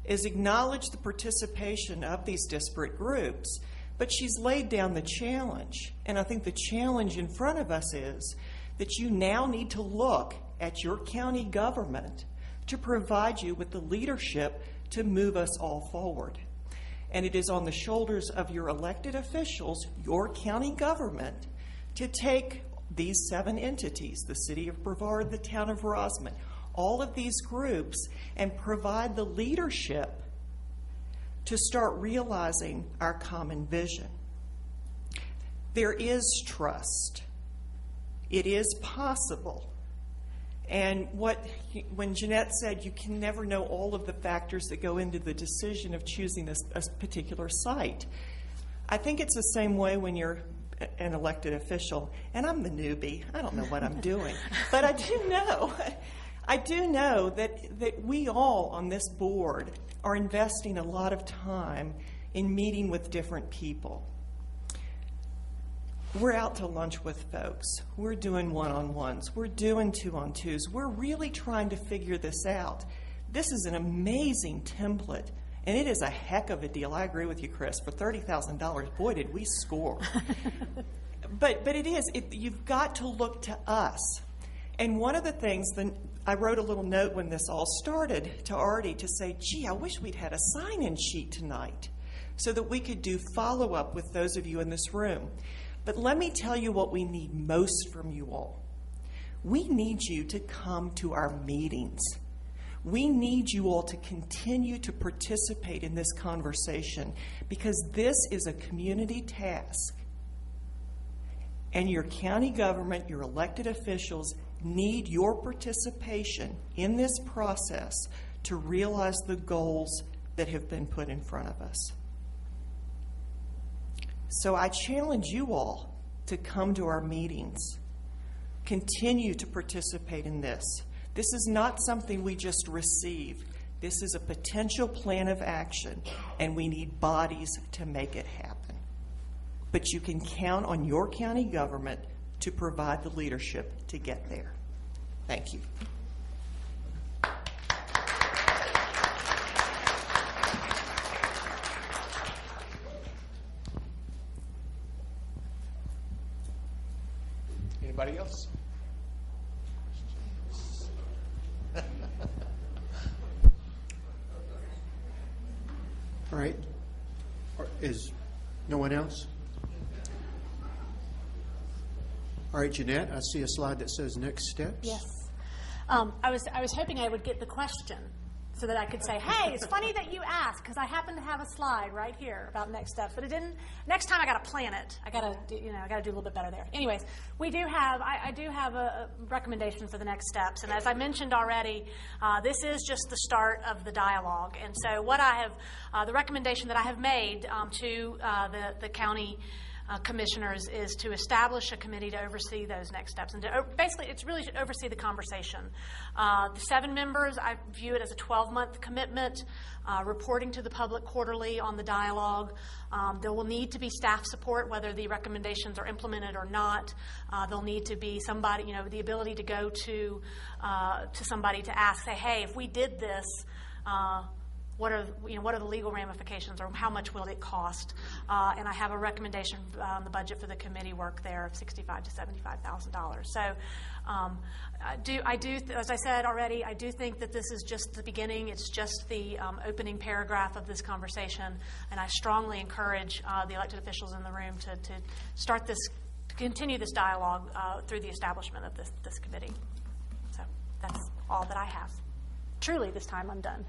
is acknowledge the participation of these disparate groups, but she's laid down the challenge. And I think the challenge in front of us is that you now need to look at your county government to provide you with the leadership to move us all forward. And it is on the shoulders of your elected officials, your county government, to take these 7 entities, the city of Brevard, the town of Rosman, all of these groups, and provide the leadership to start realizing our common vision. There is trust. It is possible. And when Jeanette said you can never know all of the factors that go into the decision of choosing a particular site, I think it's the same way when you're an elected official, and I'm the newbie. I don't know what I'm doing. But I do know that we all on this board are investing a lot of time in meeting with different people. We're out to lunch with folks. We're doing one-on-ones. We're doing two-on-twos. We're really trying to figure this out. This is an amazing template, and it is a heck of a deal. I agree with you, Chris. For $30,000, boy, did we score. But it is. You've got to look to us. And one of the things, I wrote a little note when this all started to Artie to say, gee, I wish we'd had a sign-in sheet tonight so that we could do follow-up with those of you in this room. But let me tell you what we need most from you all. We need you to come to our meetings. We need you all to continue to participate in this conversation because this is a community task. And your county government, your elected officials need your participation in this process to realize the goals that have been put in front of us. So I challenge you all to come to our meetings. Continue to participate in this. This is not something we just receive. This is a potential plan of action, and we need bodies to make it happen. But you can count on your county government to provide the leadership to get there. Thank you. Anybody else? All right. Is no one else? All right, Jeanette, I see a slide that says next steps. Yes. I was hoping I would get the question so that I could say, hey, it's funny that you asked, because I happen to have a slide right here about next steps, but it didn't. Next time I got to plan it. I got to do a little bit better there. Anyways, I do have a recommendation for the next steps, and as I mentioned already, this is just the start of the dialogue. And so what I have, the recommendation that I have made to the county commissioners is to establish a committee to oversee those next steps, and to basically it's really to oversee the conversation. The 7 members, I view it as a 12-month commitment, reporting to the public quarterly on the dialogue. There will need to be staff support whether the recommendations are implemented or not. There'll need to be somebody, the ability to go to somebody to ask, say, hey, if we did this, what are the legal ramifications, or how much will it cost? And I have a recommendation on the budget for the committee work there of $65,000 to $75,000. So I do, as I said already, I do think that this is just the beginning. It's just the opening paragraph of this conversation, and I strongly encourage the elected officials in the room to start this, to continue this dialogue through the establishment of this committee. So that's all that I have. Truly, this time I'm done.